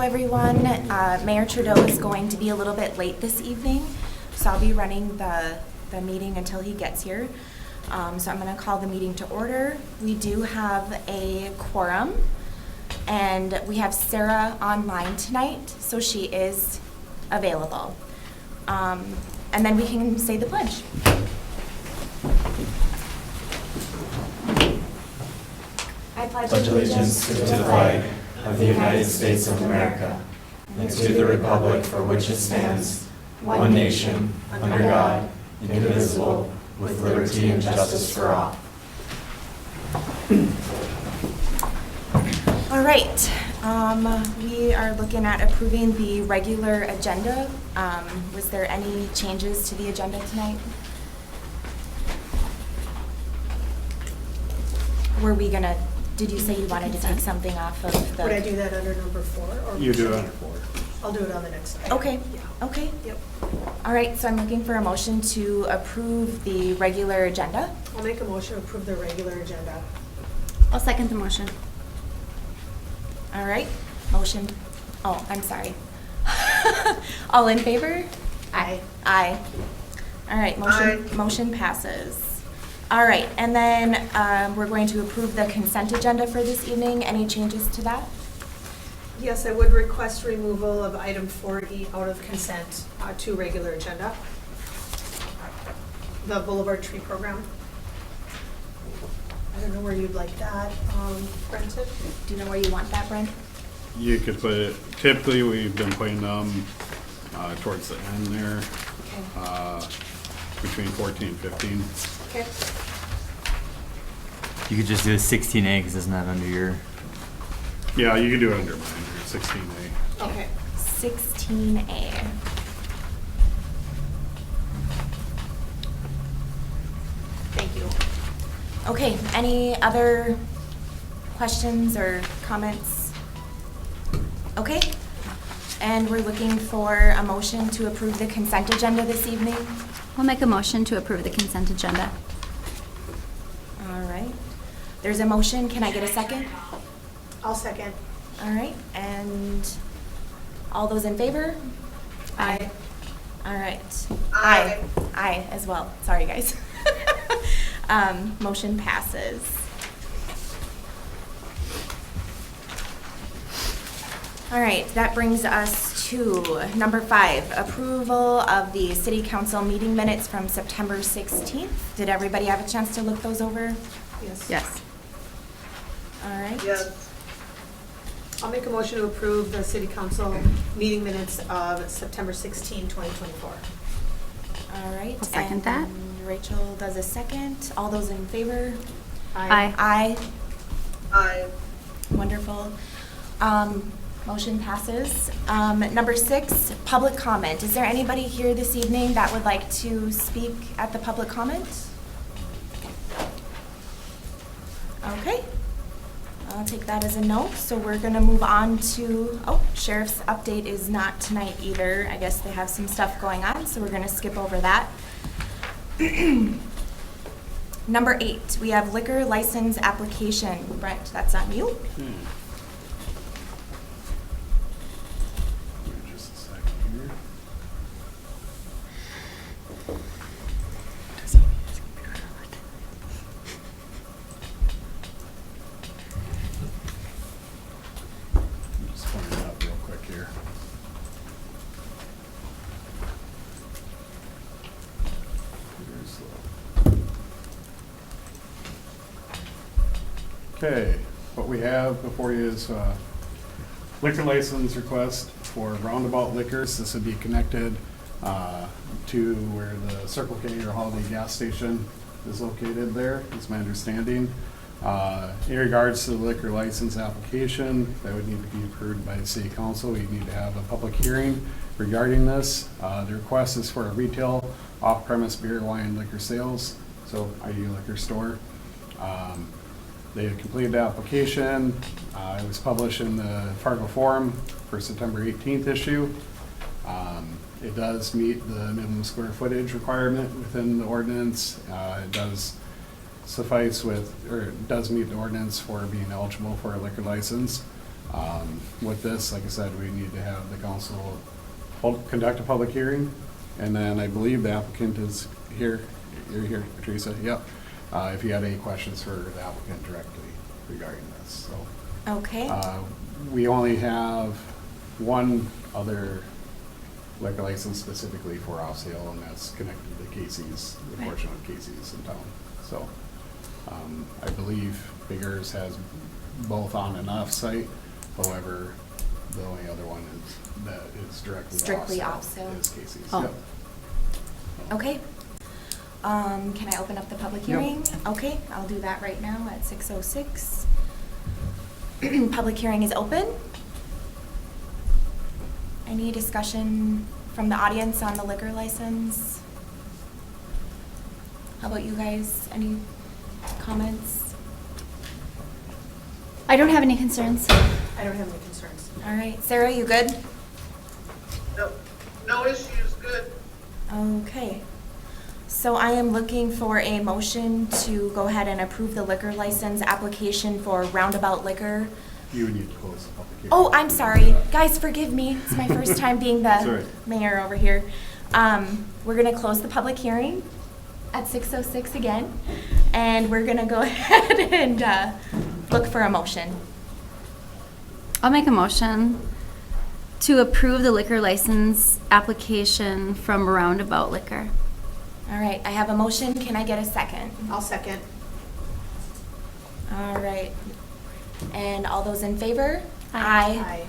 everyone. Mayor Trudeau is going to be a little bit late this evening, so I'll be running the meeting until he gets here. So I'm going to call the meeting to order. We do have a quorum, and we have Sarah online tonight, so she is available. And then we can say the pledge. I pledge allegiance to the flag of the United States of America and to the republic for which it stands, one nation, under God, indivisible, with liberty and justice for all. All right. We are looking at approving the regular agenda. Was there any changes to the agenda tonight? Were we gonna, did you say you wanted to take something off of the? Would I do that under number 4? Or You do it under 4. I'll do it on the next item. Okay, Yeah. okay. Yep. All right, so I'm looking for a motion to approve the regular agenda. I'll make a motion to approve the regular agenda. I'll second the motion. All right, motion, oh, I'm sorry. All in favor? Aye. Aye. All right, motion passes. All right, and then we're going to approve the consent agenda for this evening. Any changes to that? Yes, I would request removal of item 4E out of consent to regular agenda. The Boulevard Tree Program. I don't know where you'd like that, Brenton? Do you know where you want that, Brent? You could put it, typically we've been putting them towards the end there, Okay. between 14 and 15. Okay. You could just do a 16A because isn't that under your... Yeah, you could do it under mine, or 16A. Okay. 16A. Thank you. Okay, any other questions or comments? Okay, and we're looking for a motion to approve the consent agenda this evening. I'll make a motion to approve the consent agenda. All right, there's a motion. Can I get a second? I'll second. All right, and all those in favor? Aye. All right. Aye. Aye as well. Sorry, guys. Motion passes. All right, that brings us to number 5, approval of the city council meeting minutes from September 16th. Did everybody have a chance to look those over? Yes. Yes. All right. Yes. I'll make a motion to approve the city council meeting minutes of September 16, 2024. All right. I'll second that. And Rachel does a second. All those in favor? Aye. Aye. Aye. Wonderful. Motion passes. Number 6, public comment. Is there anybody here this evening that would like to speak at the public comment? Okay. I'll take that as a no. So we're going to move on to, sheriff's update is not tonight either. I guess they have some stuff going on, so we're going to skip over that. Number 8, we have liquor license application. Brent, that's on you. Just a second here. I'm just pulling it up real quick here. Very slow. Okay, what we have before you is liquor license request for Roundabout Liquors. This would be connected to where the Circle K or Holiday gas station is located there, is my understanding. In regards to the liquor license application, that would need to be approved by the city council. We need to have a public hearing regarding this. The request is for a retail off-premise beer, wine, liquor sales, so i.e. liquor store. They have completed the application. It was published in the Fargo Forum for September 18th issue. It does meet the minimum square footage requirement within the ordinance. It does suffice with, or it does meet the ordinance for being eligible for a liquor license. With this, like I said, we need to have the council conduct a public hearing, and then I believe the applicant is here. You're here, Teresa, yep. If you had any questions for the applicant directly regarding this, so. Okay. We only have one other liquor license specifically for off sale, and that's connected to Casey's, the Right. portion of Casey's in town. So, I believe Biggers has both on and off site. However, the only other one is that is Strictly off off sale. sale is Casey's. Oh. Yep. Okay. Can I open up the public Yep. hearing? Okay, I'll do that right now at 6:06. Public hearing is open. Any discussion from the audience on the liquor license? How about you guys? Any comments? I don't have any concerns. I don't have any concerns. All right, Sarah, you good? No, no issues, good. Okay. So I am looking for a motion to go ahead and approve the liquor license application for Roundabout Liquor. You would need to close the public hearing. Oh, I'm sorry. Guys, forgive me. It's my first time being It's all the right. mayor over here. We're going to close the public hearing at 6:06 again, and we're going to go ahead and look for a motion. I'll make a motion to approve the liquor license application from Roundabout Liquor. All right, I have a motion. Can I get a second? I'll second. All right. And all those in favor? Aye.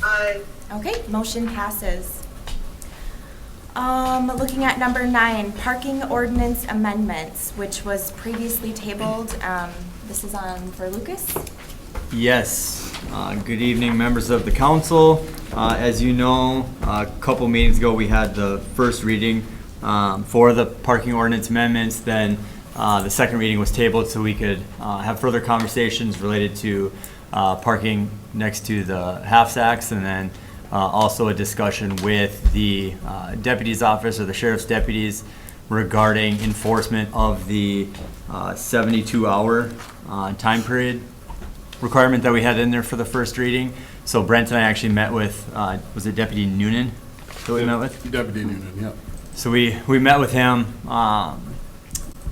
Aye. Okay, motion passes. Looking at number 9, parking ordinance amendments, which was previously tabled. This is on for Lucas. Yes. Good evening, members of the council. As you know, a couple meetings ago, we had the first reading for the parking ordinance amendments. Then the second reading was tabled so we could have further conversations related to parking next to the half-sacks, and then also a discussion with the deputy's office or the sheriff's deputies regarding enforcement of the 72-hour time period requirement that we had in there for the first reading. So Brent and I actually met with, was it Deputy Noonan that we met with? Deputy Noonan, yep. So we met with him a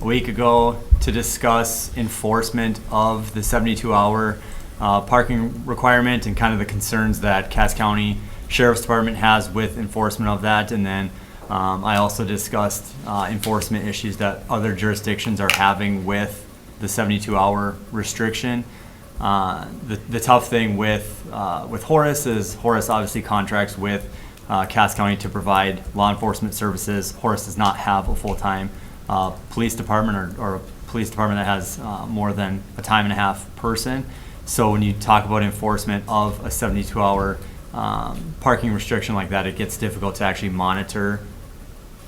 week ago to discuss enforcement of the 72-hour parking requirement and kind of the concerns that Cass County Sheriff's Department has with enforcement of that. And then I also discussed enforcement issues that other jurisdictions are having with the 72-hour restriction. The tough thing with Horace is Horace obviously contracts with Cass County to provide law enforcement services. Horace does not have a full-time police department or a police department that has more than a time and a half person. So when you talk about enforcement of a 72-hour parking restriction like that, it gets difficult to actually monitor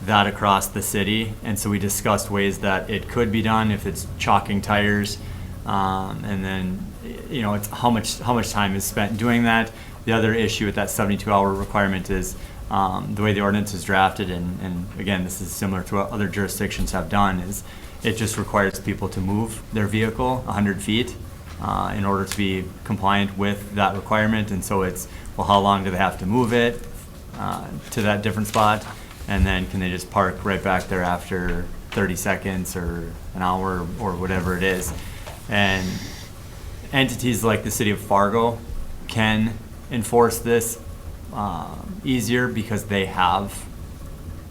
that across the city. And so we discussed ways that it could be done if it's chalking tires, and then it's how much time is spent doing that. The other issue with that 72-hour requirement is the way the ordinance is drafted, and again, this is similar to what other jurisdictions have done, is it just requires people to move their vehicle 100 feet in order to be compliant with that requirement. And so it's, well, how long do they have to move it to that different spot? And then can they just park right back there after 30 seconds or an hour or whatever it is? And entities like the city of Fargo can enforce this easier because they have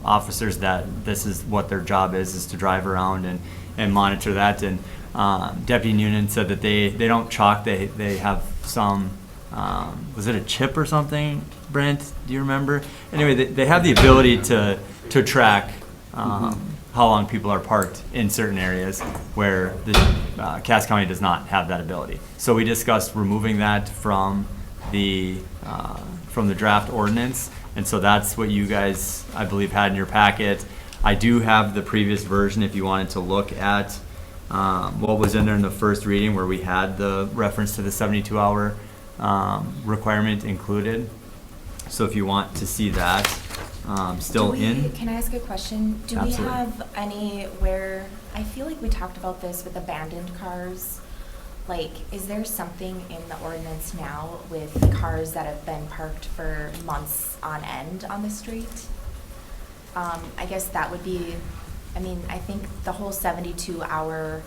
officers that this is what their job is to drive around and monitor that. And Deputy Noonan said that they don't chalk, they have some, was it a chip or something, Brent? Do you remember? Anyway, they have the ability to track how long people are parked in certain areas where the Cass County does not have that ability. So we discussed removing that from the draft ordinance, and so that's what you guys, I believe, had in your packet. I do have the previous version if you wanted to look at what was in there in the first reading, where we had the reference to the 72-hour requirement included. So if you want to see that still in. Can I ask a question? Do Absolutely. we have anywhere, I feel like we talked about this with abandoned cars. like, is there something in the ordinance now with cars that have been parked for months on end on the street? I guess that would be, I mean, I think the whole 72-hour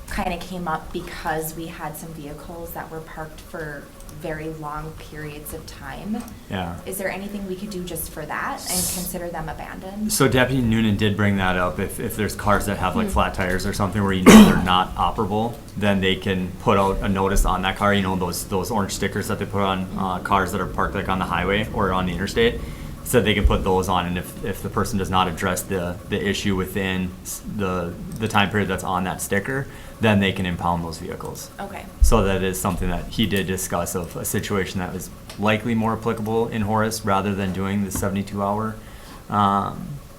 kind of came up because we had some vehicles that were parked for very long periods of time. Yeah. Is there anything we could do just for that and consider them abandoned? So Deputy Noonan did bring that up. If there's cars that have like flat tires or something where you know they're not operable, then they can put out a notice on that car. You know, those orange stickers that they put on cars that are parked like on the highway or on the interstate. So they can put those on, and if the person does not address the issue within the time period that's on that sticker, then they can impound those vehicles. Okay. So that is something that he did discuss, of a situation that was likely more applicable in Horace rather than doing the 72-hour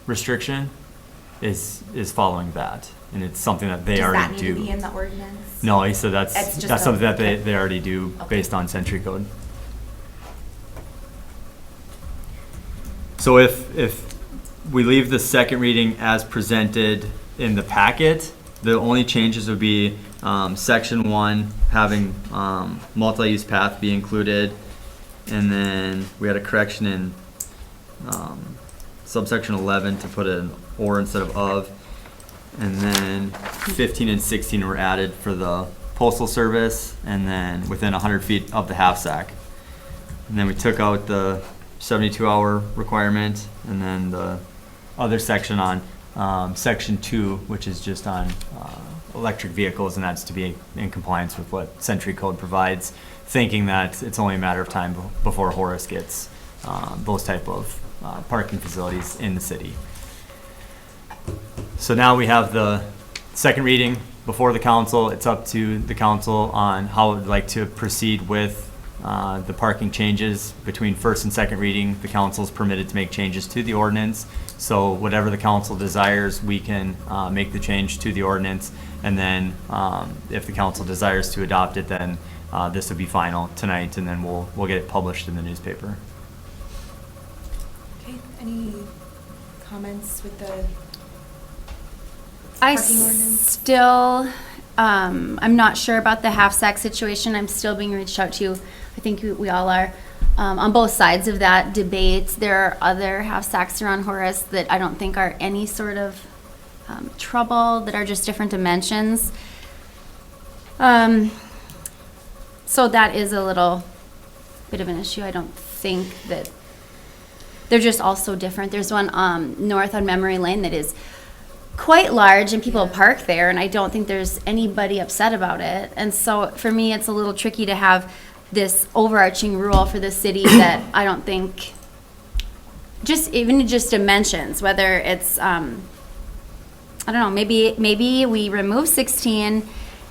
restriction is following that. And it's something that they already do. Does that need to be in the ordinance? No, he said It's that's just something that okay. they already do based on Century Code. So if we leave the second reading as presented in the packet, the only changes would be section 1 having multi-use path be included, and then we had a correction in subsection 11 to put an or instead of, and then 15 and 16 were added for the postal service, and then within 100 feet of the half-sack. And then we took out the 72-hour requirement, and then the other section on section 2, which is just on electric vehicles, and that's to be in compliance with what Century Code provides, thinking that it's only a matter of time before Horace gets those type of parking facilities in the city. So now we have the second reading before the council. It's up to the council on how it would like to proceed with the parking changes. Between first and second reading, the council is permitted to make changes to the ordinance. So whatever the council desires, we can make the change to the ordinance. And then if the council desires to adopt it, then this would be final tonight, and then we'll get it published in the newspaper. Okay, any comments with the I parking ordinance? still, I'm not sure about the half-sack situation. I'm still being reached out to. I think we all are. On both sides of that debate, there are other half-sacks around Horace that I don't think are any sort of trouble, that are just different dimensions. So that is a little bit of an issue. I don't think that, they're just all so different. There's one north on Memory Lane that is quite large, and people park there, and I don't think there's anybody upset about it. And so for me, it's a little tricky to have this overarching rule for the city that I don't think, just dimensions, whether it's I don't know, maybe we remove 16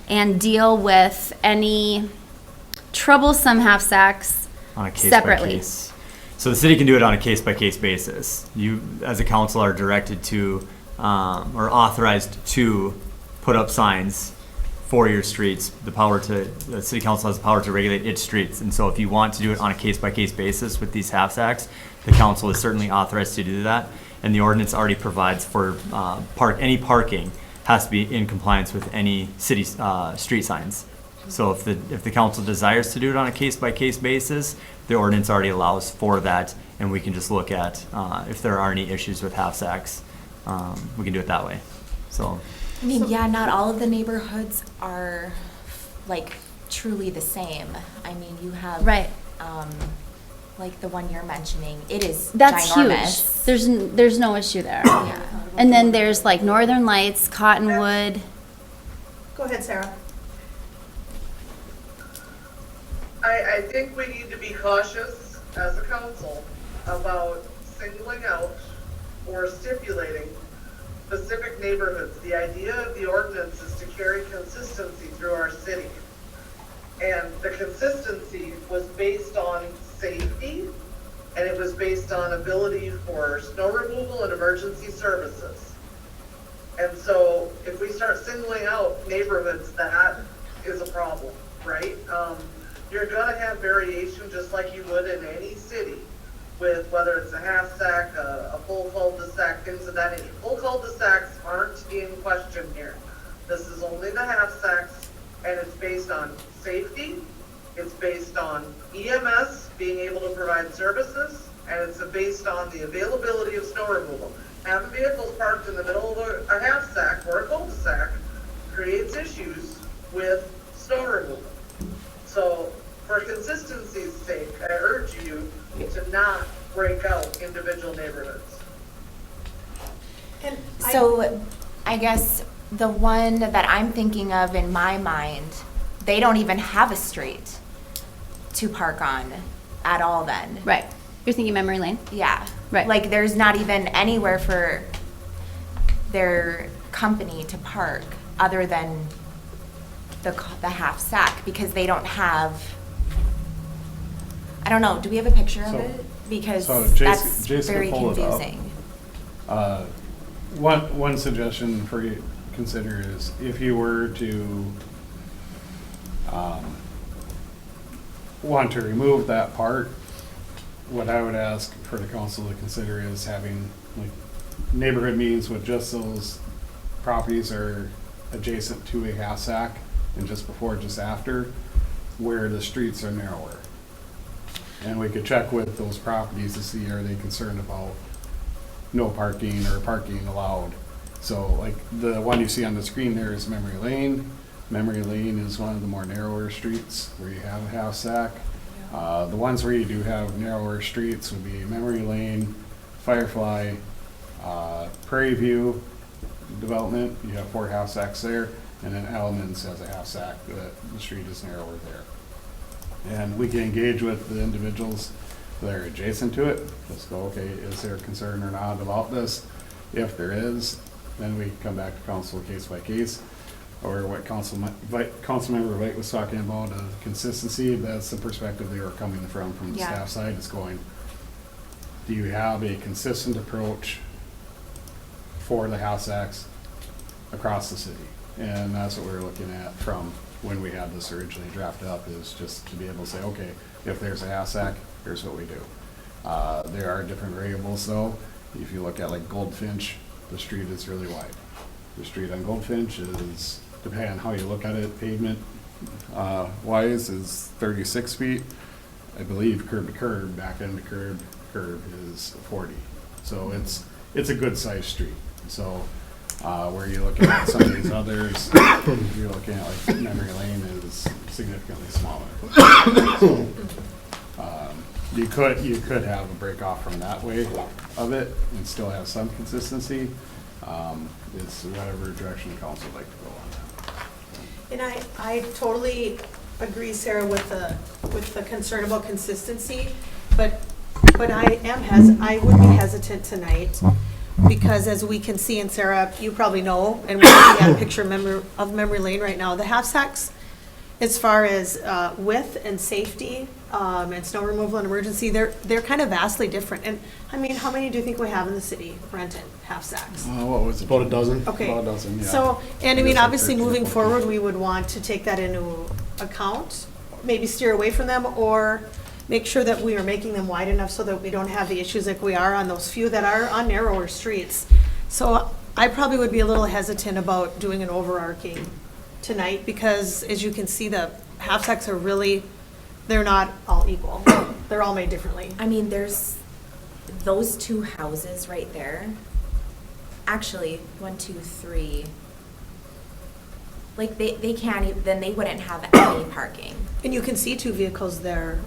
and deal with any troublesome half-sacks On a case separately. by case. So the city can do it on a case-by-case basis. You, as a council, are directed to, or authorized to put up signs for your streets. The city council has the power to regulate its streets. And so if you want to do it on a case-by-case basis with these half-sacks, the council is certainly authorized to do that. And the ordinance already provides for any parking has to be in compliance with any city street signs. So if the council desires to do it on a case-by-case basis, the ordinance already allows for that, and we can just look at if there are any issues with half-sacks, we can do it that way. So, I mean, yeah, not all of the neighborhoods are like truly the same. I mean, you have Right. like the one you're mentioning. It is That's ginormous. huge. There's no issue there. Yeah. And then there's like Northern Lights, Cottonwood. Go ahead, Sarah. I think we need to be cautious as a council about singling out or stipulating specific neighborhoods. The idea of the ordinance is to carry consistency through our city. And the consistency was based on safety, and it was based on ability for snow removal and emergency services. And so if we start singling out neighborhoods, that is a problem, right? You're gonna have variation just like you would in any city, with whether it's a half-sack, a full cul-de-sac, things of that nature. Full cul-de-sacs aren't in question here. This is only the half-sacks, and it's based on safety, it's based on EMS being able to provide services, and it's based on the availability of snow removal. Having vehicles parked in the middle of a half-sack or a cul-de-sac creates issues with snow removal. So for consistency's sake, I urge you to not break out individual neighborhoods. And So I guess the one that I'm thinking of in my mind, they don't even have a street to park on at all then. Right. You're thinking memory lane? Yeah. Right. Like there's not even anywhere for their company to park other than the half sack because they don't have, I don't know, do we have a picture of So- it? Because so that's Jason very will pull it up. confusing. One suggestion for you to consider is if you were to want to remove that part, what I would ask for the council to consider is having like neighborhood meetings with just those properties are adjacent to a half sack and just before, just after, where the streets are narrower. And we could check with those properties to see, are they concerned about no parking or parking allowed? So like the one you see on the screen there is Memory Lane. Memory Lane is one of the more narrower streets where you have a half sack. The ones where you do have narrower streets would be Memory Lane, Firefly, Prairie View development. You have 4 half sacks there, and then Elements has a half sack. The street is narrower there. And we can engage with the individuals that are adjacent to it. Let's go, okay, is there concern or not about this? If there is, then we come back to council case by case. Or what Councilmember White was talking about, consistency, that's the perspective they were coming from the Yeah. staff side. Is going, do you have a consistent approach for the house acts across the city? And that's what we were looking at from when we had this originally drafted up, is just to be able to say, okay, if there's a house act, here's what we do. There are different variables though. If you look at like Goldfinch, the street is really wide. The street on Goldfinch is, depending on how you look at it, pavement wise is 36 feet. I believe curb to curb, back end to curb is 40. So it's a good sized street. So where you look at some of these others, you're looking at like Memory Lane is significantly smaller. So, you could have a break off from that way of it and still have some consistency. It's whatever direction the council would like to go on that. And I totally agree, Sarah, with the concern about consistency, but I would be hesitant tonight, because as we can see, and Sarah, you probably know, and we're looking at a picture of Memory Lane right now, the half sacks, as far as width and safety, and snow removal and emergency, they're kind of vastly different. And I mean, how many do you think we have in the city, Renton, half sacks? What was it? About a dozen. Okay. About a dozen, yeah. So, and I It mean, is like obviously, 13 or moving 14. forward, we would want to take that into account, maybe steer away from them, or make sure that we are making them wide enough so that we don't have the issues like we are on those few that are on narrower streets. So I probably would be a little hesitant about doing an overarching tonight, because as you can see, the half-sacks are really, they're not all equal. They're all made differently. I mean, there's those 2 houses right there. Actually, 1, 2, 3. Like they can't even, then they wouldn't have any parking. And you can see 2 vehicles there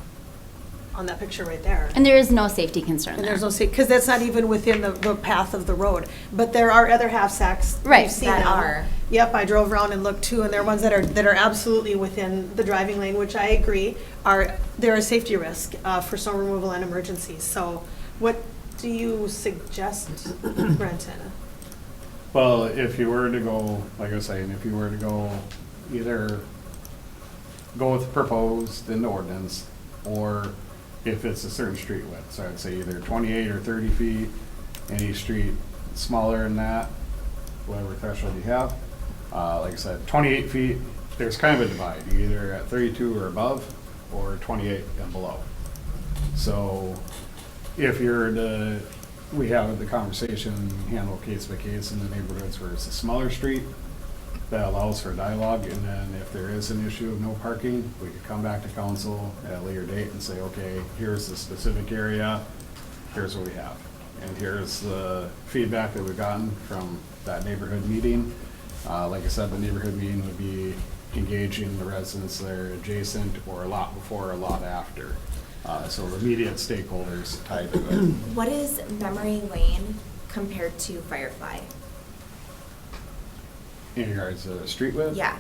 on that picture right there. And there is no safety concern And there. there's no, because that's not even within the path of the road. But there are other half-sacks. Right, We've seen that them. are. Yep, I drove around and looked too, and there are ones that are absolutely within the driving lane, which I agree they're a safety risk for snow removal and emergencies. So what do you suggest, Brenton? Well, if you were to go, like I was saying, if you were to go either go with proposed in the ordinance, or if it's a certain street width, so I'd say either 28 or 30 feet, any street smaller than that, whatever threshold you have. Like I said, 28 feet, there's kind of a divide. You're either at 32 or above, or 28 and below. So if we have the conversation, handle case by case in the neighborhoods where it's a smaller street, that allows for dialogue, and then if there is an issue of no parking, we could come back to council at a later date and say, okay, here's the specific area, here's what we have. And here's the feedback that we've gotten from that neighborhood meeting. Like I said, the neighborhood meeting would be engaging the residents that are adjacent or a lot before or a lot after. So the immediate stakeholders tied to it. What is Memory Lane compared to Firefly? In regards to street width? Yeah.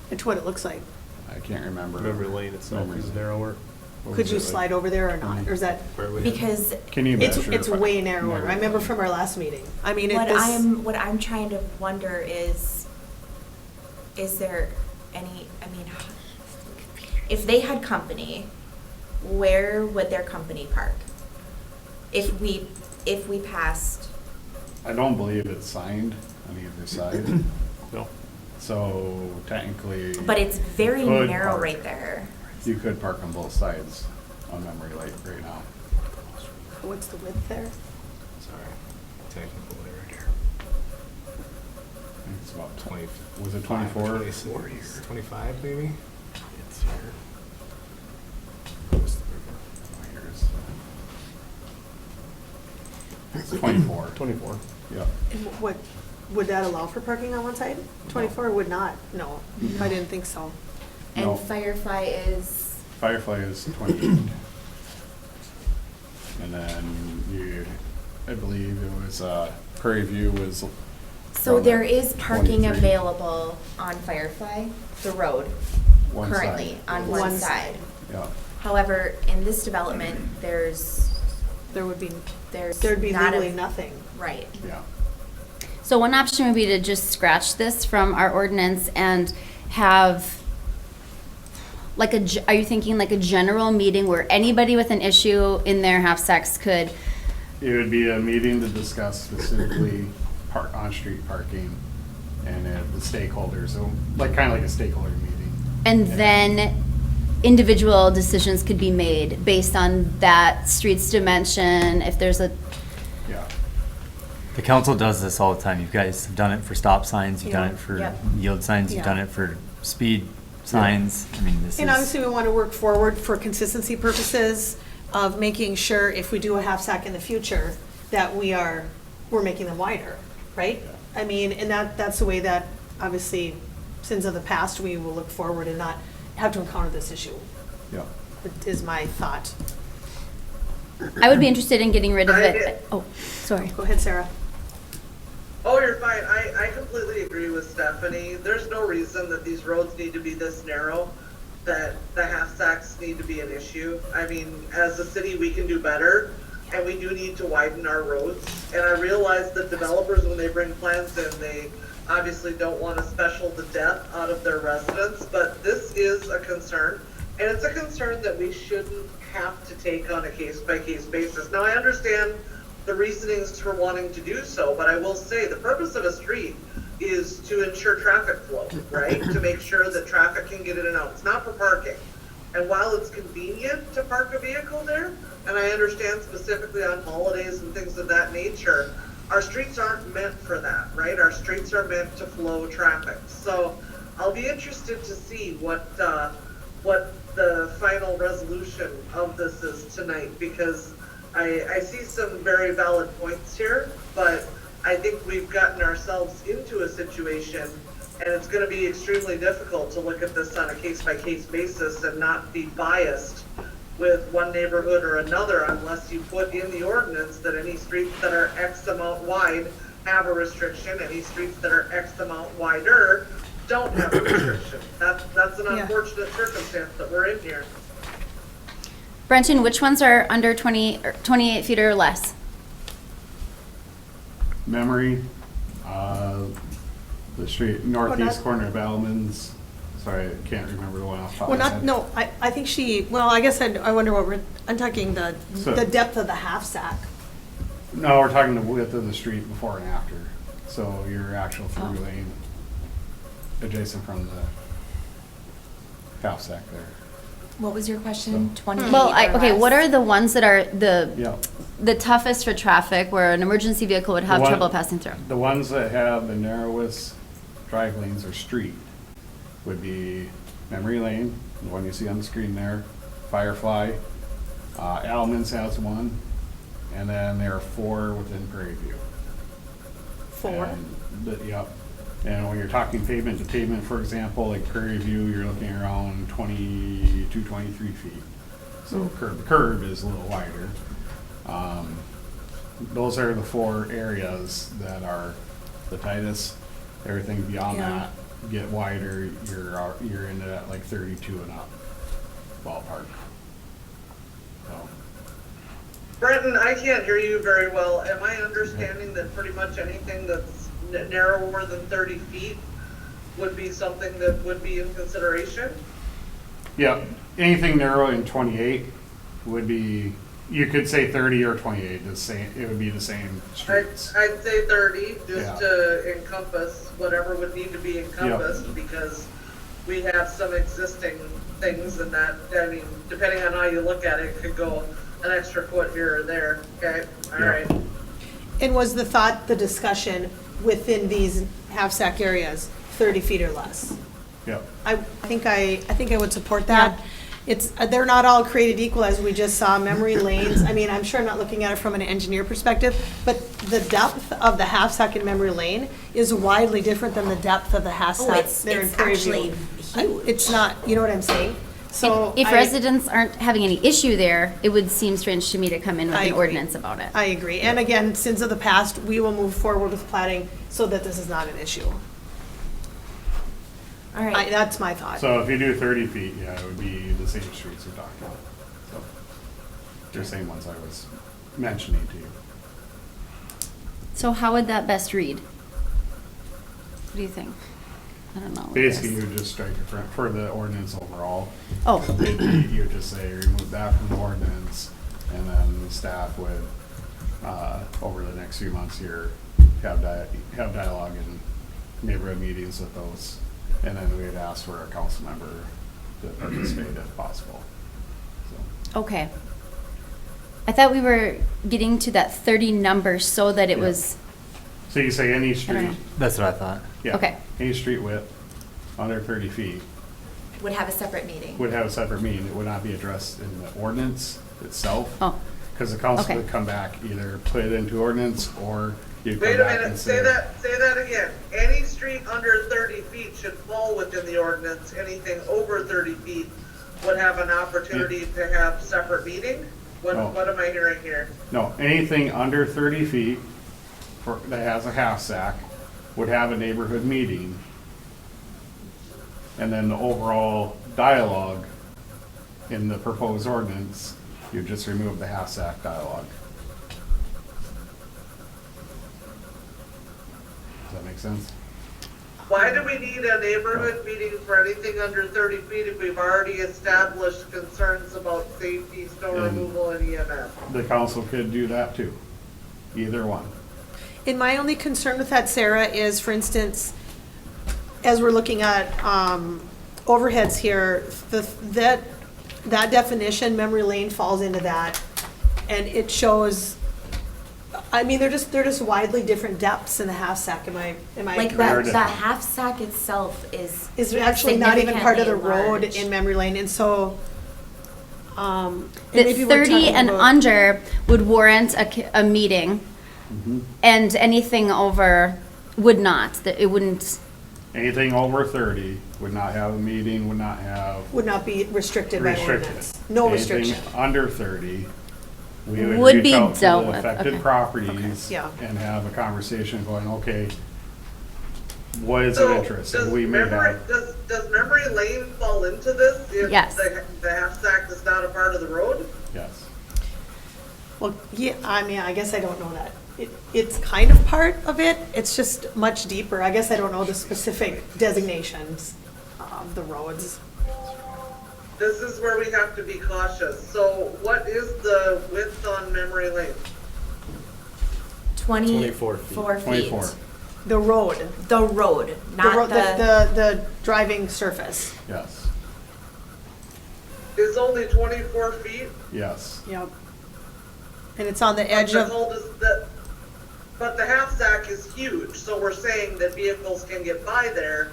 It's what it looks like. I can't remember. Memory lane itself Memory is lane. narrower. What Could was you it like? slide over there or not? Or is that, Where we- Because Can you it's, measure? it's if I- way narrower. Memory I remember lane? from our last meeting. I mean, what I'm trying to wonder is there any, I mean, if they had company, where would their company park? If we passed, I don't believe it's signed on either side. No. So technically. but it's very could narrow park. right there. You could park on both sides on Memory Lane right now. what's the width there? Sorry. Technical error here. I think it's about 20. Was it 24? 24 here. 25 maybe? It's here. It's 24. 24. Yep. And what, would that allow for parking on one side? 24 would not, no. I didn't think so. And No. Firefly is, Firefly is 28. And then you, I believe it was, Prairie View was. so from there is parking 23. available on Firefly, the road, One currently, side. on one side. Yeah. However, in this development, there's There'd be not legally a, nothing. right. Yeah. So one option would be to just scratch this from our ordinance and have, like are you thinking like a general meeting where anybody with an issue in their half-sex could, It would be a meeting to discuss specifically on-street parking and the stakeholders, so like, kind of like a stakeholder meeting. and then individual decisions could be made based on that street's dimension, if there's a, Yeah. The council does this all the time. You guys have done it for stop signs, you've done Yeah. it for Yep. yield signs, you've Yeah. done it for speed signs. I mean, this is. And obviously, we want to work forward for consistency purposes of making sure if we do a half-sack in the future, that we're making them wider, right? I mean, and that's the way that, obviously, sins of the past, we will look forward and not have to encounter this issue, Yeah. is my thought. I would be interested in getting rid of I it. did. Oh, sorry. Go ahead, Sarah. Oh, you're fine. I completely agree with Stephanie. There's no reason that these roads need to be this narrow, that the half-sacks need to be an issue. I mean, as a city, we can do better, and we do need to widen our roads. And I realize that developers, when they bring plans in, they obviously don't want to special the death out of their residents, but this is a concern. And it's a concern that we shouldn't have to take on a case-by-case basis. Now, I understand the reasonings for wanting to do so, but I will say the purpose of a street is to ensure traffic flow, right? To make sure that traffic can get in and out. It's not for parking. And while it's convenient to park a vehicle there, and I understand specifically on holidays and things of that nature, our streets aren't meant for that, right? Our streets are meant to flow traffic. So I'll be interested to see what the final resolution of this is tonight, because I see some very valid points here, but I think we've gotten ourselves into a situation, and it's going to be extremely difficult to look at this on a case-by-case basis and not be biased with one neighborhood or another unless you put in the ordinance that any streets that are X amount wide have a restriction, any streets that are X amount wider don't have a restriction. That's an Yeah. unfortunate circumstance that we're in here. Brenton, which ones are under 28 feet or less? Memory, the street, northeast not- corner of Almonds. Sorry, I can't remember the one off the top Well, of my head. no, I think I guess I wonder I'm talking So- the depth of the half-sack. No, we're talking the width of the street before and after. So your actual through Oh. lane adjacent from the half-sack there. What was your question? 28 Well, or okay, what less? are the ones that are Yeah. the toughest for traffic, where an emergency vehicle would have The one- trouble passing through? The ones that have the narrowest drive lanes or street would be Memory Lane, the one you see on the screen there, Firefly, Alman's has one, and then there are 4 within Prairie View. 4. Yep. And when you're talking pavement to pavement, for example, like Prairie View, you're looking around 22, 23 feet. So curb to curb is a little wider. Those are the 4 areas that are the tightest. Everything beyond Yeah. that get wider. You're into that like 32 and up ballpark. So. Brenton, I can't hear you very well. Am I understanding that pretty much anything that's narrower than 30 feet would be something that would be in consideration? Yeah, anything narrow in 28 would be, you could say 30 or 28, the same, it would be the same streets. I'd say 30, Yeah. just to encompass whatever would need to be encompassed, because we have some existing things, and that, I mean, depending on how you look at it, could go an extra foot here or there, okay? All Yeah. right. And was the thought, the discussion within these half-sack areas, 30 feet or less? Yep. I think I would support that. It's, they're not all created equal, as we just saw, memory lanes. I mean, I'm sure I'm not looking at it from an engineer perspective, but the depth of the half-sack in memory lane is widely different than the depth of the half-sack there in Prairie View. huge. It's not, you know what I'm saying? So If I- residents aren't having any issue there, it would seem strange to me to come in with I an agree. ordinance about it. I agree. And again, since of the past, we will move forward with plating so that this is not an issue. All right. That's my thought. So if you do 30 feet, yeah, it would be the same streets you're talking about. So, the same ones I was mentioning to you. So how would that best read? What do you think? I don't know. Basically, you would just strike it for the ordinance overall. Oh, You would just say remove that from the ordinance, and then the staff would, over the next few months here, have dialogue and neighborhood meetings with those. And then we'd ask for a council member to participate if possible. So, okay. I thought we were getting to that 30 number so that it Yeah. was, So you say any I don't street, know. That's what I thought. yeah, Okay. any street width under 30 feet Would have a separate meeting. would have a separate meeting. It would not be addressed in the ordinance itself. Oh, Because the council Okay. would come back, either put it into ordinance, or you'd come Wait a back and minute, say. say that again. Any street under 30 feet should fall within the ordinance. Anything over 30 feet would have an opportunity to have separate meeting? What No. am I hearing here? No, anything under 30 feet that has a half-sack would have a neighborhood meeting. And then the overall dialogue in the proposed ordinance, you just remove the half-sack dialogue. Does that make sense? Why do we need a neighborhood meeting for anything under 30 feet if we've already established concerns about safety, snow And- removal, and EMS? The council could do that too, either one. And my only concern with that, Sarah, is, for instance, as we're looking at overheads here, that definition, memory lane, falls into that. And it shows, I mean, they're just widely different depths in the half-sack. Am I Like correct? the half sack itself is. Is actually not even part of the significantly road large. in memory lane, and so, and that maybe we're 30 talking and about- under would warrant a meeting, and anything over would not, that it wouldn't, Anything over 30 would not have a meeting, would not have would not be restricted by restricted. ordinance. No restriction. Anything under 30, we Would would be reach out to dealt the with, affected okay. properties Yeah. and have a conversation going, okay, what is So, of interest? does And we may memory, have, does memory lane fall into this? If Yes. the half-stack is not a part of the road? yes. Well, yeah, I mean, I guess I don't know that. It's kind of part of it, it's just much deeper. I guess I don't know the specific designations of the roads. This is where we have to be cautious. So what is the width on memory lane? 24 feet. 24. The road, The road, not the driving surface. Yes, Is only 24 feet? yes. Yep. And it's on the edge of, How does that, But the half-stack is huge, so we're saying that vehicles can get by there,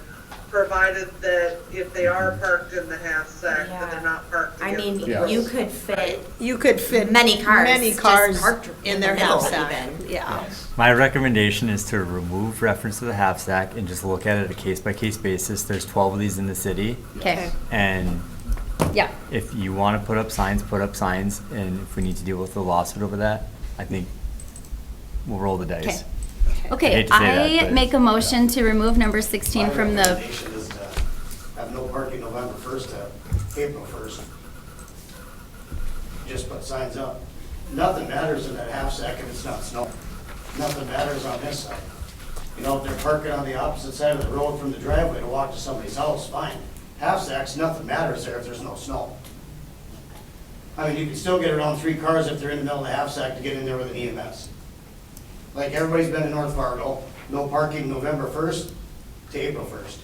provided that if they are parked in the half-stack, that they're not parked I against mean, the Yeah. road. you could fit You could fit many cars. many just cars parked in the their middle half-stack. even. Yeah. My recommendation is to remove reference to the half-stack and just look at it a case-by-case basis. There's 12 of these in the city, Okay, and yeah. if you want to put up signs, put up signs, and if we need to deal with the lawsuit over that, I think we'll roll the dice. Okay. I Okay, hate to say that, I but- make a motion to remove number 16 from My the, recommendation is to have no parking November 1st to April 1st. Just put signs up. Nothing matters in that half stack if it's not snowing. Nothing matters on this side. You know, if they're parking on the opposite side of the road from the driveway to walk to somebody's house, fine. Half stacks, nothing matters there if there's no snow. I mean, you can still get around 3 cars if they're in the middle of the half stack to get in there with an EMS. Like everybody's been in North Fargo, no parking November 1st to April 1st.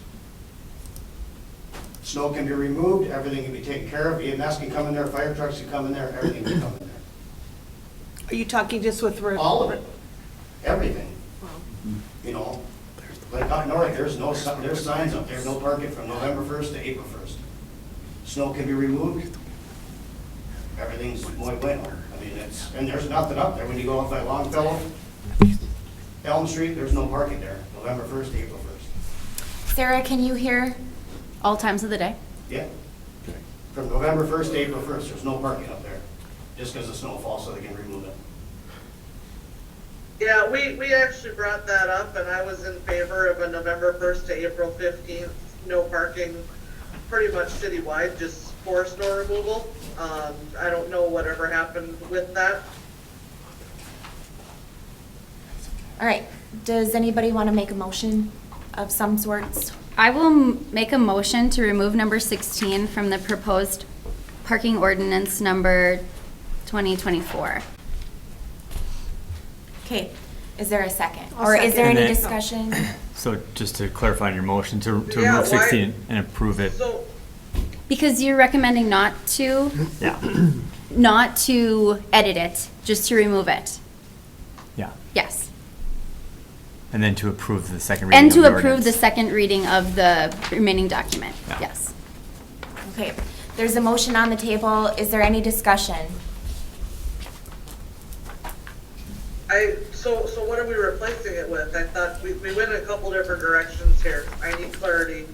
Snow can be removed, everything can be taken care of, EMS can come in there, fire trucks can come in there, everything can come in there. Are you talking just with? All of it, everything. You know, like up north, there's signs up there, no parking from November 1st to April 1st. Snow can be removed, everything's muy bueno. I mean, and there's nothing up there when you go off that Longfellow, Elm Street, there's no parking there, November 1st to April 1st. Sarah, can you hear? all times of the day? Yeah. From November 1st to April 1st, there's no parking up there, just because the snow falls so they can remove it. Yeah, we actually brought that up, and I was in favor of a November 1st to April 15th, no parking, pretty much citywide, just for snow removal. I don't know whatever happened with that. All right, does anybody want to make a motion of some sorts? I will make a motion to remove number 16 from the proposed parking ordinance number 2024. Okay, is there a second? I'll Or is there second. any And then- discussion? So just to clarify on your motion, to Yeah, remove why- 16 and approve it, So, Because you're recommending not to edit it, just to remove it. yeah. Yes. And then to approve the second reading And of to the approve the ordinance. second reading of the remaining document, Yeah. yes. Okay, there's a motion on the table. Is there any discussion? so what are we replacing it with? I thought we went a couple different directions here. I need clarity.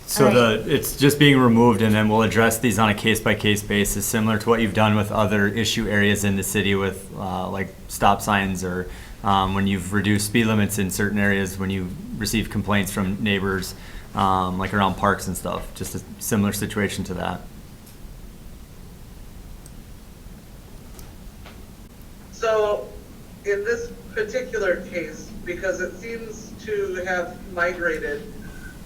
So it's just being removed, and then we'll address these on a case-by-case basis, similar to what you've done with other issue areas in the city with, like stop signs, or when you've reduced speed limits in certain areas, when you receive complaints from neighbors, like around parks and stuff, just a similar situation to that. So, in this particular case, because it seems to have migrated,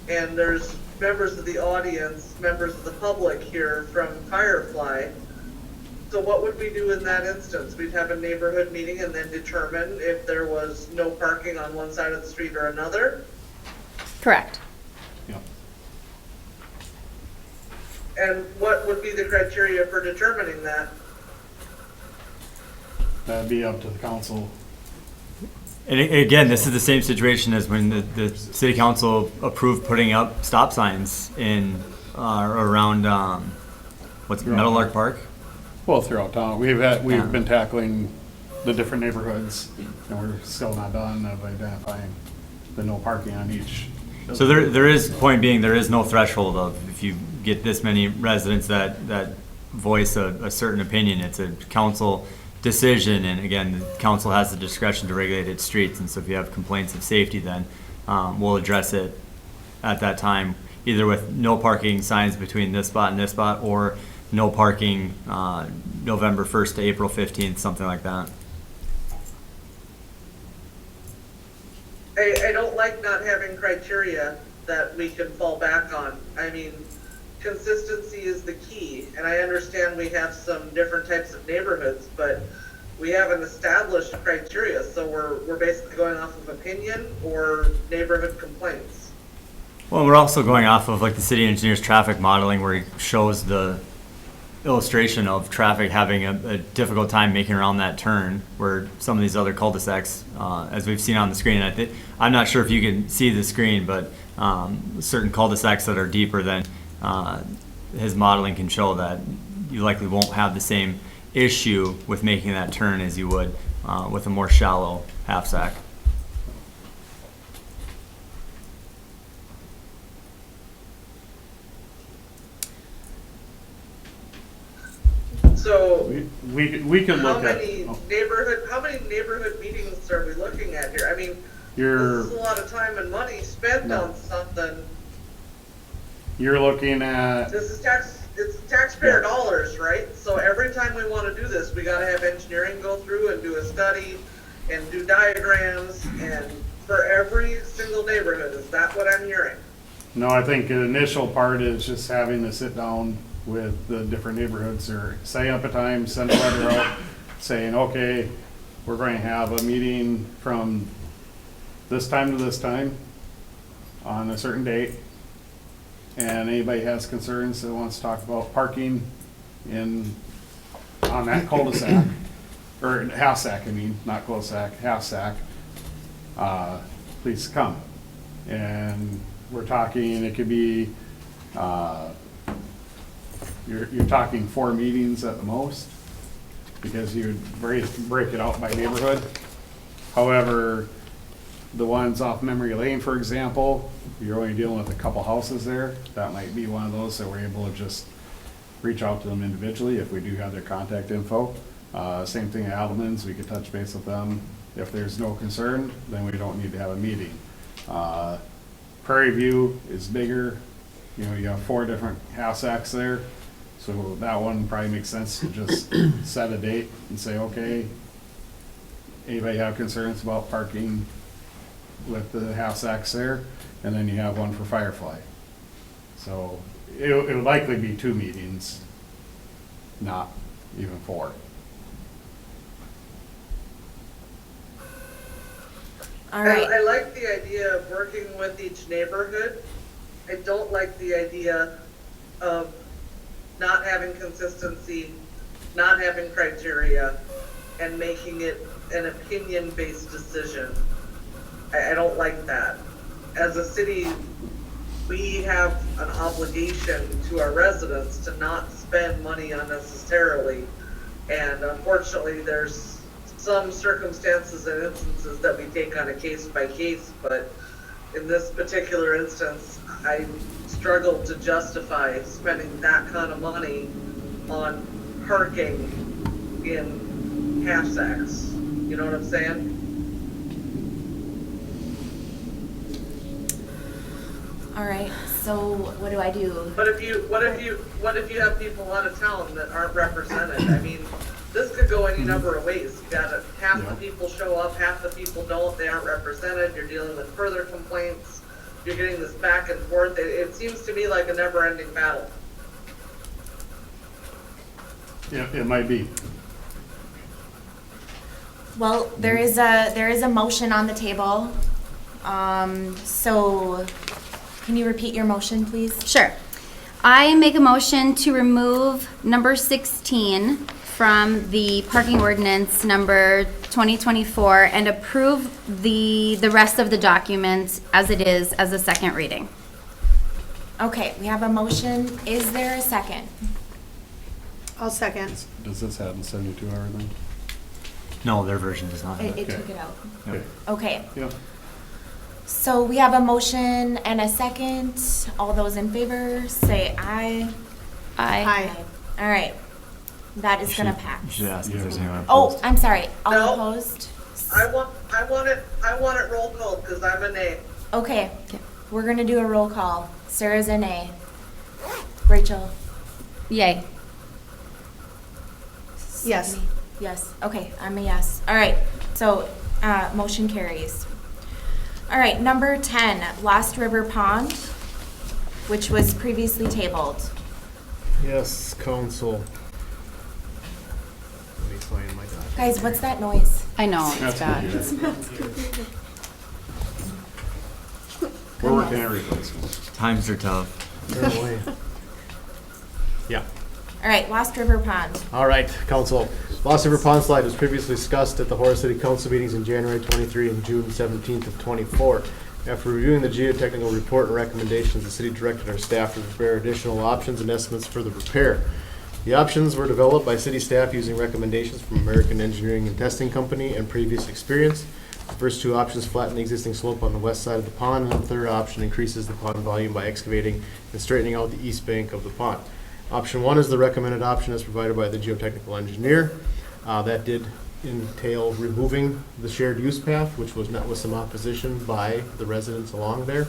and there's members of the audience, members of the public here from Firefly, so what would we do in that instance? We'd have a neighborhood meeting and then determine if there was no parking on one side of the street or another? Correct. Yeah. And what would be the criteria for determining that? That'd be up to the council. And again, this is the same situation as when the city council approved putting up stop signs in, around, Meadowlark Park? Well, throughout town, we've Yeah. been tackling the different neighborhoods, and we're still not done of identifying the no parking on each. So there is, point being, there is no threshold of, if you get this many residents that voice a certain opinion, it's a council decision, and again, the council has the discretion to regulate its streets, and so if you have complaints of safety, then we'll address it at that time, either with no parking signs between this spot and this spot, or no parking November 1st to April 15th, something like that. I don't like not having criteria that we can fall back on. I mean, consistency is the key, and I understand we have some different types of neighborhoods, but we haven't established criteria, so we're basically going off of opinion or neighborhood complaints. Well, we're also going off of like the city engineer's traffic modeling, where he shows illustration of traffic having a difficult time making around that turn where some of these other cul-de-sacs, as we've seen on the screen, I'm not sure if you can see the screen, but certain cul-de-sacs that are deeper than his modeling can show that you likely won't have the same issue with making that turn as you would with a more shallow half-sack. So, We can how look at. many neighborhood meetings are we looking at here? I mean, You're, this is a lot of time and money spent No. on something. you're looking at, It's taxpayer Yeah. dollars, right? So every time we wanna do this, we gotta have engineering go through and do a study and do diagrams and for every single neighborhood. Is that what I'm hearing? no, I think the initial part is just having to sit down with the different neighborhoods or setting up a time, send a letter out saying, okay, we're going to have a meeting from this time to this time on a certain date. And anybody has concerns that wants to talk about parking on that cul-de-sac, or half-sack, I mean, not cul-de-sac, half-sack, please come. And we're talking, it could be, you're talking 4 meetings at the most, because you would break it out by neighborhood. However, the ones off Memory Lane, for example, you're only dealing with a couple houses there. That might be one of those that we're able to just reach out to them individually if we do have their contact info. Same thing at Alderman's, we could touch base with them. If there's no concern, then we don't need to have a meeting. Prairie View is bigger, you know, you have 4 different half-sacks there. So that one probably makes sense to just set a date and say, okay, anybody have concerns about parking with the half-sacks there? And then you have one for Firefly. So it would likely be 2 meetings, not even 4. All right. I like the idea of working with each neighborhood. I don't like the idea of not having consistency, not having criteria, and making it an opinion-based decision. I don't like that. As a city, we have an obligation to our residents to not spend money unnecessarily. And unfortunately, there's some circumstances and instances that we take on a case by case, but in this particular instance, I struggle to justify spending that kind of money on parking in half-sacks. You know what I'm saying? All right, so what do I do? What if you have people out of town that aren't represented? I mean, this could go any number of ways. You got half the people show up, half the people don't, they aren't represented, you're dealing with further complaints, you're getting this back and forth. It seems to me like a never-ending battle. Yeah, it might be. Well, there is a motion on the table. So can you repeat your motion, please? Sure. I make a motion to remove number 16 from the parking ordinance number 2024 and approve the rest of the document as it is as a second reading. Okay, we have a motion. Is there a second? I'll second. Does this have a 72-hour thing? No, their version does not have It it. took it out. Okay. Okay, Yeah. so we have a motion and a second. All those in favor, say aye. Aye. All right, that is gonna You pass. should ask if there's anyone Oh, opposed. I'm sorry, all No. opposed? I want it roll called because I'm a nay. Okay, we're gonna do a roll call. Sarah's a nay. Rachel? Yay. Yes. Yes, okay, I'm a yes. All right, so, motion carries. All right, number 10, Lost River Pond, which was previously tabled. Yes, council. Let me find my document. Guys, what's that noise? I know, it's That's bad. pretty good. We're working at replacements. Times are tough. Go away. Yeah. All right, Lost River Pond. All right, council. Lost River Pond slide was previously discussed at the Horace City Council meetings in January 23 and June 17th of 24. After reviewing the geotechnical report and recommendations, the city directed our staff to prepare additional options and estimates for the repair. The options were developed by city staff using recommendations from American Engineering and Testing Company and previous experience. The first two options flatten the existing slope on the west side of the pond, and the third option increases the pond volume by excavating and straightening out the east bank of the pond. Option one is the recommended option as provided by the geotechnical engineer. That did entail removing the shared use path, which was met with some opposition by the residents along there.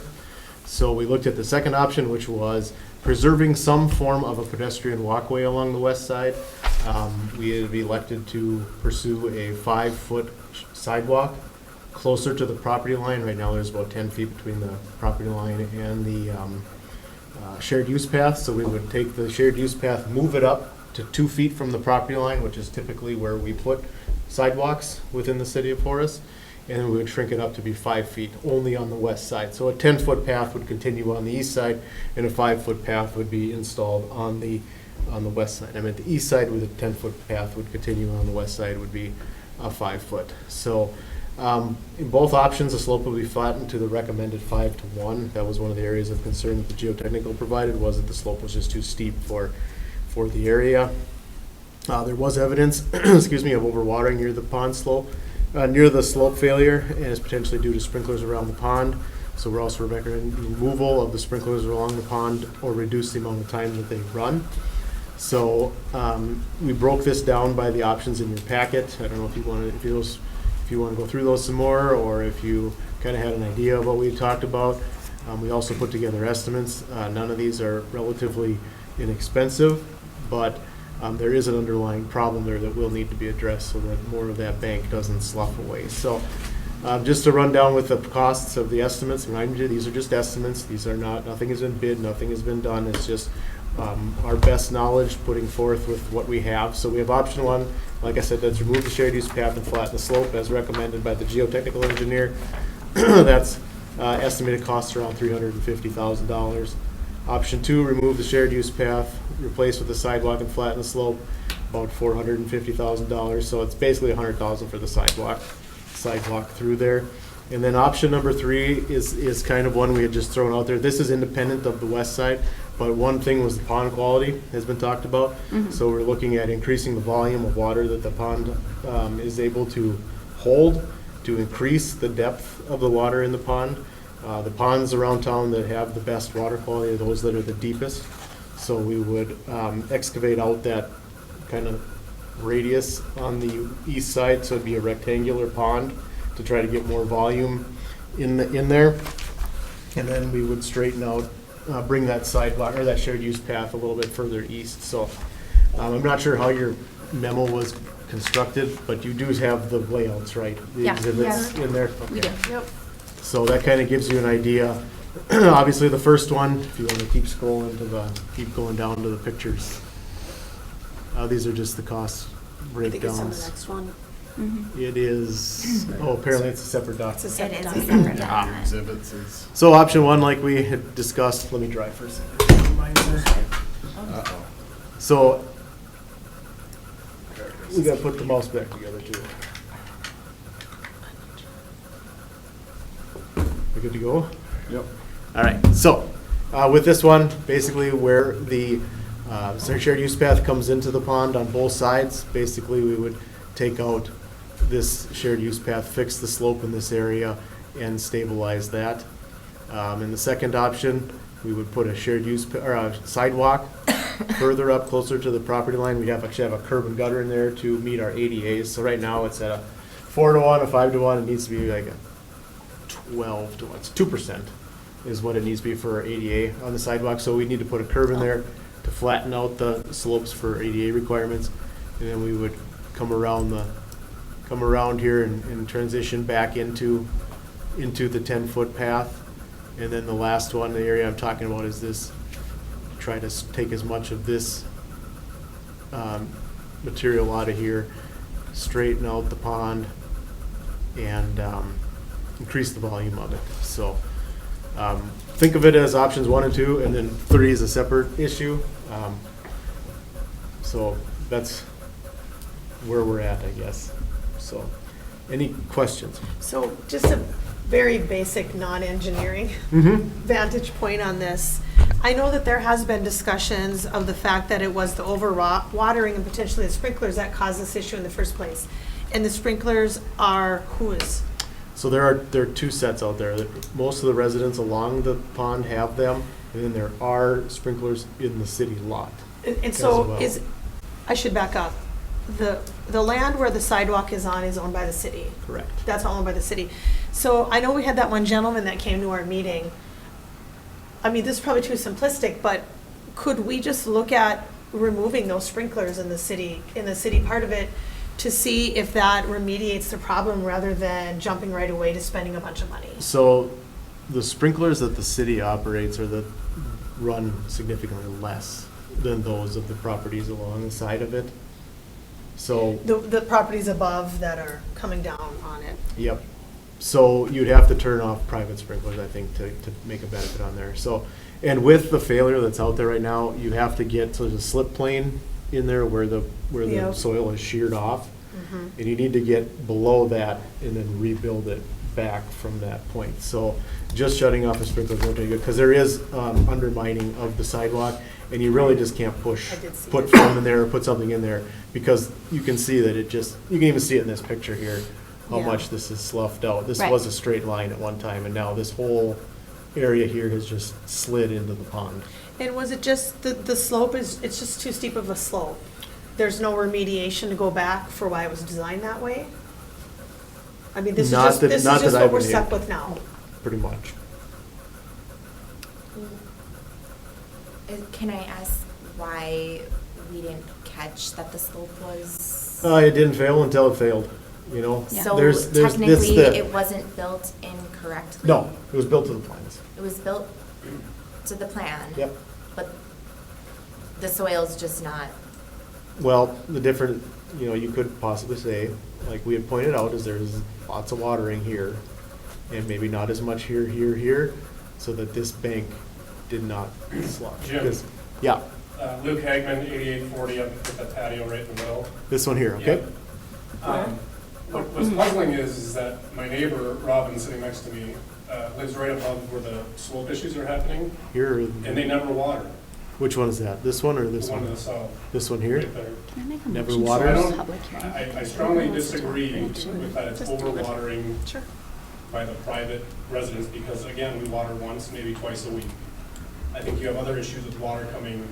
So we looked at the second option, which was preserving some form of a pedestrian walkway along the west side. We have elected to pursue a 5-foot sidewalk closer to the property line. Right now, there's about 10 feet between the property line and the shared use path. So we would take the shared use path, move it up to 2 feet from the property line, which is typically where we put sidewalks within the city of Horace, and then we would shrink it up to be 5 feet only on the west side. So a 10-foot path would continue on the east side, and a 5-foot path would be installed on the west side. I mean, the east side with a 10-foot path would continue, on the west side would be a 5-foot. So in both options, the slope would be flattened to the recommended 5-to-1. That was one of the areas of concern that the geotechnical provided, was that the slope was just too steep for the area. There was evidence, excuse me, of overwatering near the pond slope, near the slope failure, and is potentially due to sprinklers around the pond. So we're also recommending removal of the sprinklers along the pond or reduce the amount of time that they run. So we broke this down by the options in your packet. I don't know if you want to go through those some more, or if you kind of had an idea of what we talked about. We also put together estimates. None of these are relatively inexpensive, but there is an underlying problem there that will need to be addressed so that more of that bank doesn't slough away. So just to run down with the costs of the estimates, remind you, these are just estimates. These are not, nothing has been bid, nothing has been done. It's just our best knowledge putting forth with what we have. So we have option one, like I said, that's remove the shared use path and flatten the slope as recommended by the geotechnical engineer. That's estimated costs around $350,000. Option two, remove the shared use path, replace with the sidewalk and flatten the slope, about $450,000. So it's basically $100,000 for the sidewalk through there. And then option number three is kind of one we had just thrown out there. This is independent of the west side, but one thing was the pond quality has been talked about. Mm-hmm. So we're looking at increasing the volume of water that the pond is able to hold, to increase the depth of the water in the pond. The ponds around town that have the best water quality are those that are the deepest. So we would excavate out that kind of radius on the east side, so it'd be a rectangular pond to try to get more volume in there. And then we would straighten out, bring that sidewalk or that shared use path a little bit further east. So I'm not sure how your memo was constructed, but you do have the layouts, right? The exhibits in there? Okay. We do. Yep. So that kind of gives you an idea. Obviously, the first one, if you want to keep scrolling keep going down to the pictures. These are just the cost I think it's on the breakdowns. next one. Mm-hmm. It is, apparently it's a separate It's a document. It separate is a document. separate Your document. exhibits is, So option one, like we had discussed, let me drive for a second. So we gotta put the mouse back together too. We good to go? yep. All right, so with this one, basically where the shared use path comes into the pond on both sides, basically we would take out this shared use path, fix the slope in this area, and stabilize that. In the second option, we would put a shared use, or a sidewalk further up, closer to the property line. We'd actually have a curb and gutter in there to meet our ADAs. So right now it's at a 4-to-1, a 5-to-1. It needs to be like a 12-to-1. It's 2% is what it needs to be for our ADA on the sidewalk. So we need to put a curb in there to flatten out the slopes for ADA requirements. And then we would come around here and transition back into the 10-foot path. And then the last one, the area I'm talking about, is this, try to take as much of this material out of here, straighten out the pond, and increase the volume of it. So think of it as options 1 and 2, and then 3 is a separate issue. So that's where we're at, I guess. So, any questions? So just a very basic non-engineering Mm-hmm. vantage point on this. I know that there has been discussions of the fact that it was the over-watering and potentially the sprinklers that caused this issue in the first place. And the sprinklers are whose? So there are two sets out there. Most of the residents along the pond have them, and then there are sprinklers in the city lot. And so well. I should back up. The land where the sidewalk is on is owned by the city. Correct. That's all owned by the city. So I know we had that one gentleman that came to our meeting. I mean, this is probably too simplistic, but could we just look at removing those sprinklers in the city part of it to see if that remediates the problem rather than jumping right away to spending a bunch of money? So the sprinklers that the city operates are that run significantly less than those of the properties along the side of it. So, The properties above that are coming down on it. yep. So you'd have to turn off private sprinklers, I think, to make a benefit on there. So, and with the failure that's out there right now, you have to get, so there's a slip plane in there where the Yep. soil is sheared off. Mhm. And you need to get below that and then rebuild it back from that point. So just shutting off the sprinklers won't do any good, because there is undermining of the sidewalk, and you really just can't push, I did see put that. foam in there or put something in there, because you can see that it just, you can even see it in this picture here, how Yeah. much this is sloughed out. This Right. was a straight line at one time, and now this whole area here has just slid into the pond. And was it just, the slope it's just too steep of a slope? There's no remediation to go back for why it was designed that way? I mean, this is Not just, that- this is not just that what I've we're been stuck able- with now. Pretty much. Can I ask why we didn't catch that the slope was? It didn't fail until it failed, you know? So There's this- technically, the- it wasn't built incorrectly? No, it was built to the plans. It was built to the plan? Yep. But the soil's just not, Well, the different, you could possibly say, like we had pointed out, is there's lots of watering here, and maybe not as much here, so that this bank did not sludge. Jim. 'Cause- Yeah, Luke Hagman, 8840, up at the patio right in the middle. this one here, okay? What's puzzling is that my neighbor, Robin, sitting next to me, lives right above where the slope issues are happening, Here, and they never water. which one is that? This one or The this one to one? the south, This one here? right there. Can I make a Never motion for waters? a public hearing? I strongly disagree with that it's overwatering Sure. by the private residents, because again, we water once, maybe twice a week. I think you have other issues with water coming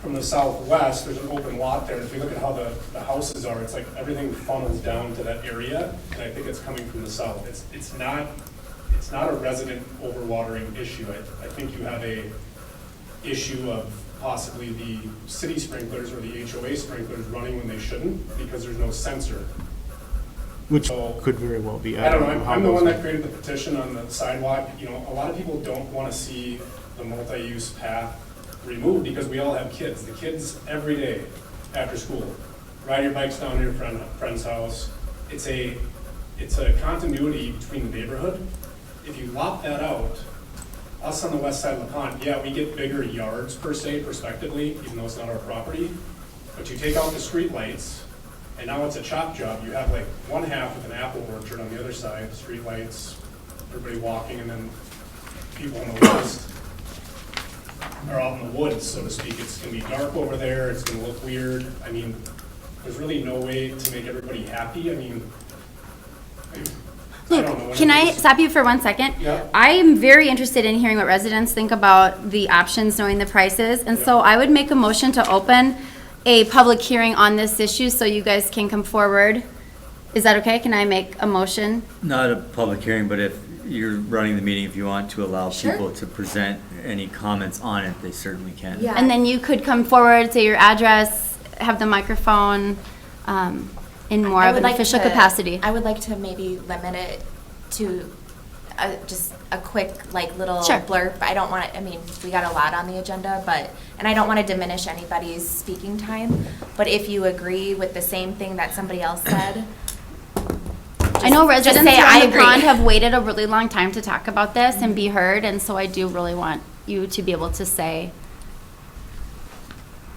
from the southwest. There's an open lot there, and if you look at how the houses are, it's like everything funnels down to that area, and I think it's coming from the south. It's not a resident overwatering issue. I think you have a issue of possibly the city sprinklers or the HOA sprinklers running when they shouldn't, because there's no sensor. Which So- could very well be. I don't know, how I'm the those- one that created the petition on the sidewalk. A lot of people don't want to see the multi-use path removed, because we all have kids. The kids, every day after school, ride your bikes down to your friend's house. It's a continuity between the neighborhood. If you lop that out, us on the west side of the pond, yeah, we get bigger yards per se, prospectively, even though it's not our property. But you take out the street lights, and now it's a chop job. You have like one half with an apple orchard on the other side, street lights, everybody walking, and then people in the west are out in the woods, so to speak. It's gonna be dark over there, it's gonna look weird. I mean, there's really no way to make everybody happy. I mean, I don't know. Luke, can I stop you for 1 second? Yeah. I am very interested in hearing what residents think about the options, knowing the prices, and so I would make a motion to open a public hearing on this issue so you guys can come forward. Is that okay? Can I make a motion? Not a public hearing, but if you're running the meeting, if you want to allow Sure. people to present any comments on it, they certainly can. yeah. And then you could come forward, say your address, have the microphone, in more I of would an like official to- capacity. I would like to maybe limit it to just a quick, little Sure. blurb. I don't want to, we got a lot on the agenda, and I don't want to diminish anybody's speaking time, but if you agree with the same thing that somebody else said. I know just residents say, "I around the agree." pond have waited a really long time to talk about this and be heard, and so I do really want you to be able to say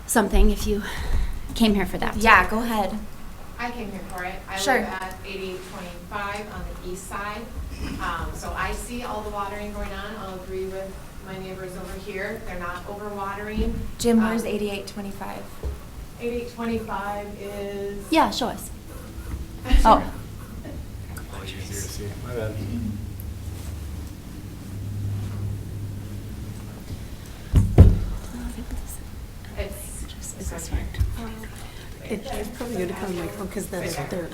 something if you came here for that. Yeah, go ahead. I came here for it. I Sure. live at 8825 on the east side. So I see all the watering going on. I'll agree with my neighbors over here. They're not overwatering. Jim, where's 8825? 8825 is. Yeah, show us. Oh, Easier to see. My bad. It's this one. It's probably good to come to the microphone because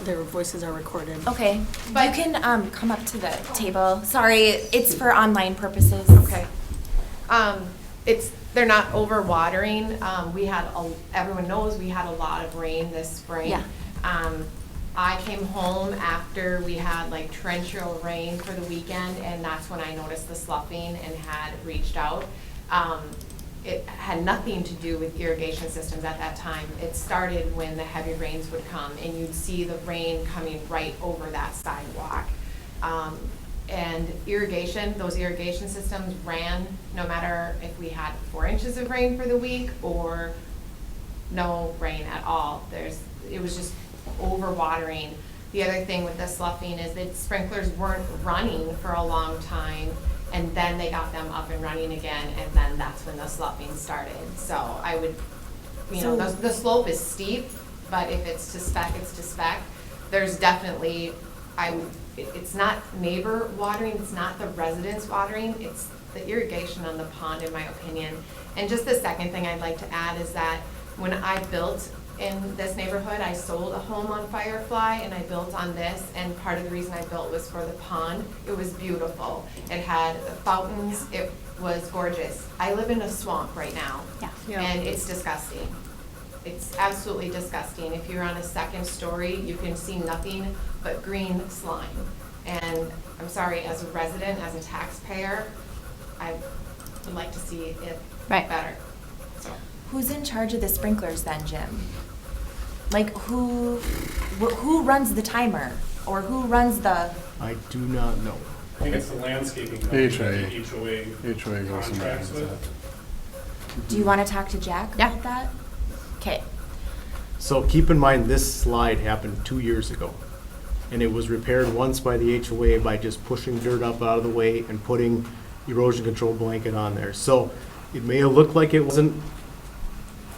their voices are recorded. Okay, But- you can come up to the table. Sorry, it's for online purposes. Okay. They're not overwatering. Everyone knows we had a lot of rain this spring. Yeah. I came home after we had like torrential rain for the weekend, and that's when I noticed the sloughing and had reached out. It had nothing to do with irrigation systems at that time. It started when the heavy rains would come, and you'd see the rain coming right over that sidewalk. And those irrigation systems ran no matter if we had 4 inches of rain for the week or no rain at all. It was just overwatering. The other thing with the sloughing is that sprinklers weren't running for a long time, and then they got them up and running again, and then that's when the sloughing started. So I would, the slope is steep, but if it's to spec, it's to spec. There's definitely, it's not neighbor watering, it's not the residents watering, it's the irrigation on the pond, in my opinion. And just the second thing I'd like to add is that when I built in this neighborhood, I sold a home on Firefly and I built on this, and part of the reason I built was for the pond. It was beautiful. It had fountains, it was gorgeous. I live in a swamp right now. Yeah. And it's disgusting. It's absolutely disgusting. If you're on a second story, you can see nothing but green slime. And I'm sorry, as a resident, as a taxpayer, I would like to see it Right. better. So. Who's in charge of the sprinklers then, Jim? Like who runs the timer or who runs the? I do not know. I think it's the landscaping company that the HOA goes contracts and with. that. Do you want to talk to Jack Yeah. about that? Okay. So keep in mind, this slide happened 2 years ago. And it was repaired once by the HOA by just pushing dirt up out of the way and putting erosion control blanket on there. So it may have looked like it wasn't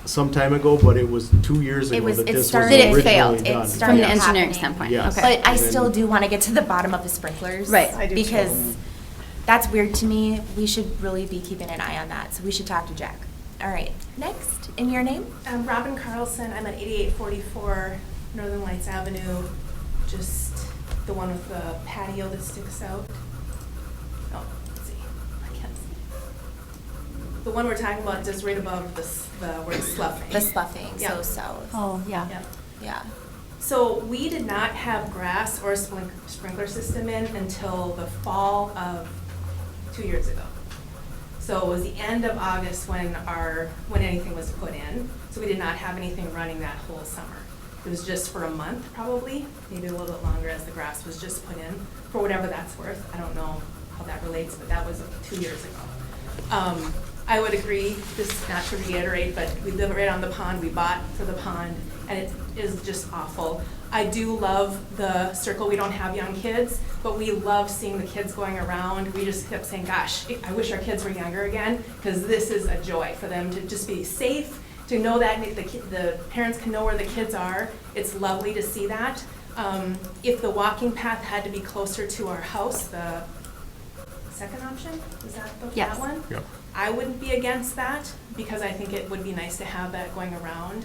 some time ago, but it was 2 years ago that this was started- Did it originally fail? It done. started From the Yes. engineering happening. standpoint. Yes. Okay. But I And still then- do want to get to the bottom of the sprinklers. Right. I do too. Because that's weird to me. We should really be keeping an eye on that. So we should talk to Jack. All right. Next, in your name? I'm Robin Carlson. I'm at 8844 Northern Lights Avenue, just the one with the patio that sticks out. Oh, let's see. I can't see. The one we're talking about just right above the word sloughing. The sloughing. Yeah. So south. Oh, yeah. Yeah. Yeah. So we did not have grass or a sprinkler system in until the fall of 2 years ago. So it was the end of August when anything was put in. So we did not have anything running that whole summer. It was just for a month probably, maybe a little bit longer as the grass was just put in, for whatever that's worth. I don't know how that relates, but that was 2 years ago. I would agree, just not to reiterate, but we live right on the pond, we bought for the pond, and it is just awful. I do love the circle. We don't have young kids, but we love seeing the kids going around. We just kept saying, gosh, I wish our kids were younger again, because this is a joy for them to just be safe, to know that the parents can know where the kids are. It's lovely to see that. If the walking path had to be closer to our house, the second option, is that Yes. that one? Yep. I wouldn't be against that, because I think it would be nice to have that going around.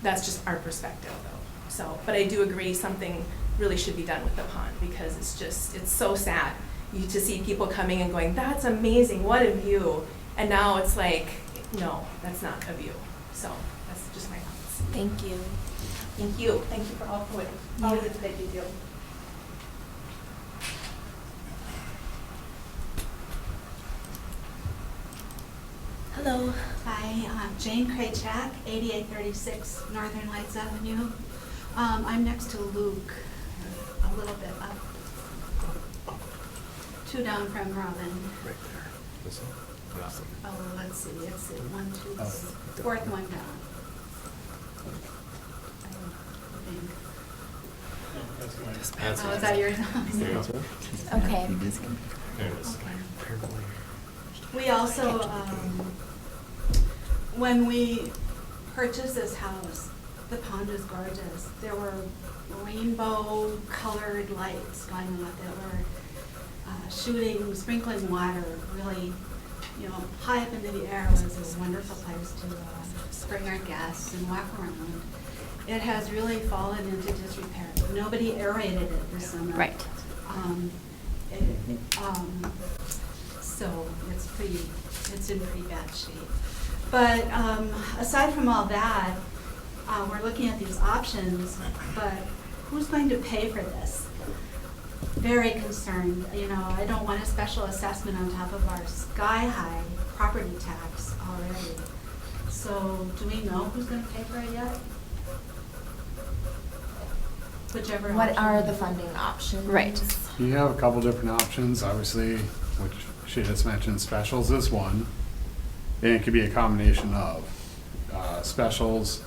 That's just our perspective though. So, but I do agree something really should be done with the pond, because it's so sad to see people coming and going, that's amazing, what a view. And now it's like, no, that's not a view. So that's just my thoughts. Thank you. Thank you. Thank you for all that you do. Hello. Hi, I'm Jane Kraychak, 8836 Northern Lights Avenue. I'm next to Luke, a little bit up, 2 down from Robin. Right there. This one. Oh, let's see, it's one, two, fourth one down. I think. Oh, is that yours? Okay. There it is. We also, when we purchased this house, the pond was gorgeous. There were rainbow colored lights going on that were shooting, sprinkling water, really, high up into the air. It was a wonderful place to bring our guests and walk around. It has really fallen into disrepair. Nobody aerated it this summer. Right. So it's in pretty bad shape. But aside from all that, we're looking at these options, but who's going to pay for this? Very concerned. I don't want a special assessment on top of our sky-high property tax already. So do we know who's going to pay for it yet? Whichever What option. are the funding options? Right. You have a couple different options, obviously, which she just mentioned, specials is one. And it could be a combination of specials,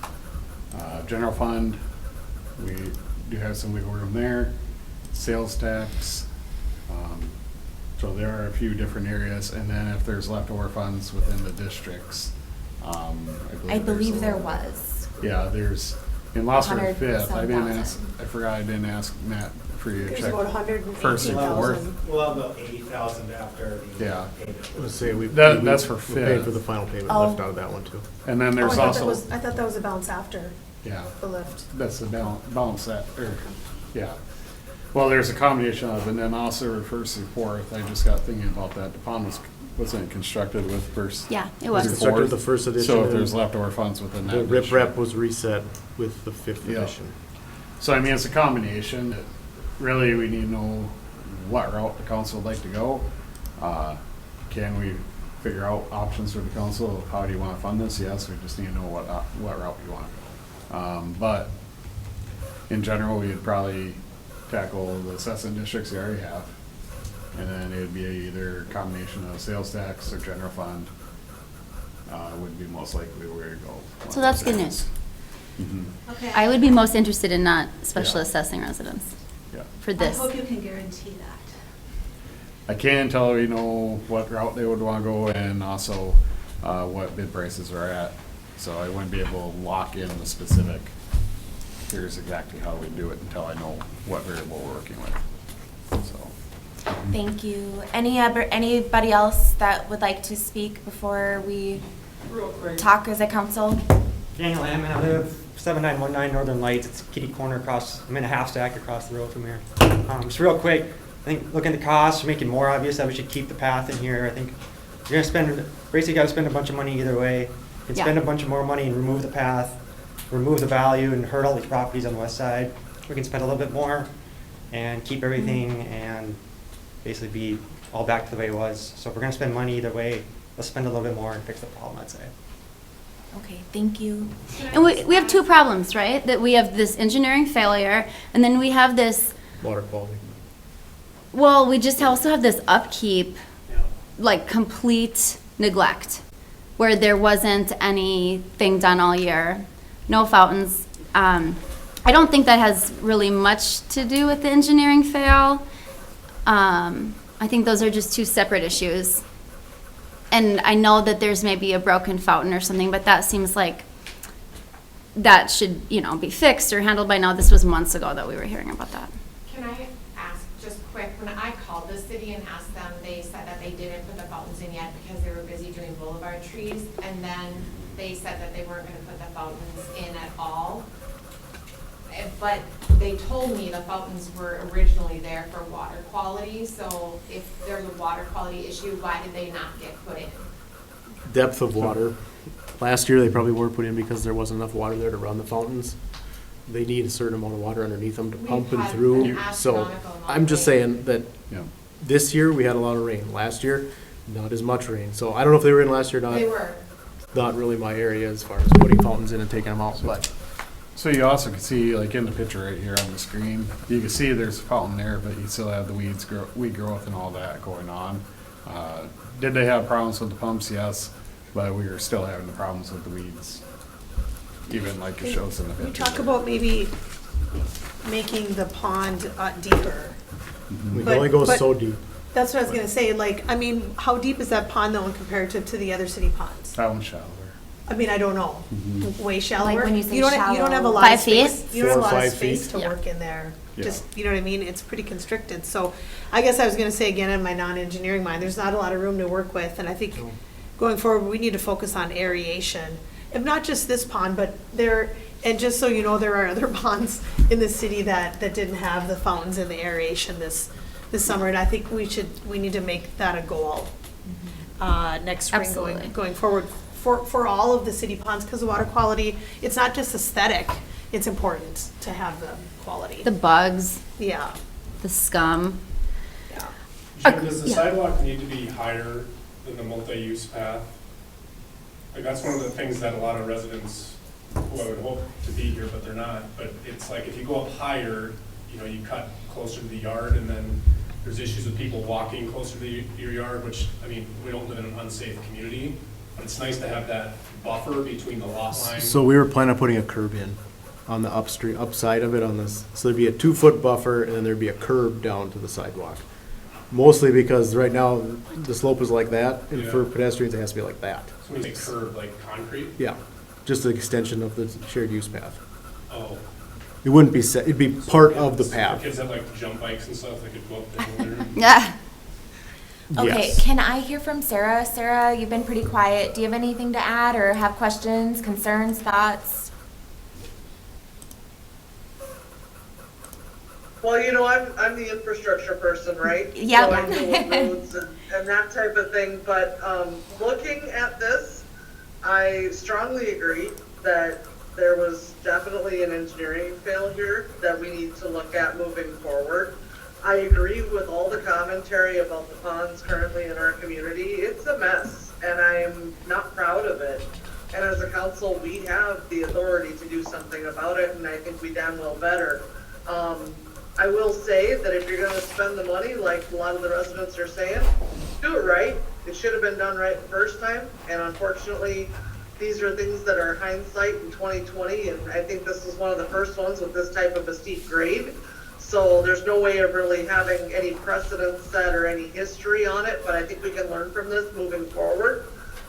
general fund, we do have some wiggle room there, sales tax. So there are a few different areas, and then if there's leftover funds within the districts, I believe there there's was. yeah, there's, in Lost River 100 Fifth, I didn't some ask, I forgot I didn't ask Matt for you to There's check. about 118,000. First and fourth. We'll have about 80,000 after the Yeah. payment. Let's say That's for we're paying fifth. for the final payment Oh. left out of that one too. And then Oh, there's I also, thought that was a bounce after yeah, the lift. that's the balance that, or, yeah. Well, there's a combination of, and then also first and fourth, I just got thinking about that, the pond wasn't constructed with first. Yeah, it Was was. constructed with the first edition. So if and there's leftover funds within that. The edition. riprap was reset with the fifth Yeah. edition. So I mean, it's a combination. Really, we need to know what route the council would like to go. Can we figure out options for the council? How do you want to fund this? Yes, we just need to know what route you want to go. But in general, we'd probably tackle the assessment districts we already have. And then it would be either a combination of sales tax or general fund, would be most likely where to go. So that's good news. Mhm. Okay. I would be most interested in not special Yeah. assessing residents Yeah. for this. I hope you can guarantee that. I can tell you know what route they would want to go and also what bid prices are at. So I wouldn't be able to lock in the specific, here's exactly how we do it until I know what variable we're working with. So, Thank you. Anybody else that would like to speak before we Real quick. talk as a council? Daniel Hammond, I live 7919 Northern Lights. It's kitty corner across, I'm in a half stack across the road from here. Just real quick, I think looking at the costs, making more obvious that we should keep the path in here. I think you're gonna spend, basically gotta spend a bunch of money either way. You can Yeah. spend a bunch of more money and remove the path, remove the value and hurt all these properties on the west side. We can spend a little bit more and keep everything and basically be all back to the way it was. So if we're gonna spend money either way, let's spend a little bit more and fix the problem, I'd say. Okay, thank you. And we have two problems, right? That we have this engineering failure, and then we have this, Water quality. well, we just also have this upkeep, like complete neglect, where there wasn't anything done all year, no fountains. I don't think that has really much to do with the engineering fail. I think those are just two separate issues. And I know that there's maybe a broken fountain or something, but that seems like that should, be fixed or handled by now. This was months ago that we were hearing about that. Can I ask just quick, when I called the city and asked them, they said that they didn't put the fountains in yet because they were busy doing boulevard trees, and then they said that they weren't gonna put the fountains in at all. But they told me the fountains were originally there for water quality, so if there's a water quality issue, why did they not get put in? Depth of water. Last year, they probably weren't put in because there wasn't enough water there to run the fountains. They need a certain amount of water underneath them to We've pump them had through. an So astronomical amount I'm of just rain. saying that yeah. this year, we had a lot of rain. Last year, not as much rain. So I don't know if they were in last year or not. They were. Not really my area as far as putting fountains in and taking them out, but So you also can see, like in the picture right here on the screen, you can see there's a fountain there, but you still have the weed growth and all that going on. did they have problems with the pumps? Yes, but we were still having the problems with the weeds, even like it shows in the You picture. talk about maybe making the pond deeper. We can But- only go but- so deep. That's what I was gonna say, like, I mean, how deep is that pond though in comparative to the other city ponds? That one's shallower. I mean, I don't know, way shallower. when you say don't have- You don't have a shallow- lot of 5 feet? space. You don't have a 4 or lot of 5 space feet? to Yeah. work in there. Yeah. Just, you know what I mean? It's pretty constricted. So I guess I was gonna say again, in my non-engineering mind, there's not a lot of room to work with. And I think going forward, we need to focus on aeration. If not just this pond, but and just so you know, there are other ponds in the city that didn't have the fountains and the aeration this summer. And I think we need to make that a goal next spring Absolutely. going forward for all of the city ponds, because the water quality, it's not just aesthetic, it's important to have the quality. The bugs, Yeah, the scum. yeah. Jim, does the Yeah. sidewalk need to be higher than the multi-use path? Like, that's one of the things that a lot of residents, who I would hope to be here, but they're not, but it's like, if you go up higher, you know, you cut closer to the yard, and then there's issues with people walking closer to your yard, which, I mean, we don't live in an unsafe community, but it's nice to have that buffer between the lot line. So we were planning on putting a curb in on the upside of it on this. So there'd be a 2-foot buffer and then there'd be a curb down to the sidewalk. Mostly because right now the slope is like that, and for Yeah. pedestrians it has to be like that. So when you say curb, like concrete? Yeah, just an extension of the shared use path. Oh. It wouldn't be set, it'd be part of the So path. Kids have like jump bikes and stuff, they could go up the hill there. Yeah. Okay, Yes. can I hear from Sarah? Sarah, you've been pretty quiet. Do you have anything to add or have questions, concerns, thoughts? Well, you know, I'm the infrastructure person, right? Yep. So I deal with roads and that type of thing, but, looking at this, I strongly agree that there was definitely an engineering failure that we need to look at moving forward. I agree with all the commentary about the ponds currently in our community. It's a mess, and I'm not proud of it. And as a council, we have the authority to do something about it, and I think we damn well better. I will say that if you're gonna spend the money, like a lot of the residents are saying, do it right. It should have been done right the first time, and unfortunately, these are things that are hindsight in 2020, and I think this is one of the first ones with this type of a steep grade. So there's no way of really having any precedent set or any history on it, but I think we can learn from this moving forward.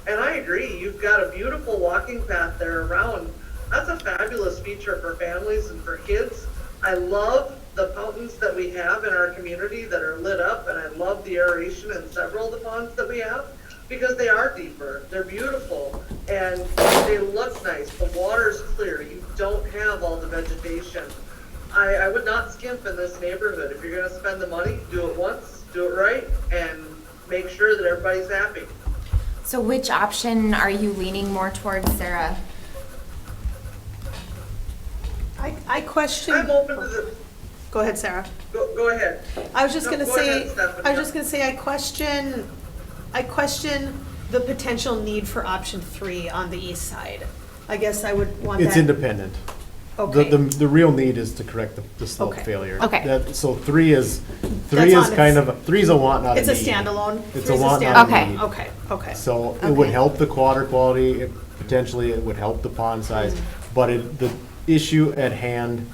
And I agree, you've got a beautiful walking path there around. That's a fabulous feature for families and for kids. I love the fountains that we have in our community that are lit up, and I love the aeration in several of the ponds that we have, because they are deeper, they're beautiful, and they look nice. The water's clear, you don't have all the vegetation. I would not skimp in this neighborhood. If you're gonna spend the money, do it once, do it right, and make sure that everybody's happy. So which option are you leaning more towards, Sarah? I question. I'm open to the, Go ahead, Sarah. go ahead. I was just No, gonna go say, ahead, Stephanie. I was just gonna say, I question the potential need for option 3 on the east side. I guess I would want that. It's independent. Okay. The real need is to correct the slope Okay. failure. Okay. So 3 is That's on kind its- of, 3 is a want, not a need. It's a standalone? It's Three's a want, standalone. not a Okay. need. Okay. So it would Okay. help the water quality, potentially it would help the pond size, but the issue at hand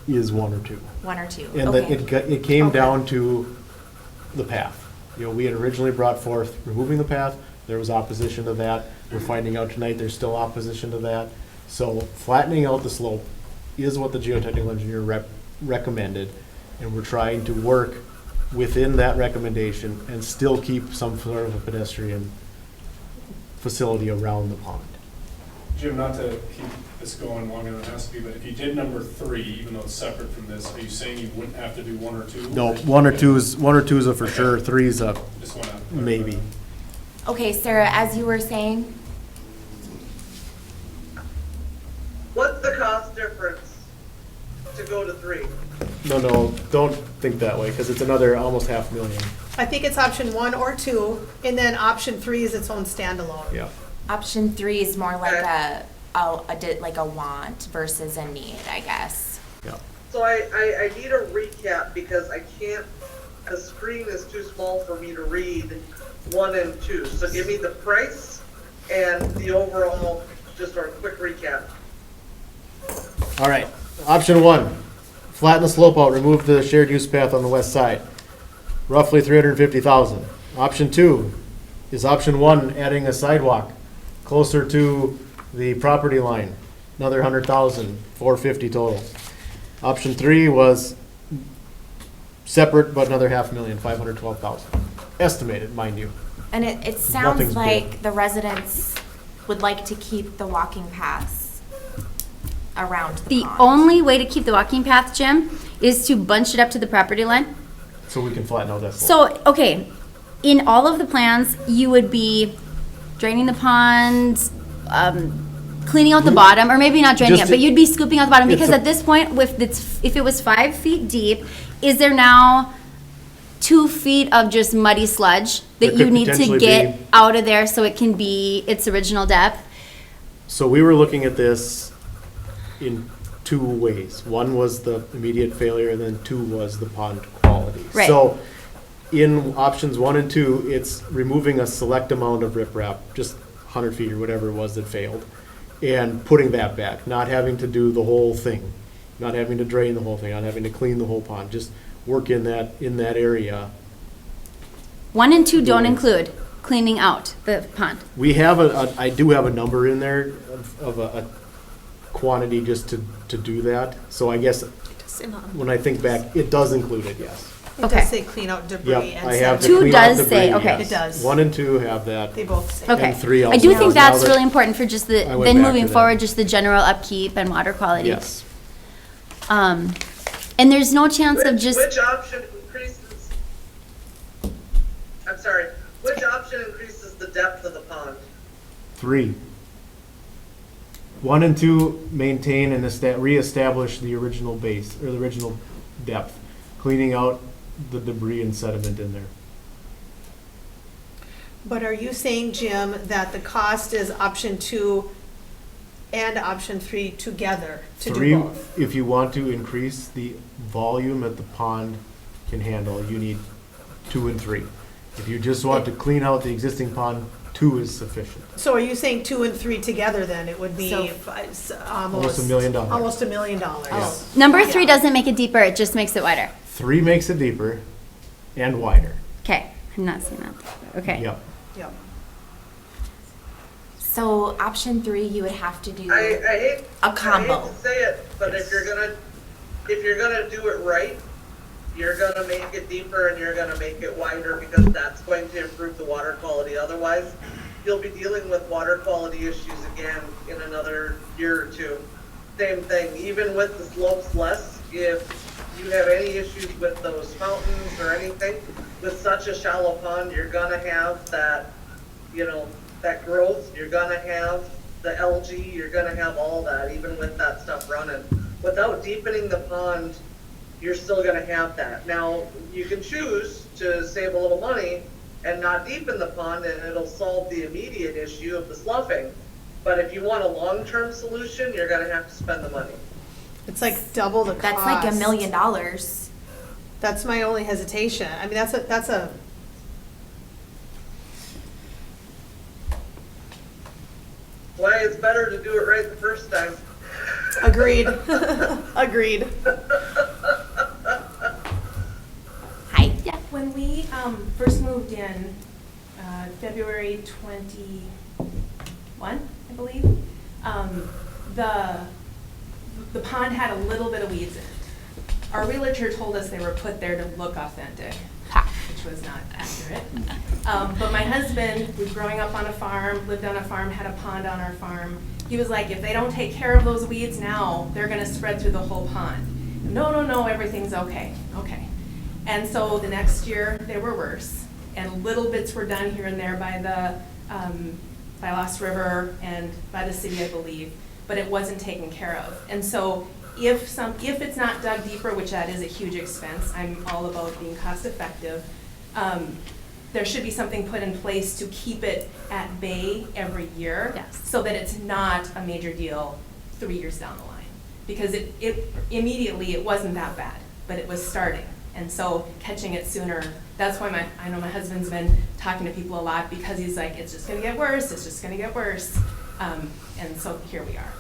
is 1 or 2. 1 or 2? And Okay. it came Okay. down to the path. You know, we had originally brought forth removing the path, there was opposition to that. We're finding out tonight there's still opposition to that. So flattening out the slope is what the geotechnical engineer recommended, and we're trying to work within that recommendation and still keep some sort of a pedestrian facility around the pond. Jim, not to keep this going longer than it has to be, but if you did number 3, even though it's separate from this, are you saying you wouldn't have to do 1 or 2? No, 1 or 2 is a for sure, 3 is a Just wanna. maybe. Okay, Sarah, as you were saying, What's the cost difference to go to 3? No, don't think that way, because it's another almost $500,000. I think it's option 1 or 2, and then option 3 is its own standalone. Yeah. option 3 is more like like a want versus a need, I guess. Yeah. So I need a recap because I can't, the screen is too small for me to read 1 and 2. So give me the price and the overall, just our quick recap. All right, option 1, flatten the slope out, remove the shared use path on the west side, roughly 350,000. Option 2 is option 1, adding a sidewalk closer to the property line, another 100,000, 450 total. Option 3 was separate, but another 500,000, 512,000. Estimated, mind you. And it Nothing's sounds like big. the residents would like to keep the walking paths around the The pond. only way to keep the walking path, Jim, is to bunch it up to the property line. So we can flatten out that slope. So, okay, in all of the plans, you would be draining the pond, cleaning out the bottom, or maybe not draining Just it, but you'd be scooping out the bottom, It's because a- at this point, if it was 5 feet deep, is there now 2 feet of just muddy sludge There that you could need to potentially get be. out of there so it can be its original depth? So we were looking at this in 2 ways. One was the immediate failure, and then 2 was the pond quality. Right. So in options 1 and 2, it's removing a select amount of riprap, just 100 feet or whatever it was that failed, and putting that back, not having to do the whole thing, not having to drain the whole thing, not having to clean the whole pond, just work in that area. 1 and 2 don't Doing- include cleaning out the pond. We have I do have a number in there of a quantity just to do that. So I guess when I think back, it does include it, yes. It Okay. does say clean out debris Yep, and I have the Two clean out does debris, say, okay. yes. It does. 1 and 2 have that. They both say. Okay. And 3 I also do has. think Now that's that- really important for just the, I went then back moving to that. forward, just the general upkeep and water quality. Yes. And there's no chance of just, Which option increases, I'm sorry, which option increases the depth of the pond? 3. 1 and 2 maintain and reestablish the original base, or the original depth, cleaning out the debris and sediment in there. But are you saying, Jim, that the cost is option 2 and option 3 together to 3, do both? if you want to increase the volume that the pond can handle, you need 2 and 3. If you just want to clean out the existing pond, 2 is sufficient. So are you saying 2 and 3 together then? It would be So- almost $1 million. Almost $1 million. Yes. number 3 doesn't make it deeper, it just makes it wider. 3 makes it deeper and wider. Okay, I'm not seeing that. Okay. Yep. Yep. So option 3, you would have to do I hate, a combo. I hate to say it, but if you're gonna do it right, you're gonna make it deeper and you're gonna make it wider, because that's going to improve the water quality. Otherwise, you'll be dealing with water quality issues again in another year or 2. Same thing, even with the slopes less, if you have any issues with those fountains or anything, with such a shallow pond, you're gonna have that, that growth, you're gonna have the algae, you're gonna have all that, even with that stuff running. Without deepening the pond, you're still gonna have that. Now, you can choose to save a little money and not deepen the pond, and it'll solve the immediate issue of the sloughing. But if you want a long-term solution, you're gonna have to spend the money. It's like double the cost. That's like $1 million. That's my only hesitation. I mean, that's a. Why it's better to do it right the first time. Agreed. Agreed. Hi. Yeah. When we first moved in, February 21, I believe, the pond had a little bit of weeds in it. Our realtor told us they were put there to look authentic, which was not accurate. But my husband was growing up on a farm, lived on a farm, had a pond on our farm. He was like, if they don't take care of those weeds now, they're gonna spread through the whole pond. No, everything's okay, okay. And so the next year, they were worse. And little bits were done here and there by Lost River and by the city, I believe, but it wasn't taken care of. And so if it's not dug deeper, which that is a huge expense, I'm all about being cost effective, there should be something put in place to keep it at bay every year. Yes. So that it's not a major deal 3 years down the line. Because it immediately, it wasn't that bad, but it was starting. And so catching it sooner, that's why I know my husband's been talking to people a lot, because he's like, it's just gonna get worse, it's just gonna get worse. And so here we are.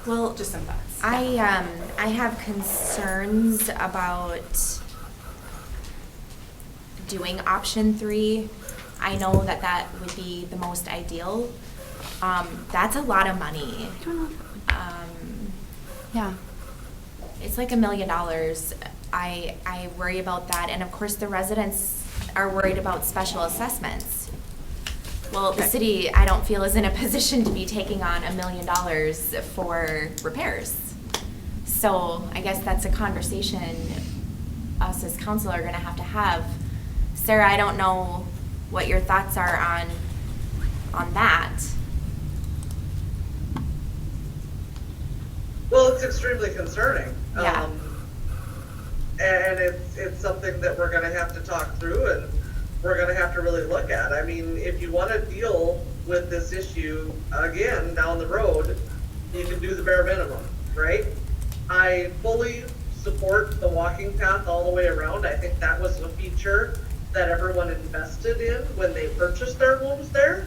Well, Just some thoughts. I have concerns about doing option 3. I know that that would be the most ideal. That's a lot of money. Yeah. It's like $1 million. I worry about that, and of course the residents are worried about special assessments. Well, the Okay. city, I don't feel, is in a position to be taking on $1 million for repairs. So I guess that's a conversation us as council are gonna have to have. Sarah, I don't know what your thoughts are on that. Well, it's extremely concerning. Yeah. And it's something that we're gonna have to talk through and we're gonna have to really look at. I mean, if you wanna deal with this issue again down the road, you can do the bare minimum, right? I fully support the walking path all the way around. I think that was a feature that everyone invested in when they purchased their homes there.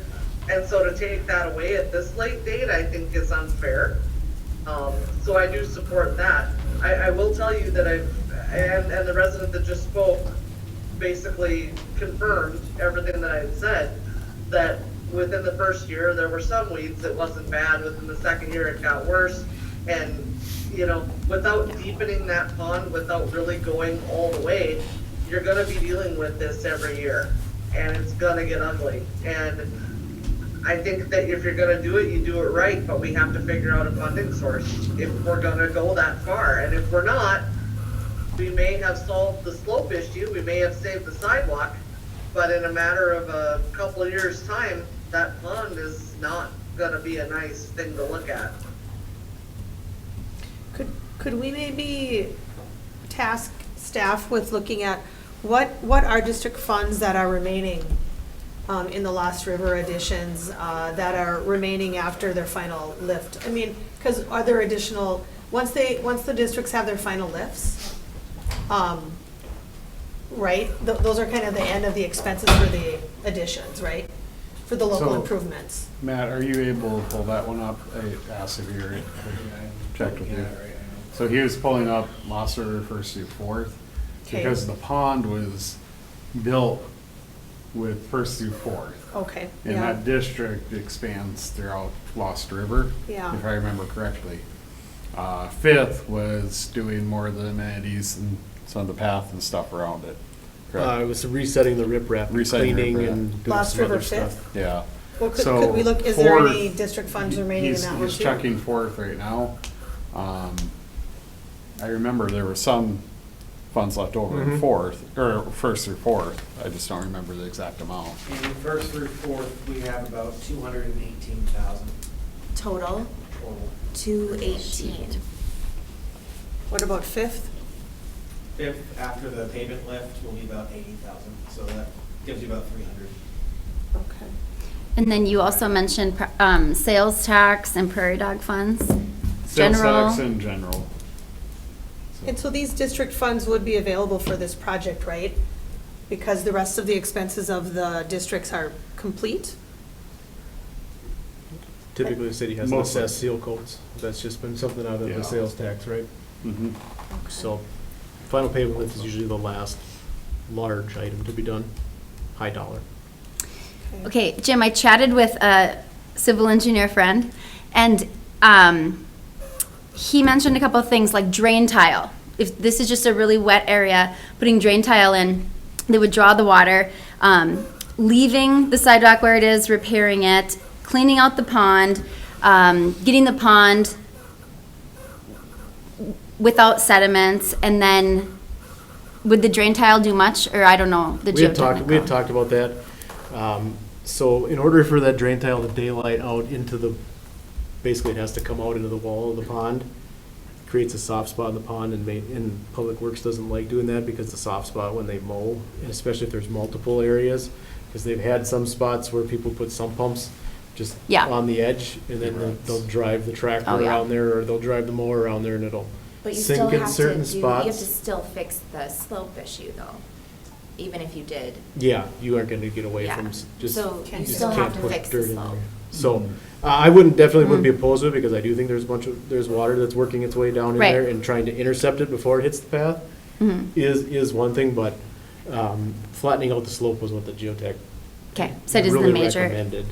And so to take that away at this late date, I think is unfair. So I do support that. I will tell you that and the resident that just spoke basically confirmed everything that I had said, that within the first year, there were some weeds that wasn't bad. Within the second year, it got worse. And, you know, without deepening that pond, without really going all the way, you're gonna be dealing with this every year. And it's gonna get ugly. And I think that if you're gonna do it, you do it right, but we have to figure out a funding source if we're gonna go that far. And if we're not, we may have solved the slope issue, we may have saved the sidewalk, but in a matter of a couple of years' time, that pond is not gonna be a nice thing to look at. Could we maybe task staff with looking at what are district funds that are remaining in the Lost River additions that are remaining after their final lift? I mean, because are there additional, once the districts have their final lifts, right? Those are kind of the end of the expenses for the additions, right? For the local So, improvements. Matt, are you able to pull that one up? I asked if you checked with you. So he was pulling up Lost River First through Fourth, because the pond was built with First through Fourth. Okay, And yeah, that district expands throughout Lost River, Yeah. if I remember correctly. Fifth was doing more of the amenities and some of the path and stuff around it. It was resetting the riprap, Resetting cleaning riprap. and doing Lost some other River stuff. Fifth? Yeah. Well, So could we look, is there any Fourth, district funds remaining in that one too? He's checking Fourth right now. I remember there were some funds left over in Mhm. Fourth, or First through Fourth. I just don't remember the exact amount. In First through Fourth, we have about 218,000 Total, total. 218. What about Fifth? Fifth, after the pavement lift, will be about 80,000, so that gives you about 300. Okay. And then you also mentioned sales tax and prairie dog funds. Sales General. tax in general. And so these district funds would be available for this project, right? Because the rest of the expenses of the districts are complete? Typically, the city has Mostly. assessed seal coats. That's just been something out of Yeah. the sales tax, right? Mhm. So, final payment lift is usually the last large item to be done, high dollar. Okay, Jim, I chatted with a civil engineer friend, and he mentioned a couple of things like drain tile. If this is just a really wet area, putting drain tile in, they would draw the water, leaving the sidewalk where it is, repairing it, cleaning out the pond, getting the pond without sediments, and then would the drain tile do much, or I don't know, the We had talked geotechnical? about that. So in order for that drain tile to daylight out into the, basically it has to come out into the wall of the pond. Creates a soft spot in the pond, and Public Works doesn't like doing that because the soft spot when they mow, and especially if there's multiple areas, because they've had some spots where people put sump pumps just Yeah. on the edge, and then they'll drive the tractor Oh, yeah. around there, or they'll drive the mower around there, and But you still sink in have to certain do, you have to spots. still fix the slope issue though, even if you did. Yeah, you aren't gonna get away Yeah. from just. So you just still can't have to put fix the dirt in slope. there. So, I definitely wouldn't be opposed to it, because I do think there's water that's working its way down in Right. there, and trying to intercept it before it hits the path is one thing, but, flattening out the slope was what the geotech Okay, so it is the really major. recommended.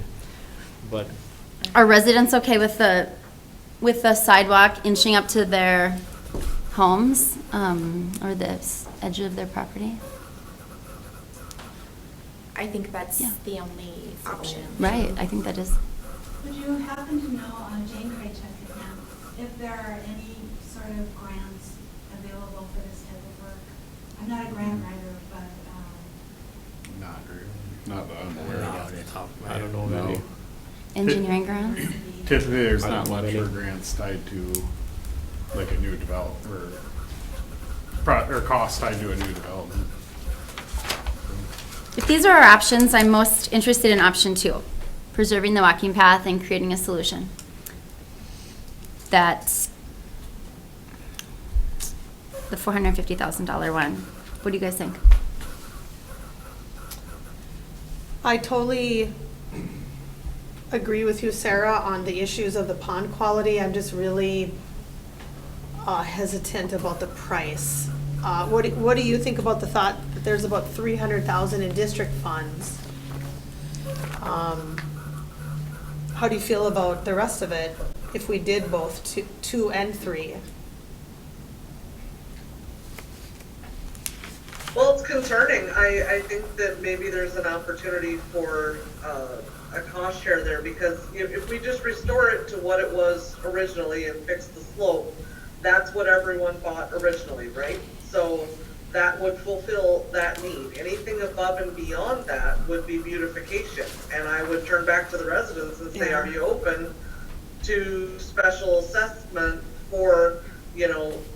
But, Are residents okay with the sidewalk inching up to their homes, or the edge of their property? I think that's Yeah. the only option. Right, I think that is. Would you happen to know, Jane Craig checked again, if there are any sort of grants available for this type of work? I'm not a grant writer, but, Not really, not that I'm aware of. I don't know of No. any. Engineering grants? Typically, there's I don't not know much any. for grants tied to like a new develop, or costs tied to a new development. If these are our options, I'm most interested in option 2, preserving the walking path and creating a solution. That's the $450,000 one. What do you guys think? I totally agree with you, Sarah, on the issues of the pond quality. I'm just really hesitant about the price. What do you think about the thought that there's about 300,000 in district funds? How do you feel about the rest of it if we did both 2 and 3? Well, it's concerning. I think that maybe there's an opportunity for a cost share there, because if we just restore it to what it was originally and fix the slope, that's what everyone bought originally, right? So that would fulfill that need. Anything above and beyond that would be beautification. And I would turn back to the residents and say, Yeah. are you open to special assessment for,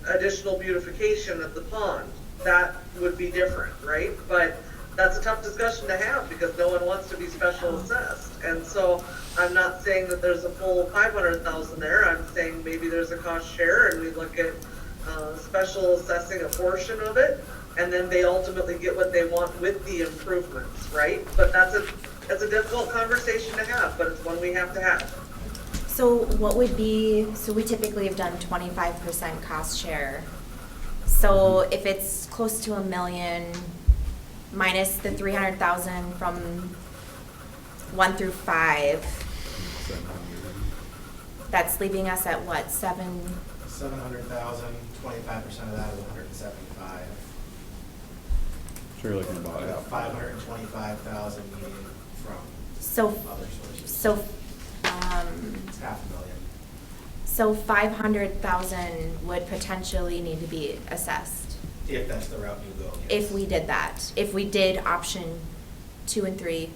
additional beautification of the pond? That would be different, right? But that's a tough discussion to have, because no one wants to be special assessed. And so I'm not saying that there's a full 500,000 there. I'm saying maybe there's a cost share, and we look at special assessing a portion of it, and then they ultimately get what they want with the improvements, right? But that's a difficult conversation to have, but it's one we have to have. So what would be, so we typically have done 25% cost share. So if it's close to $1 million minus the 300,000 from 1 through 5, that's leaving us at what, 700,000, 25% of that is 175. So you're looking about About half. 525,000 needed from so, other sources. so, It's $500,000. so 500,000 would potentially need to be assessed If that's the route you go. if we did that. If we did option 2 and 3.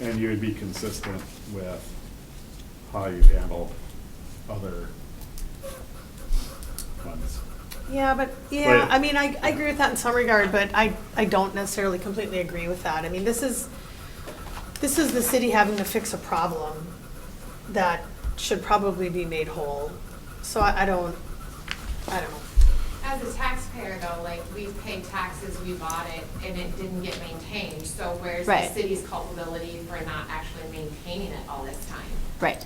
And you would be consistent with how you've handled other funds. Yeah, but, Wait. I mean, I agree with that in some regard, but I don't necessarily completely agree with that. I mean, this is the city having to fix a problem that should probably be made whole. So I don't know. As a taxpayer though, like, we've paid taxes, we bought it, and it didn't get maintained, so where's the Right. city's culpability for not actually maintaining it all this time? Right.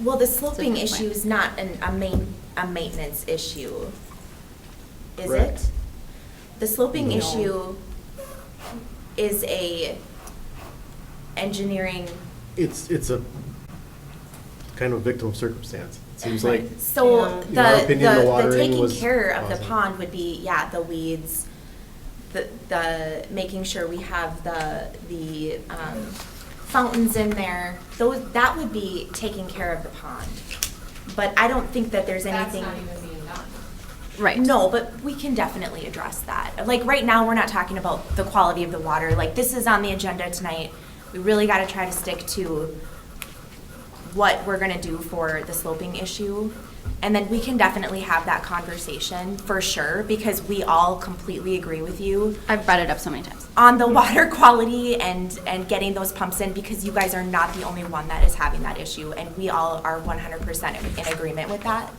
Well, the sloping good issue point. is not a maintenance issue, is Correct. it? The sloping No. issue is a engineering. It's a kind of victim of circumstance. It seems like, So Yeah. In our opinion, the the watering taking was care of the causing- pond would be, yeah, the weeds, the making sure we have the fountains in there. That would be taking care of the pond. But I don't think that there's That's anything. not even being done. Right. No, but we can definitely address that. Like, right now, we're not talking about the quality of the water. Like, this is on the agenda tonight. We really got to try to stick to what we're gonna do for the sloping issue. And then we can definitely have that conversation for sure, because we all completely agree with you I've brought it up so many times. on the water quality and getting those pumps in, because you guys are not the only one that is having that issue, and we all are 100% in agreement with that.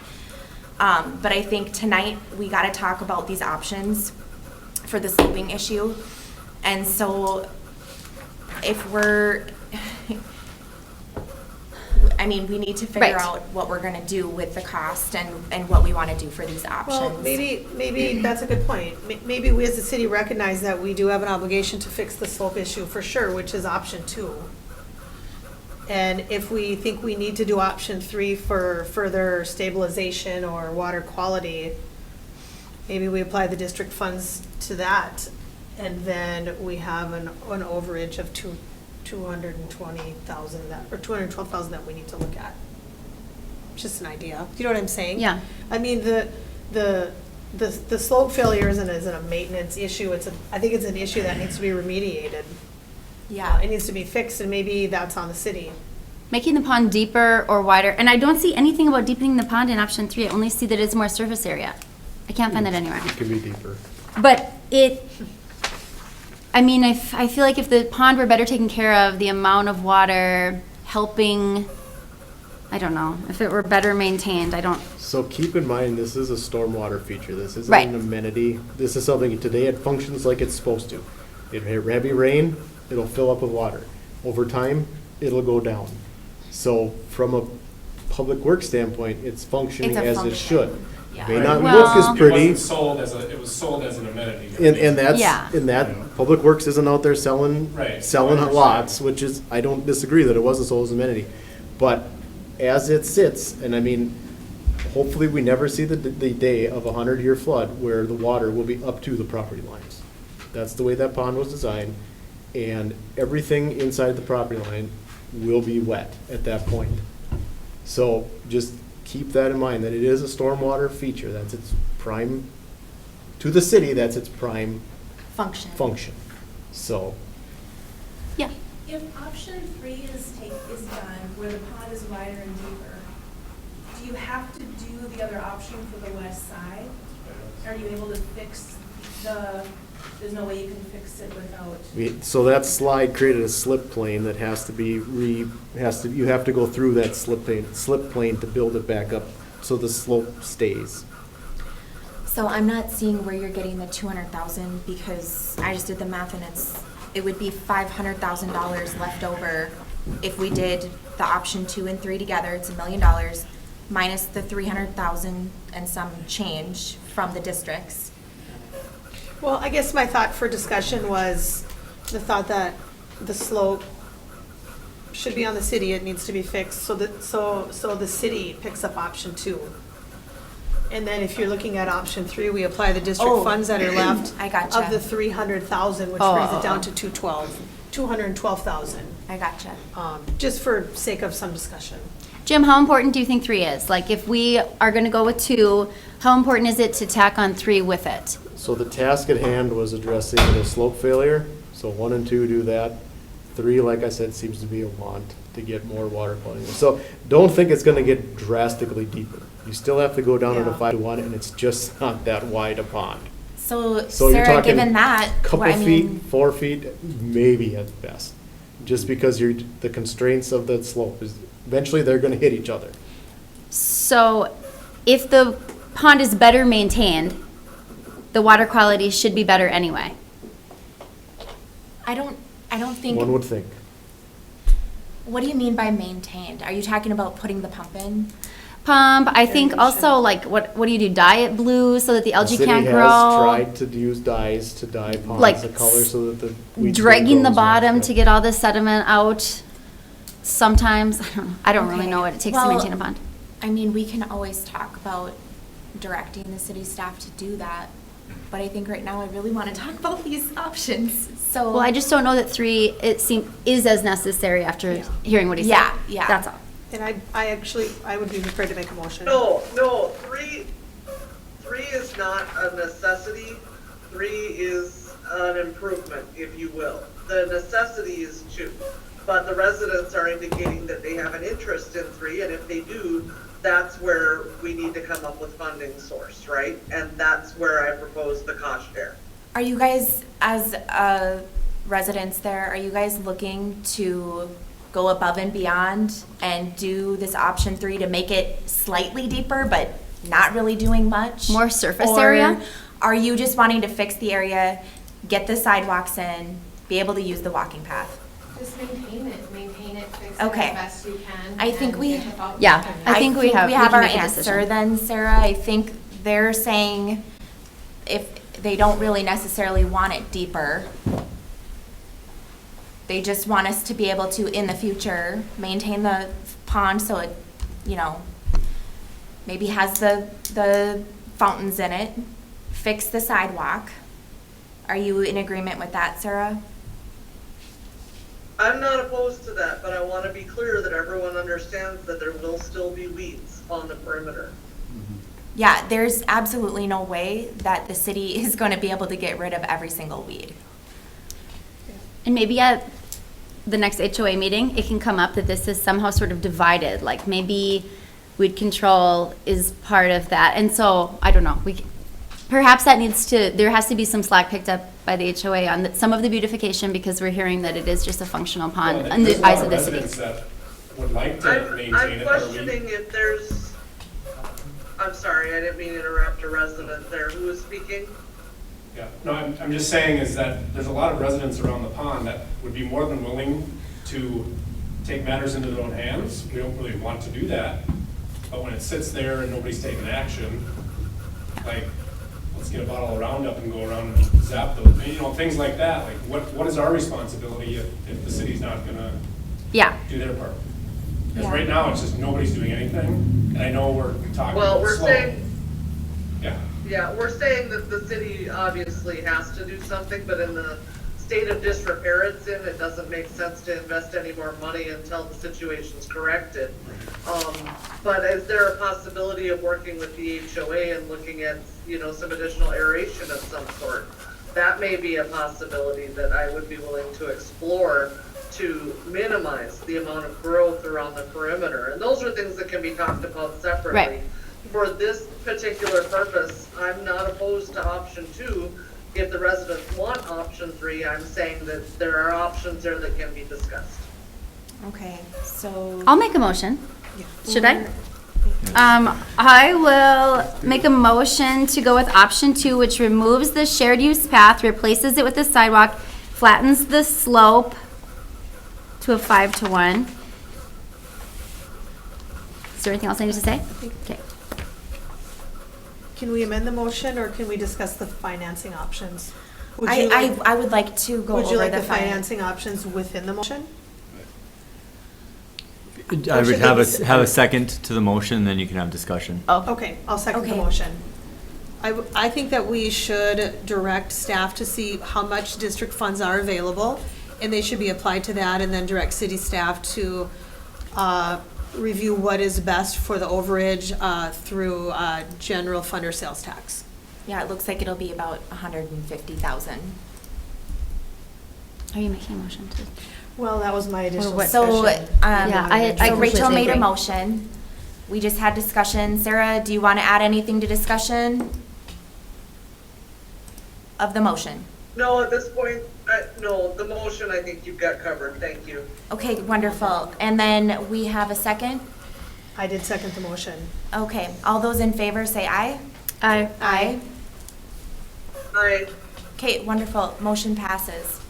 But I think tonight we gotta talk about these options for the sloping issue. And so if we're, I mean, we need to figure Right. out what we're gonna do with the cost and what we wanna do for these options. Well, maybe that's a good point. Maybe we as a city recognize that we do have an obligation to fix the slope issue for sure, which is option 2. And if we think we need to do option 3 for further stabilization or water quality, maybe we apply the district funds to that, and then we have an overage of 220,000 that, or 212,000 that we need to look at. Just an idea. Do you know what I'm saying? Yeah. I mean, the slope failure isn't a maintenance issue. I think it's an issue that needs to be remediated. Yeah. It needs to be fixed, and maybe that's on the city. Making the pond deeper or wider, and I don't see anything about deepening the pond in option 3. I only see that it's more surface area. I can't find that anywhere. It can be deeper. But I mean, I feel like if the pond were better taken care of, the amount of water helping, I don't know, if it were better maintained, I don't, So keep in mind, this is a stormwater feature. This isn't Right. an amenity. This is something, today it functions like it's supposed to. It heavy rain, it'll fill up with water. Over time, it'll go down. So from a public works standpoint, it's functioning It's a as it function, should. yeah. May not Well- look as It pretty, wasn't sold as it was sold as an amenity. and that's, Yeah. and that, Public Works isn't out there selling, Right. selling 100%. lots, which is, I don't disagree that it wasn't sold as an amenity. But as it sits, and I mean, hopefully we never see the day of a 100-year flood where the water will be up to the property lines. That's the way that pond was designed, and everything inside the property line will be wet at that point. So just keep that in mind, that it is a stormwater feature. That's its prime, to the city, that's its prime function. So, yeah. If option 3 is done, where the pond is wider and deeper, do you have to do the other option for the west side? Are you able to fix there's no way you can fix it without? so that slide created a slip plane that has to be you have to go through that slip plane to build it back up so the slope stays. So I'm not seeing where you're getting the 200,000, because I just did the math and it would be $500,000 left over if we did the option 2 and 3 together. It's $1 million minus the 300,000 and some change from the districts. Well, I guess my thought for discussion was the thought that the slope should be on the city. It needs to be fixed so the city picks up option 2. And then if you're looking at option 3, we apply the district Oh. funds that are left I gotcha. of the 300,000, which Oh, brings oh, it down oh. to 212,000. I gotcha. Just for sake of some discussion. Jim, how important do you think 3 is? Like, if we are gonna go with 2, how important is it to tack on 3 with it? So the task at hand was addressing the slope failure, so 1 and 2 do that. 3, like I said, seems to be a want to get more water quality. So don't think it's gonna get drastically deeper. You still have to go down to the Yeah. 5-to-1, and it's just not that wide a pond. So So you're Sarah, talking given that, Couple I mean, feet, 4 feet, maybe at best. Just because the constraints of that slope is, eventually they're gonna hit each other. So, if the pond is better maintained, the water quality should be better anyway. I don't think. One would think. What do you mean by maintained? Are you talking about putting the pump in? Pump, I think also, like, what do you do, dye it blue so that the algae can't The grow? city has tried to use dyes to dye ponds Like the color so that the weeds don't Dragging the grow as much, bottom but- to get all the sediment out sometimes. I don't really Okay. know what it takes to Well, maintain a pond. I mean, we can always talk about directing the city staff to do that, but I think right now I really want to talk about these options, so. Well, I just don't know that 3, is as necessary after hearing what he said. Yeah, yeah. That's all. And I would be prepared to make a motion. No, 3 is not a necessity. 3 is an improvement, if you will. The necessity is 2, but the residents are indicating that they have an interest in 3, and if they do, that's where we need to come up with funding source, right? And that's where I propose the cost share. Are you guys, as residents there, are you guys looking to go above and beyond and do this option 3 to make it slightly deeper, but not really doing much? More surface Or area? are you just wanting to fix the area, get the sidewalks in, be able to use the walking path? Just maintain it, fix it Okay. as best you can. I think and we- if about- Yeah, I think we have our can make a answer decision. then, Sarah. I think they're saying if they don't really necessarily want it deeper, they just want us to be able to, in the future, maintain the pond so it, you know, maybe has the fountains in it, fix the sidewalk. Are you in agreement with that, Sarah? I'm not opposed to that, but I want to be clear that everyone understands that there will still be weeds on the perimeter. Yeah, there's absolutely no way that the city is going to be able to get rid of every single weed. And maybe at the next HOA meeting, it can come up that this is somehow sort of divided, like maybe weed control is part of that. And so, I don't know, perhaps that needs to, there has to be some slack picked up by the HOA on some of the beautification, because we're hearing that it is just a functional pond in There's the a lot eyes of of the city. residents that would like to maintain I'm it, but are we? questioning if there's, I'm sorry, I didn't mean to interrupt a resident there. Who was speaking? Yeah, no, I'm just saying is that there's a lot of residents around the pond that would be more than willing to take matters into their own hands. We don't really want to do that, but when it sits there and nobody's taking action, like, let's get a bottle of Roundup and go around and zap those, you know, things like that. Like, what is our responsibility if the city's not gonna Yeah. do their part? Because Yeah. right now, it's just nobody's doing anything, and I know we're talking Well, about we're slow. saying, Yeah. yeah, we're saying that the city obviously has to do something, but in the state of disrepair it's in, it doesn't make sense to invest any more money until the situation's corrected. But is there a possibility of working with the HOA and looking at, you know, some additional aeration of some sort? That may be a possibility that I would be willing to explore to minimize the amount of growth around the perimeter. And those are things that can be talked about separately. Right. For this particular purpose, I'm not opposed to option 2. If the residents want option 3, I'm saying that there are options there that can be discussed. Okay, so. I'll make a motion. Should I? I will make a motion to go with option 2, which removes the shared use path, replaces it with the sidewalk, flattens the slope to a 5-to-1. Is there anything else I need to say? Okay. Can we amend the motion, or can we discuss the financing options? Would you like- I would like to go over Would you like the finance. financing options within the motion? I Or should would have they be have a separate? second to the motion, then you can have discussion. Oh, Okay, I'll second the Okay. motion. I think that we should direct staff to see how much district funds are available, and they should be applied to that, and then direct city staff to review what is best for the overage through general fund or sales tax. Yeah, it looks like it'll be about 150,000. are you making a motion to? Well, that was my additional what- So, discussion. Yeah, I so Rachel completely made a agree. motion. We just had discussion. Sarah, do you want to add anything to discussion of the motion? No, at this point, no, the motion I think you've got covered. Thank you. Okay, wonderful. And then we have a second? I did second the motion. Okay, all those in favor say aye. Aye. Aye. Aye. Okay, wonderful. Motion passes.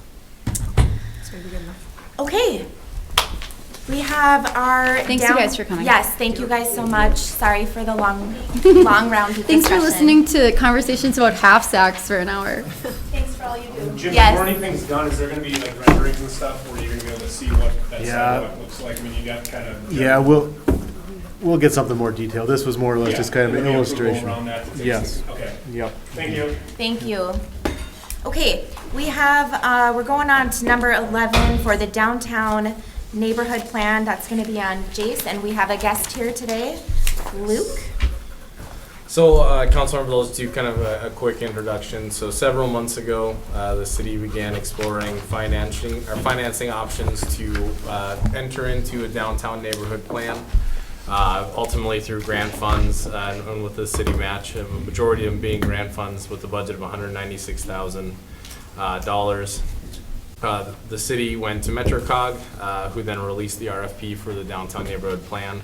That's maybe good enough. Okay. We have our. Thanks you guys for coming. Yes, thank you guys so much. Sorry for the long round of Thanks for discussion. listening to conversations about half sacks for an hour. Thanks for all you do. Jim, Yes. before anything's done, is there gonna be like renderings and stuff where you're gonna be able to see what that Yeah. sidewalk looks like? I mean, you got kind of. Yeah, we'll get something more detailed. This was more or less just kind of an You'll be able to go illustration. around that to fix Yes. it. Okay, Yep. thank you. Thank you. Okay, we have, we're going on to number 11 for the downtown neighborhood plan. That's going to be on Jace, and we have a guest here today, Luke. So, Councilmember, those two, kind of a quick introduction. So, several months ago, the city began exploring financing options to enter into a downtown neighborhood plan, ultimately through grant funds and with the city match, a majority of them being grant funds with a budget of $196,000. The city went to MetroCog, who then released the RFP for the downtown neighborhood plan.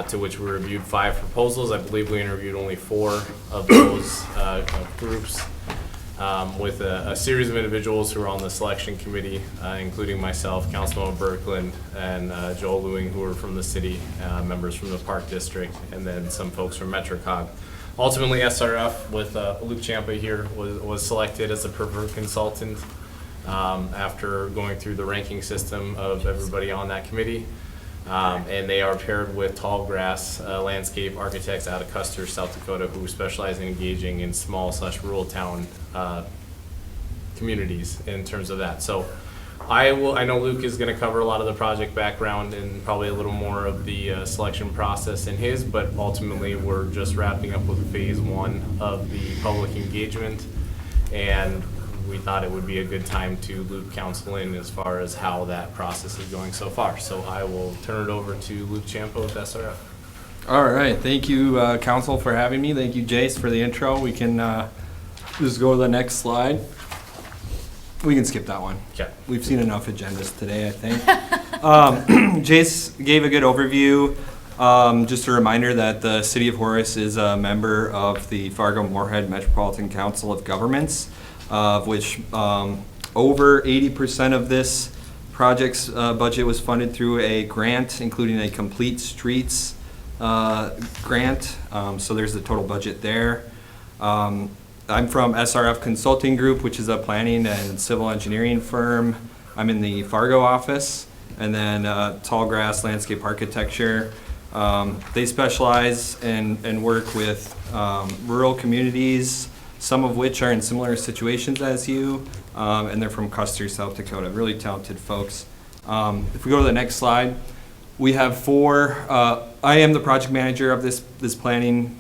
To which we reviewed 5 proposals. I believe we interviewed only 4 of those groups, with a series of individuals who were on the selection committee, including myself, Councilman Berkland, and Joel Lewing, who were from the city, members from the Park District, and then some folks from MetroCog. Ultimately, SRF, with Luke Ciampa here, was selected as a preferred consultant after going through the ranking system of everybody on that committee. And they are paired with Tallgrass Landscape Architects out of Custer, South Dakota, who specialize in engaging in small/rural town communities in terms of that. So I know Luke is going to cover a lot of the project background and probably a little more of the selection process in his, but ultimately we're just wrapping up with phase 1 of the public engagement, and we thought it would be a good time to loop council in as far as how that process is going so far. So I will turn it over to Luke Ciampa with SRF. All right, thank you, council, for having me. Thank you, Jace, for the intro. We can just go to the next slide. We can skip that one. Okay. We've seen enough agendas today, I think. Jace gave a good overview. Just a reminder that the City of Horace is a member of the Fargo-Moorhead Metropolitan Council of Governments, of which over 80% of this project's budget was funded through a grant, including a Complete Streets grant. So there's the total budget there. I'm from SRF Consulting Group, which is a planning and civil engineering firm. I'm in the Fargo office. And then Tallgrass Landscape Architecture. They specialize and work with rural communities, some of which are in similar situations as you, and they're from Custer, South Dakota. Really talented folks. If we go to the next slide, we have 4. I am the project manager of this planning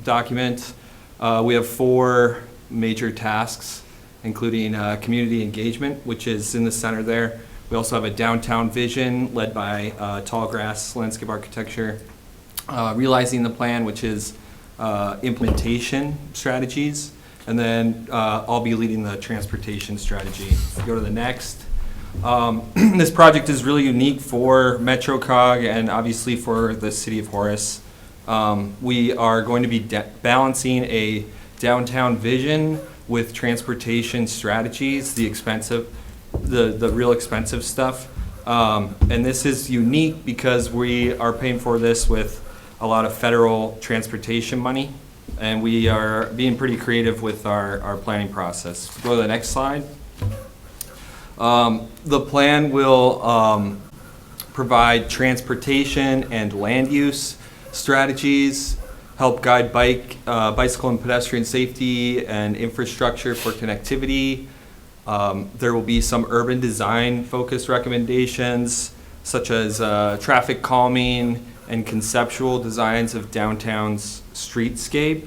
document. We have 4 major tasks, including community engagement, which is in the center there. We also have a downtown vision led by Tallgrass Landscape Architecture, realizing the plan, which is implementation strategies, and then I'll be leading the transportation strategy. If we go to the next. This project is really unique for MetroCog and obviously for the City of Horace. We are going to be balancing a downtown vision with transportation strategies, the real expensive stuff. And this is unique because we are paying for this with a lot of federal transportation money, and we are being pretty creative with our planning process. Go to the next slide. The plan will provide transportation and land use strategies, help guide bicycle and pedestrian safety and infrastructure for connectivity. There will be some urban design focused recommendations, such as traffic calming and conceptual designs of downtown's streetscape.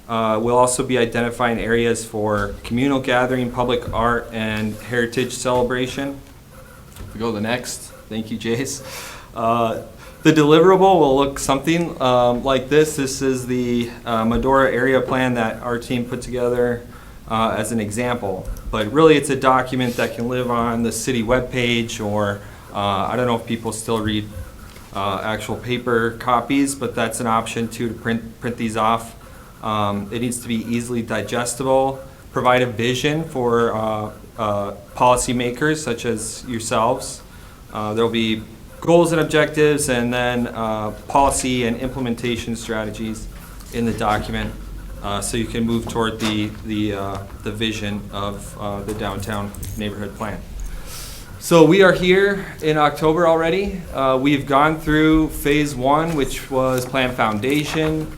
We'll also be identifying areas for communal gathering, public art, and heritage celebration. If we go to the next. Thank you, Jace. The deliverable will look something like this. This is the Medora area plan that our team put together as an example. But really, it's a document that can live on the city webpage, or I don't know if people still read actual paper copies, but that's an option too, to print these off. It needs to be easily digestible, provide a vision for policymakers such as yourselves. There'll be goals and objectives, and then policy and implementation strategies in the document, so you can move toward the vision of the downtown neighborhood plan. So we are here in October already. We've gone through phase 1, which was plan foundation,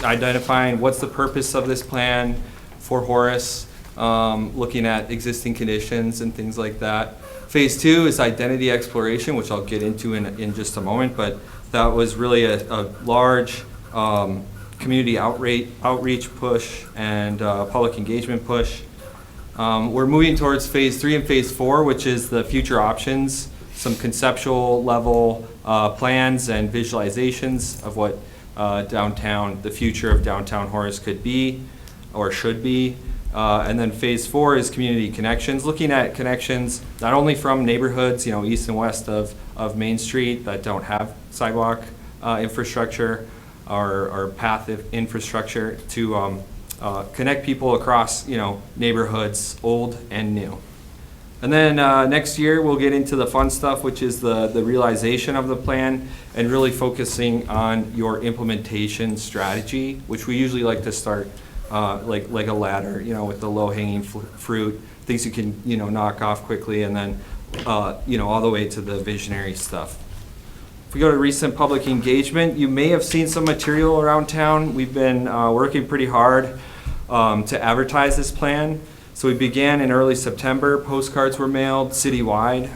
identifying what's the purpose of this plan for Horace, looking at existing conditions and things like that. Phase 2 is identity exploration, which I'll get into in just a moment, but that was really a large community outreach push and public engagement push. We're moving towards phase 3 and phase 4, which is the future options, some conceptual level plans and visualizations of what the future of downtown Horace could be or should be. And then phase 4 is community connections, looking at connections not only from neighborhoods, east and west of Main Street that don't have sidewalk infrastructure or path infrastructure to connect people across, neighborhoods, old and new. And then next year we'll get into the fun stuff, which is the realization of the plan and really focusing on your implementation strategy, which we usually like to start like a ladder, with the low-hanging fruit, things you can, knock off quickly, and then, all the way to the visionary stuff. If we go to recent public engagement, you may have seen some material around town. We've been working pretty hard to advertise this plan. So we began in early September. Postcards were mailed citywide,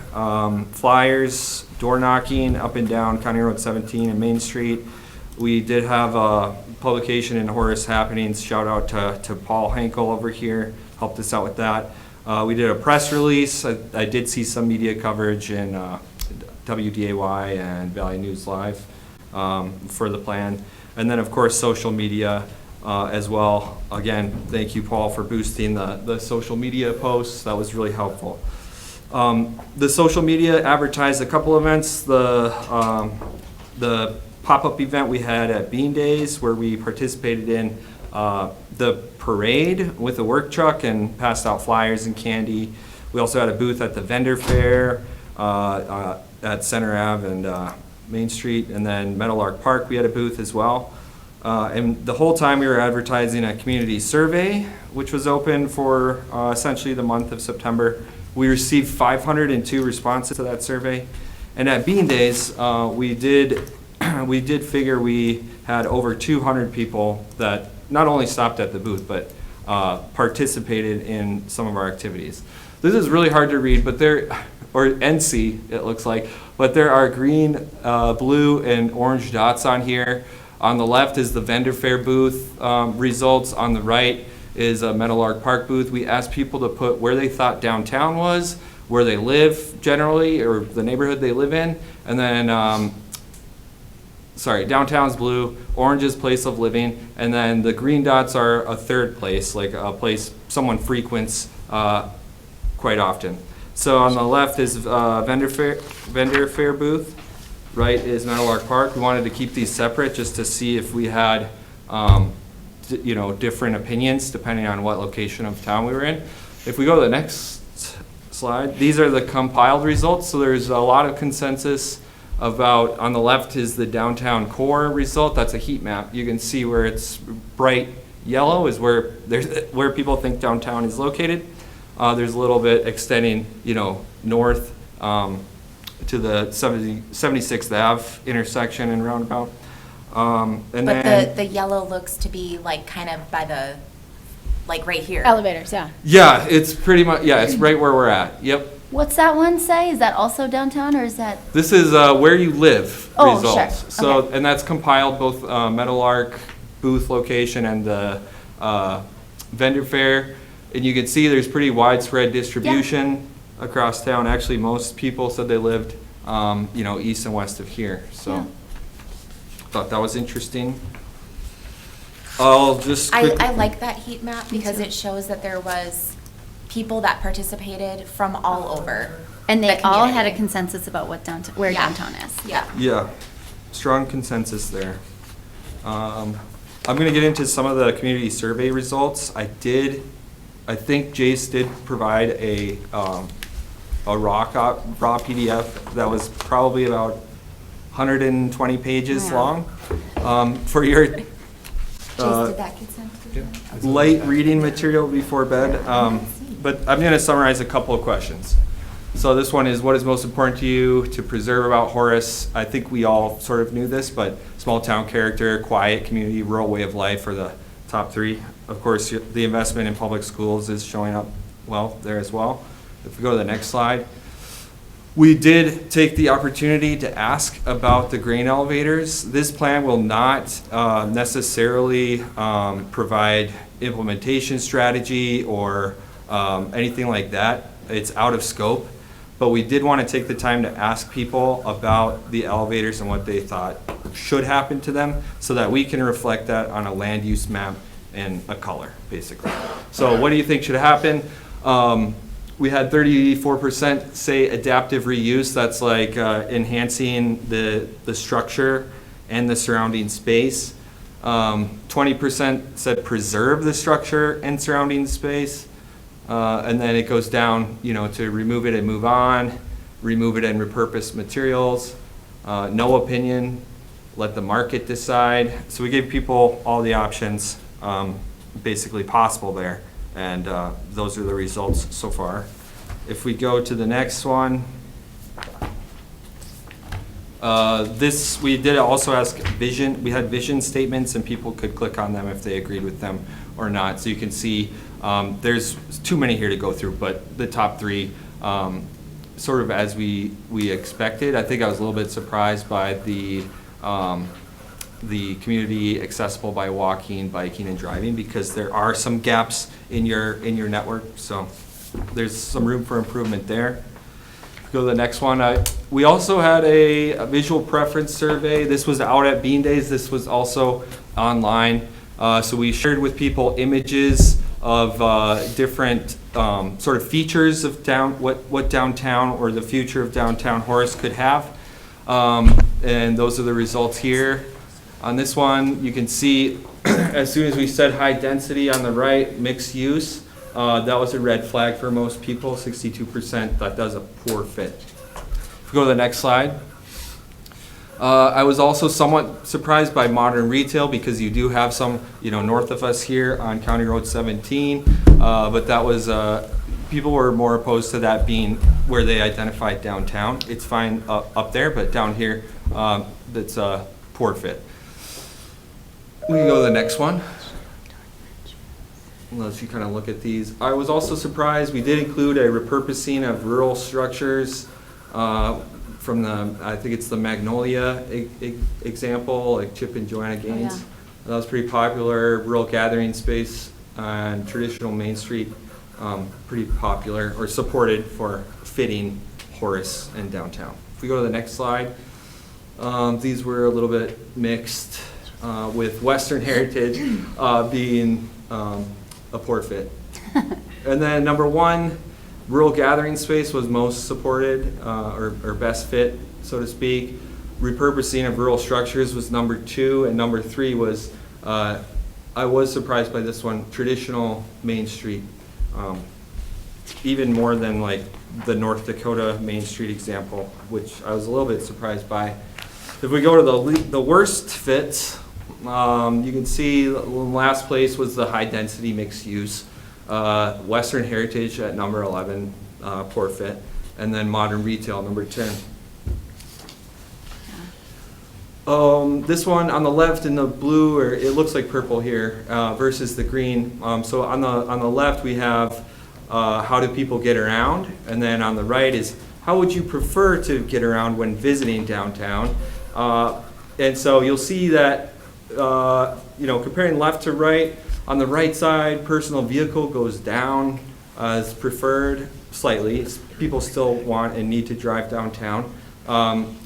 flyers, door knocking up and down County Road 17 and Main Street. We did have a publication in Horace Happenings. Shout out to Paul Henkel over here, helped us out with that. We did a press release. I did see some media coverage in WDAY and Valley News Live for the plan. And then, of course, social media as well. Again, thank you, Paul, for boosting the social media posts. That was really helpful. The social media advertised a couple events. The pop-up event we had at Bean Days, where we participated in the parade with a work truck and passed out flyers and candy. We also had a booth at the vendor fair at Center Ave and Main Street, and then Meadowlark Park we had a booth as well. And the whole time we were advertising a community survey, which was open for essentially the month of September. We received 502 responses to that survey. And at Bean Days, we did figure we had over 200 people that not only stopped at the booth, but participated in some of our activities. This is really hard to read, but or NC, it looks like, but there are green, blue, and orange dots on here. On the left is the vendor fair booth results. On the right is a Meadowlark Park booth. We asked people to put where they thought downtown was, where they live generally, or the neighborhood they live in, and then downtown's blue, orange is place of living, and then the green dots are a third place, like a place someone frequents quite often. So on the left is vendor fair booth, right is Meadowlark Park. We wanted to keep these separate just to see if we had different opinions depending on what location of town we were in. If we go to the next slide, these are the compiled results. So there's a lot of consensus about, on the left is the downtown core result. That's a heat map. You can see where it's bright yellow is where people think downtown is located. There's a little bit extending, north to the 76th Ave intersection and roundabout. But the yellow looks to be like kind of by the, like right here. Elevators, yeah. Yeah, it's pretty much, it's right where we're at. Yep. What's that one say? Is that also downtown, or is that? This is where you live results. Sure. So, Okay. and that's compiled both Meadowlark booth location and the vendor fair. And you can see there's pretty widespread distribution across town. Actually, most people said they lived, east and west of here. So, thought that was interesting. I'll just. I like that heat map because it shows that there was people that participated from all over. And they the all had a community. consensus about where downtown is. Yeah. Yeah, strong consensus there. I'm going to get into some of the community survey results. I think Jace did provide a raw PDF that was probably about 120 pages long for your Jace, did that get sent to you? light reading material before bed. But I'm going to summarize a couple of questions. So this one is, what is most important to you to preserve about Horace? I think we all sort of knew this, but small town character, quiet community, rural way of life are the top three. Of course, the investment in public schools is showing up well there as well. If we go to the next slide. We did take the opportunity to ask about the grain elevators. This plan will not necessarily provide implementation strategy or anything like that. It's out of scope. But we did want to take the time to ask people about the elevators and what they thought should happen to them so that we can reflect that on a land use map and a color, basically. So what do you think should happen? We had 34% say adaptive reuse. That's like enhancing the structure and the surrounding space. 20% said preserve the structure and surrounding space. And then it goes down, to remove it and move on, remove it and repurpose materials. No opinion, let the market decide. So we gave people all the options basically possible there. And those are the results so far. If we go to the next one, we did also ask vision. We had vision statements and people could click on them if they agreed with them or not. So you can see there's too many here to go through, but the top three sort of as we expected. I think I was a little bit surprised by the community accessible by walking, biking, and driving because there are some gaps in your network. So there's some room for improvement there. Go to the next one. We also had a visual preference survey. This was out at Bean Days. This was also online. So we shared with people images of different sort of features of what downtown or the future of downtown Horace could have. And those are the results here. On this one, you can see as soon as we said high density on the right, mixed use, that was a red flag for most people. 62% thought that was a poor fit. If we go to the next slide. I was also somewhat surprised by modern retail because you do have some, north of us here on County Road 17, but that was, people were more opposed to that being where they identified downtown. It's fine up there, but down here, that's a poor fit. We can go to the next one. Unless you kind of look at these. I was also surprised, we did include a repurposing of rural structures from I think it's the Magnolia example, like Chip and Joanna Gaines. Oh, yeah. That was pretty popular. Rural gathering space on traditional Main Street, pretty popular or supported for fitting Horace and downtown. If we go to the next slide, these were a little bit mixed with Western Heritage being a poor fit. And then number one, rural gathering space was most supported or best fit, so to speak. Repurposing of rural structures was number two, and number three was, I was surprised by this one, traditional Main Street, even more than like the North Dakota Main Street example, which I was a little bit surprised by. If we go to the worst fits, you can see the last place was the high density mixed use. Western Heritage at number 11, poor fit. And then modern retail, number 10. This one on the left in the blue, or it looks like purple here, versus the green. So on the left we have how do people get around, and then on the right is how would you prefer to get around when visiting downtown. And so you'll see that comparing left to right, on the right side, personal vehicle goes down as preferred slightly. People still want and need to drive downtown. And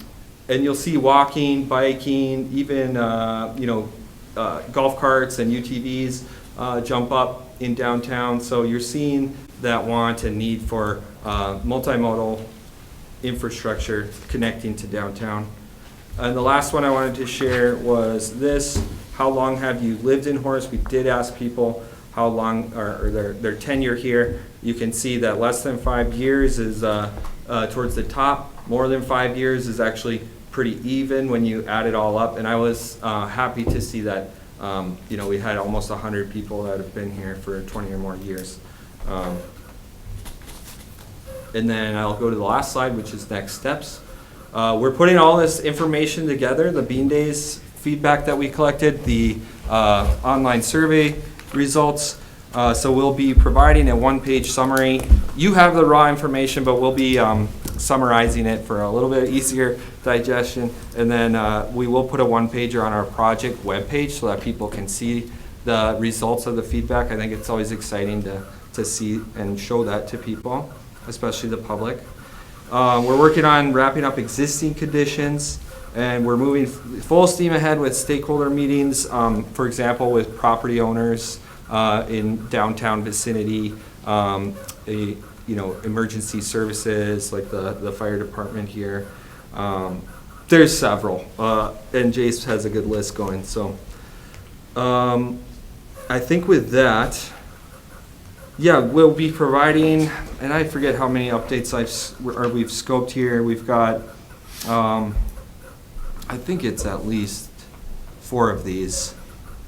you'll see walking, biking, even golf carts and UTVs jump up in downtown. So you're seeing that want and need for multimodal infrastructure connecting to downtown. And the last one I wanted to share was this: how long have you lived in Horace? We did ask people how long, or their tenure here. You can see that less than 5 years is towards the top. More than 5 years is actually pretty even when you add it all up. And I was happy to see that we had almost 100 people that have been here for 20 or more years. And then I'll go to the last slide, which is next steps. We're putting all this information together, the Bean Days feedback that we collected, the online survey results. So we'll be providing a one-page summary. You have the raw information, but we'll be just summarizing it for a little bit easier digestion. And then we will put a one-pager on our project webpage so that people can see the results of the feedback. I think it's always exciting to see and show that to people, especially the public. We're working on wrapping up existing conditions, and we're moving full steam ahead with stakeholder meetings, for example, with property owners in downtown vicinity, emergency services like the fire department here. There's several, and Jace has a good list going. So I think with that, yeah, we'll be providing, and I forget how many updates we've scoped here. We've got, I think it's at least 4 of these.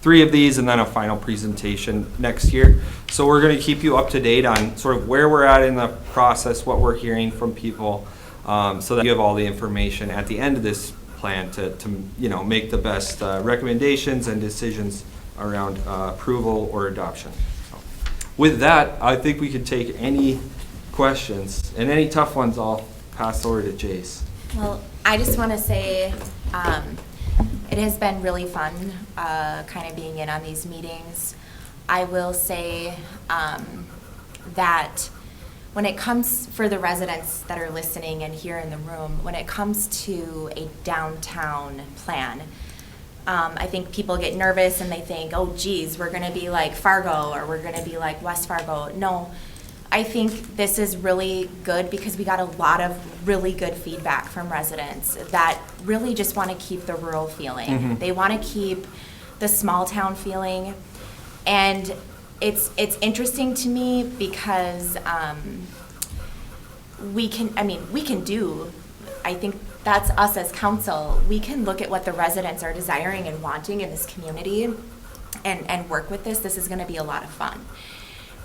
3 of these, and then a final presentation next year. So we're going to keep you up to date on sort of where we're at in the process, what we're hearing from people, so that you have all the information at the end of this plan to make the best recommendations and decisions around approval or adoption. So with that, I think we can take any questions, and any tough ones I'll pass over to Jace. Well, I just want to say it has been really fun kind of being in on these meetings. I will say that when it comes, for the residents that are listening and here in the room, when it comes to a downtown plan, I think people get nervous and they think, oh geez, we're gonna be like Fargo or we're gonna be like West Fargo. No, I think this is really good because we got a lot of really good feedback from residents that really just want to keep the rural feeling. Mm-hmm. They want to keep the small town feeling. And it's interesting to me because we can do, I think that's us as council, we can look at what the residents are desiring and wanting in this community and work with this. This is going to be a lot of fun.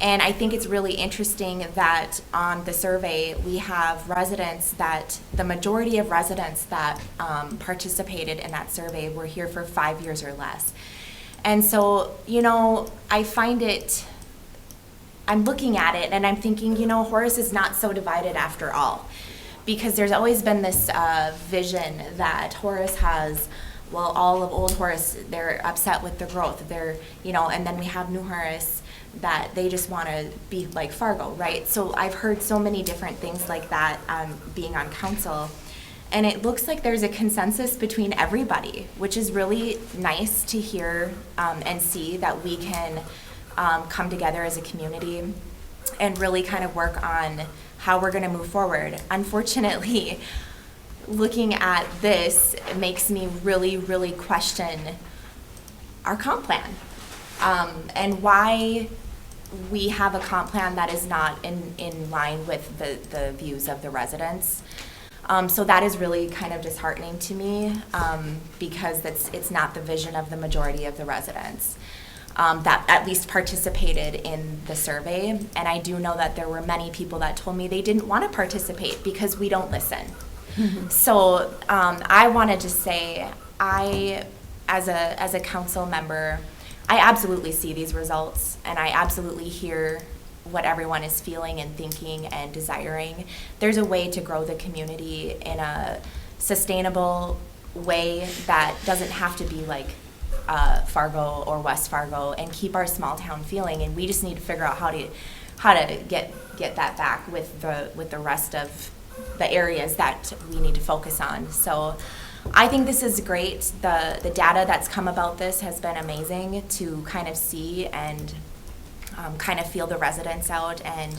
And I think it's really interesting that on the survey, we have residents that, the majority of residents that participated in that survey were here for 5 years or less. And so, I find it, I'm looking at it and I'm thinking, Horace is not so divided after all. Because there's always been this vision that Horace has, well, all of old Horace, they're upset with the growth. They're, and then we have new Horace, that they just want to be like Fargo, right? So I've heard so many different things like that being on council. And it looks like there's a consensus between everybody, which is really nice to hear and see that we can come together as a community and really kind of work on how we're going to move forward. Unfortunately, looking at this, it makes me really, really question our comp plan and why we have a comp plan that is not in line with the views of the residents. So that is really kind of disheartening to me because it's not the vision of the majority of the residents that at least participated in the survey. And I do know that there were many people that told me they didn't want to participate because we don't listen. Mm-hmm. So I wanted to say, as a council member, I absolutely see these results and I absolutely hear what everyone is feeling and thinking and desiring. There's a way to grow the community in a sustainable way that doesn't have to be like Fargo or West Fargo and keep our small town feeling. And we just need to figure out how to get that back with the rest of the areas that we need to focus on. So I think this is great. The data that's come about this has been amazing to kind of see and kind of feel the residents out. And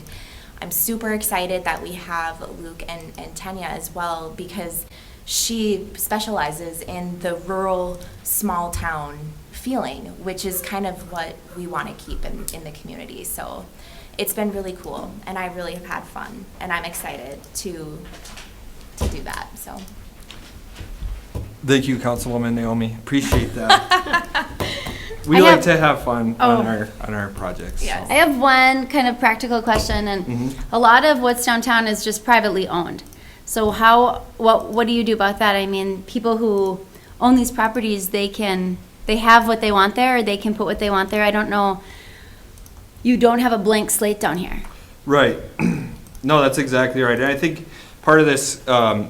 I'm super excited that we have Luke and Tanya as well because she specializes in the rural small town feeling, which is kind of what we want to keep in the community. So it's been really cool and I really have had fun and I'm excited to do that. So. Thank you, Councilwoman Naomi. Appreciate that. We like to have fun on our projects. Yes. So. I have one kind of practical question, and a lot of what's downtown is just privately owned. So what do you do about that? I mean, people who own these properties, they have what they want there, or they can put what they want there. I don't know. You don't have a blank slate down here. Right. No, that's exactly right. And I think part of this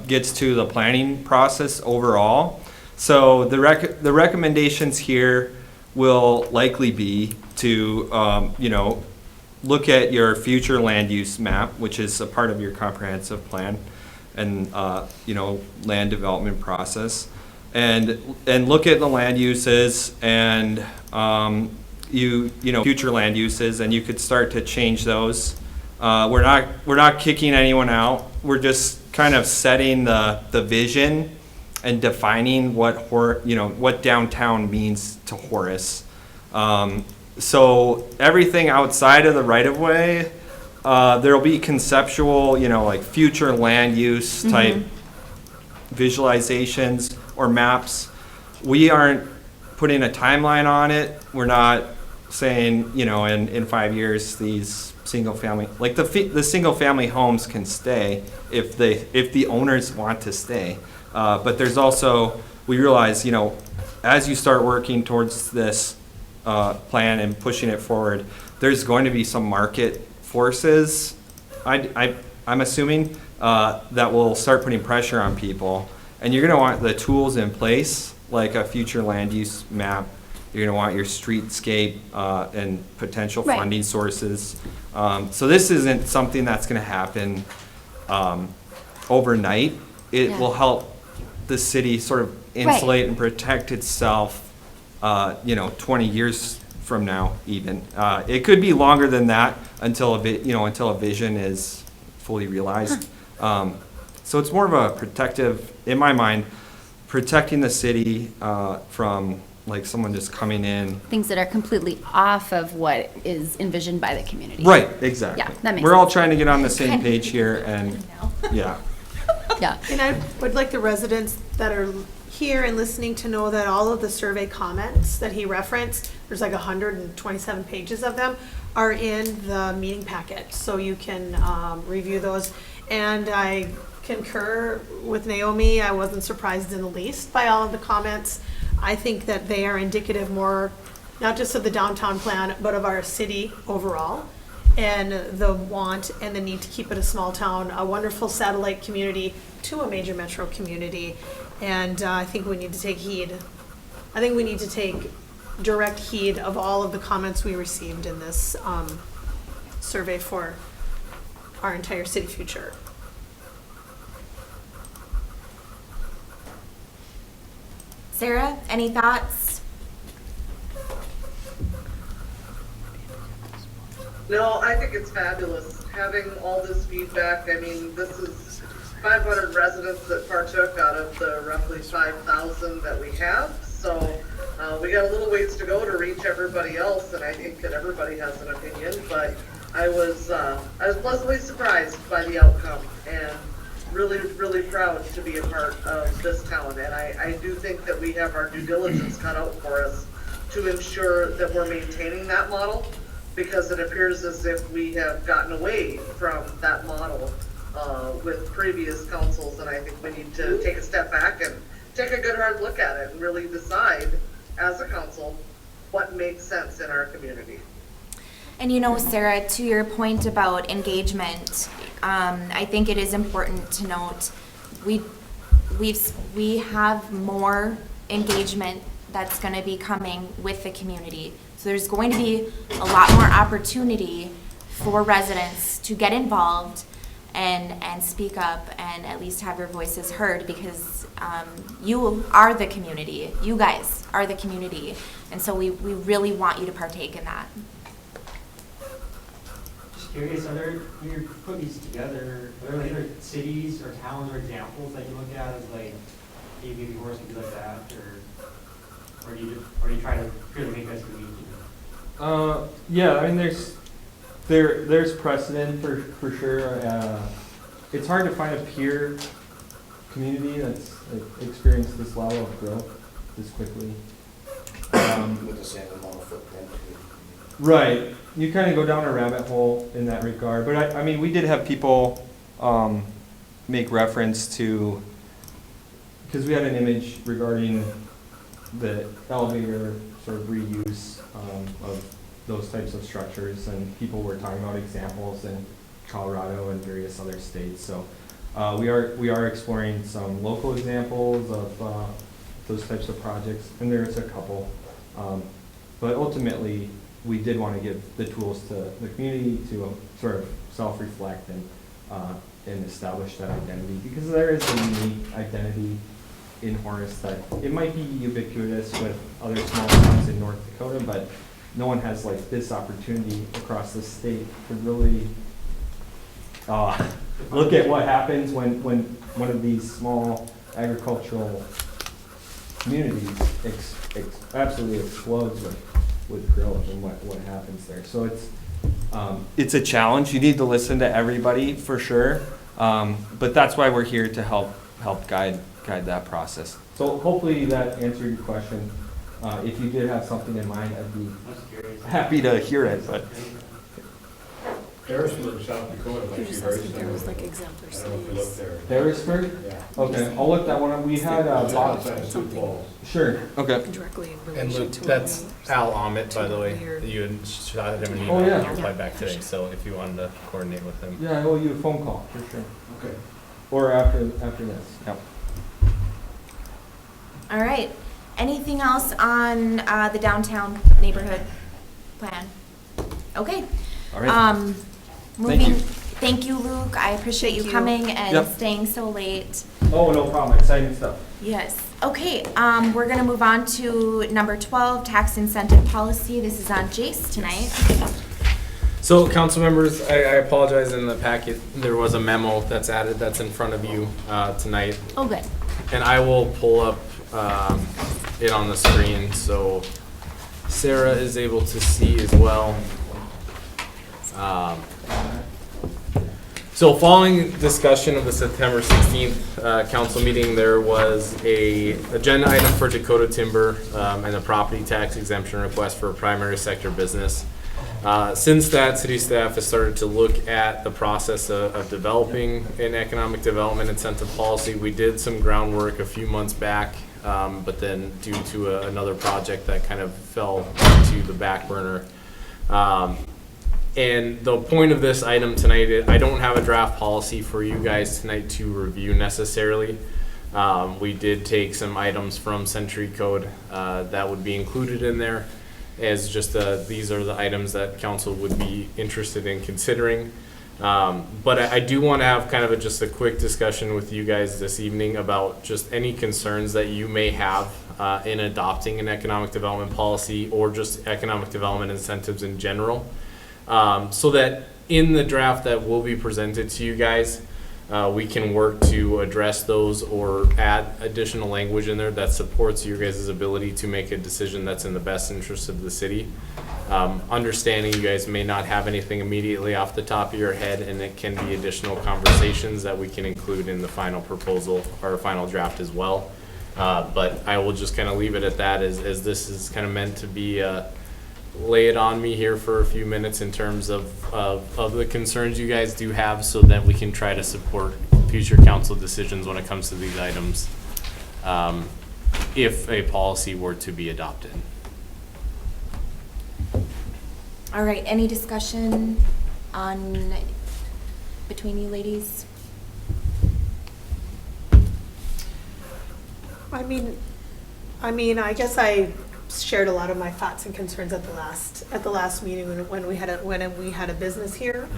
gets to the planning process overall. So the recommendations here will likely be to, you know, look at your future land use map, which is a part of your comprehensive plan and, you know, land development process. And look at the land uses and you know, future land uses, and you could start to change those. We're not kicking anyone out. We're just kind of setting the vision and defining what downtown means to Horace. So everything outside of the right of way, there'll be conceptual, you know, like future land use type visualizations or maps. We aren't putting a timeline on it. We're not saying, you know, in 5 years these single family, like the single family homes can stay if the owners want to stay. But there's also, we realize, you know, as you start working towards this plan and pushing it forward, there's going to be some market forces, I'm assuming, that will start putting pressure on people. And you're going to want the tools in place, like a future land use map. You're going to want your streetscape and potential funding sources. So this isn't something that's going to happen overnight. It will help the city sort of insulate and protect itself, you know, 20 years from now even. It could be longer than that until a vision is fully realized. So it's more of a protective, in my mind, protecting the city from like someone just coming in. Things that are completely off of what is envisioned by the community. Right, exactly. Yeah, that makes We're all sense. trying to get on the same page here, and yeah. Yeah. And I would like the residents that are here and listening to know that all of the survey comments that he referenced, there's like 127 pages of them, are in the meeting packet, so you can review those. And I concur with Naomi. I wasn't surprised in the least by all of the comments. I think that they are indicative more, not just of the downtown plan, but of our city overall, and the want and the need to keep it a small town, a wonderful satellite community to a major metro community. And I think we need to take heed. I think we need to take direct heed of all of the comments we received in this survey for our entire city future. Sarah, any thoughts? No, I think it's fabulous, having all this feedback. I mean, this is 500 residents that partook out of the roughly 5,000 that we have. So we got a little ways to go to reach everybody else, and I think that everybody has an opinion. But I was pleasantly surprised by the outcome, and really, really proud to be a part of this town. And I do think that we have our due diligence cut out for us to ensure that we're maintaining that model, because it appears as if we have gotten away from that model with previous councils. And I think we need to take a step back and take a good hard look at it and really decide as a council what makes sense in our community. And you know, Sarah, to your point about engagement, I think it is important to note we have more engagement that's going to be coming with the community. So there's going to be a lot more opportunity for residents to get involved and speak up and at least have their voices heard, because you are the community. You guys are the community. And so we really want you to partake in that. Just curious, when you're putting these together, are there other cities or towns or examples that you look at as like, hey, maybe Horace could be like that, or do you try to really make us unique? Yeah, I mean, there's precedent for sure. It's hard to find a peer community that's experienced this level of growth this quickly. With the same amount of footprint. Right. You kind of go down a rabbit hole in that regard. But I mean, we did have people make reference to, because we had an image regarding the elevator sort of reuse of those types of structures, and people were talking about examples in Colorado and various other states. So We are exploring some local examples of those types of projects, and there's a couple. But ultimately, we did want to give the tools to the community to sort of self-reflect and establish that identity, because there is a unique identity in Horace that it might be ubiquitous with other small towns in North Dakota, but no one has like this opportunity across the state to really look at what happens when one of these small agricultural communities absolutely explodes with growth and what happens there. So it's a challenge. You need to listen to everybody for sure, but that's why we're here to help guide that process. So hopefully that answered your question. If you did have something in mind, I'd be happy to hear it. But Harrisburg, South Dakota, might be very similar. there was like exemplar I don't know if you looked there. Harrisburg? Yeah. Okay, I'll look that one up. We had Bob. Outside of Sioux Falls. Sure. Okay. directly in And relation Luke, to. that's Al Ahmet, by the way. You had shot him an email. Oh, yeah. He replied back today, so if you wanted to coordinate with him. Yeah, I owe you a phone call for sure. Okay. Or after this. Yep. All right. Anything else on the downtown neighborhood plan? Okay. All right. Moving. you. Thank you, Luke. I appreciate you Thank you. coming and Yep. staying so late. Oh, no problem. Exciting stuff. Yes. Okay. We're gonna move on to number 12, tax incentive policy. This is on Jace tonight. So, council members, I apologize, in the packet, there was a memo that's added that's in front of you tonight. Oh, good. And I will pull up it on the screen so Sarah is able to see as well. So following discussion of the September 16th council meeting, there was a agenda item for Dakota Timber and a property tax exemption request for a primary sector business. Since that, city staff has started to look at the process of developing an economic development incentive policy. We did some groundwork a few months back, but then due to another project that kind of fell to the back burner. And the point of this item tonight, I don't have a draft policy for you guys tonight to review necessarily. We did take some items from Century Code that would be included in there as just these are the items that council would be interested in considering. But I do want to have kind of just a quick discussion with you guys this evening about just any concerns that you may have in adopting an economic development policy or just economic development incentives in general. So that in the draft that will be presented to you guys, we can work to address those or add additional language in there that supports your guys' ability to make a decision that's in the best interest of the city. Understanding you guys may not have anything immediately off the top of your head, and it can be additional conversations that we can include in the final proposal or final draft as well. But I will just kind of leave it at that as this is kind of meant to be lay it on me here for a few minutes in terms of the concerns you guys do have so that we can try to support future council decisions when it comes to these items if a policy were to be adopted. All right. Any discussion on between you ladies? I mean, I guess I shared a lot of my thoughts and concerns at the last meeting when we had a business here.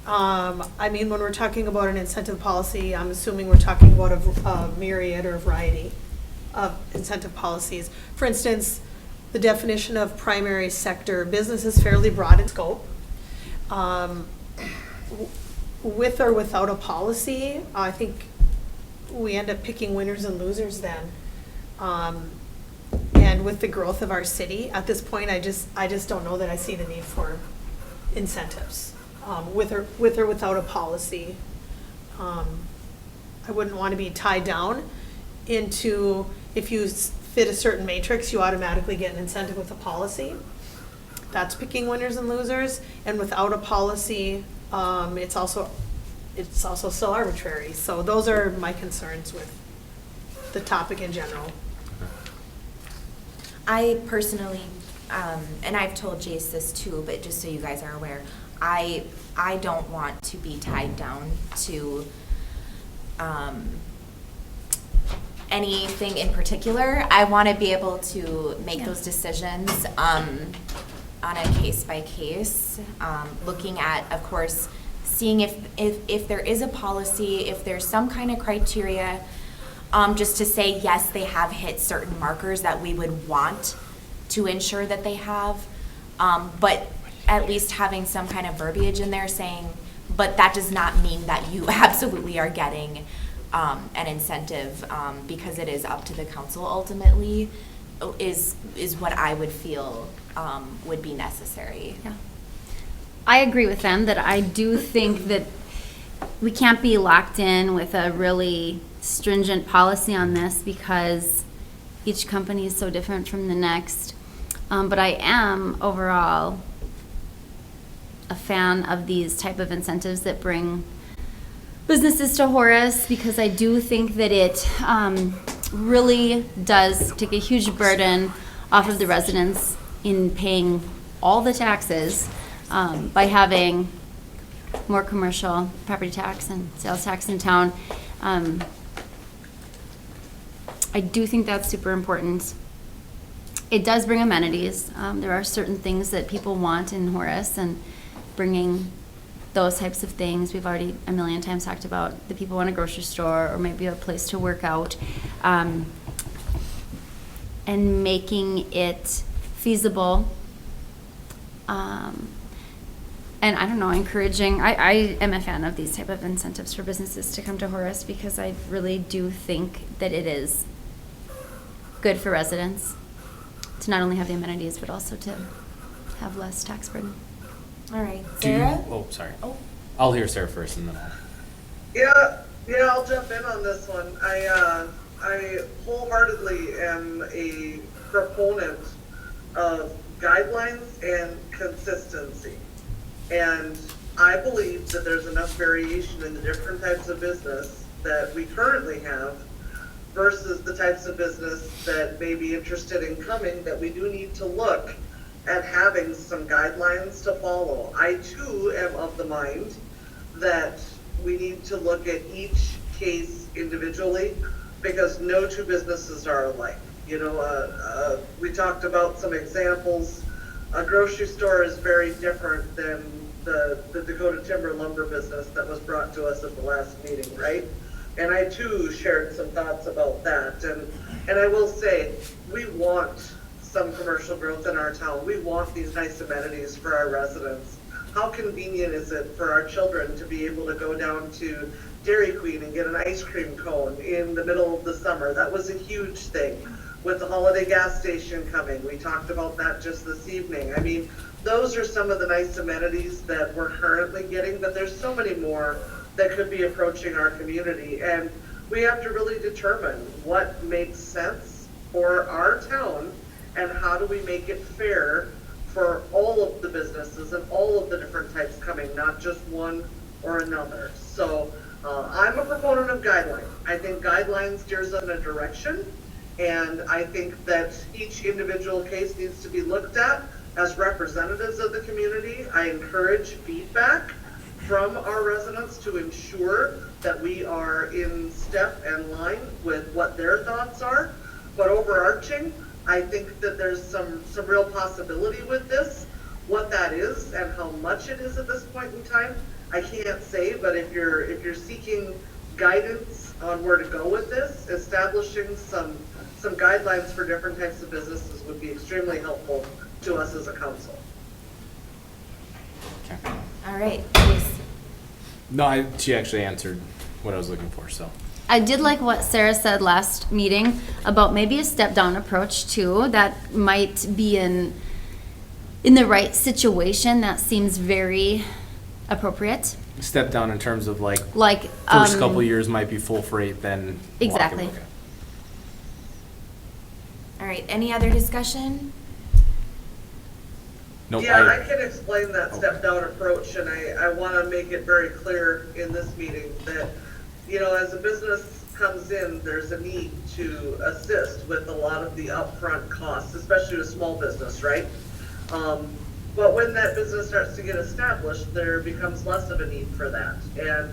I mean, when we're talking about an incentive policy, I'm assuming we're talking about a myriad or a variety of incentive policies. For instance, the definition of primary sector business is fairly broad in scope. With or without a policy, I think we end up picking winners and losers then. And with the growth of our city, at this point, I just don't know that I see the need for incentives, with or without a policy. I wouldn't want to be tied down into, if you fit a certain matrix, you automatically get an incentive with a policy. That's picking winners and losers. And without a policy, it's also still arbitrary. So those are my concerns with the topic in general. I personally, and I've told Jace this too, but just so you guys are aware, I don't want to be tied down to anything in particular. I want to be able to make those decisions on a case by case, looking at, of course, seeing if there is a policy, if there's some kind of criteria, just to say, yes, they have hit certain markers that we would want to ensure that they have, but at least having some kind of verbiage in there saying, but that does not mean that you absolutely are getting an incentive, because it is up to the council ultimately, is what I would feel would be necessary. Yeah. I agree with them that I do think that we can't be locked in with a really stringent policy on this because each company is so different from the next. But I am overall a fan of these type of incentives that bring businesses to Horace, because I do think that it really does take a huge burden off of the residents in paying all the taxes by having more commercial property tax and sales tax in town. I do think that's super important. It does bring amenities. There are certain things that people want in Horace, and bringing those types of things. We've already a million times talked about the people want a grocery store or maybe a place to work out, and making it feasible. And I don't know, encouraging, I am a fan of these type of incentives for businesses to come to Horace, because I really do think that it is good for residents to not only have the amenities, but also to have less tax burden. All right, Sarah? Oh, sorry. Oh. I'll hear Sarah first and then I'll. Yeah, I'll jump in on this one. I wholeheartedly am a proponent of guidelines and consistency. And I believe that there's enough variation in the different types of business that we currently have versus the types of business that may be interested in coming, that we do need to look at having some guidelines to follow. I too am of the mind that we need to look at each case individually, because no two businesses are alike. You know, we talked about some examples. A grocery store is very different than the Dakota Timber lumber business that was brought to us at the last meeting, right? And I too shared some thoughts about that. And I will say, we want some commercial growth in our town. We want these nice amenities for our residents. How convenient is it for our children to be able to go down to Dairy Queen and get an ice cream cone in the middle of the summer? That was a huge thing. With the holiday gas station coming, we talked about that just this evening. I mean, those are some of the nice amenities that we're currently getting, but there's so many more that could be approaching our community. And we have to really determine what makes sense for our town and how do we make it fair for all of the businesses and all of the different types coming, not just one or another. So I'm a proponent of guidelines. I think guidelines steers us in a direction, and I think that each individual case needs to be looked at as representatives of the community. I encourage feedback from our residents to ensure that we are in step and line with what their thoughts are. But overarching, I think that there's some real possibility with this. What that is and how much it is at this point in time, I can't say, but if you're seeking guidance on where to go with this, establishing some guidelines for different types of businesses would be extremely helpful to us as a council. All right, please. No, she actually answered what I was looking for, so. I did like what Sarah said last meeting about maybe a step-down approach too. That might be in the right situation. That seems very appropriate. Step down in terms of like Like first couple years might be full freight, then exactly. Okay. All right, any other discussion? Nope. Yeah, I can explain that step-down approach, and I want to make it very clear in this meeting that, you know, as a business comes in, there's a need to assist with a lot of the upfront costs, especially with small business, right? But when that business starts to get established, there becomes less of a need for that. And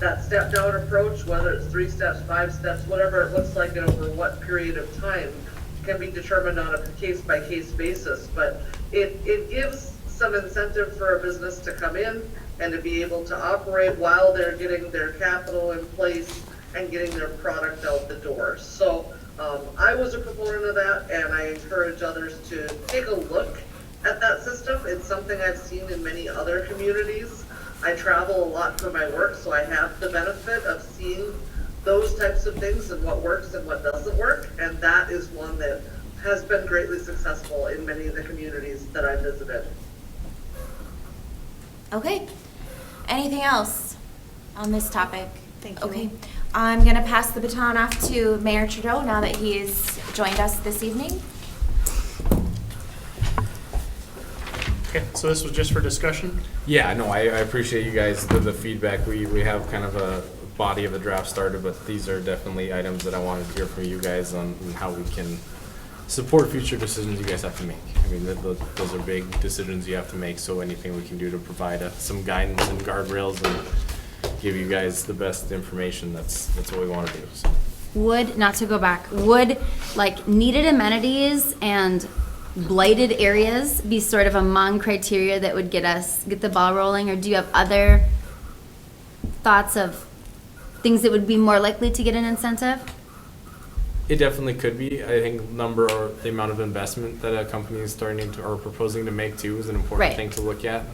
that step-down approach, whether it's 3 steps, 5 steps, whatever it looks like and over what period of time, can be determined on a case-by-case basis. But it gives some incentive for a business to come in and to be able to operate while they're getting their capital in place and getting their product out the door. So I was a proponent of that, and I encourage others to take a look at that system. It's something I've seen in many other communities. I travel a lot for my work, so I have the benefit of seeing those types of things and what works and what doesn't work, and that is one that has been greatly successful in many of the communities that I've visited. Okay. Anything else on this topic? Thank you. Okay. I'm going to pass the baton off to Mayor Trudeau now that he's joined us this evening. Okay, so this was just for discussion? Yeah, no, I appreciate you guys, the feedback. We have kind of a body of the draft started, but these are definitely items that I wanted to hear from you guys on how we can support future decisions you guys have to make. I mean, those are big decisions you have to make, so anything we can do to provide some guidance and guardrails and give you guys the best information, that's what we want to do. So. Would, not to go back, would like needed amenities and blighted areas be sort of among criteria that would get the ball rolling, or do you have other thoughts of things that would be more likely to get an incentive? It definitely could be. I think number or the amount of investment that a company is starting to or proposing to make too is an important Right. thing to look at.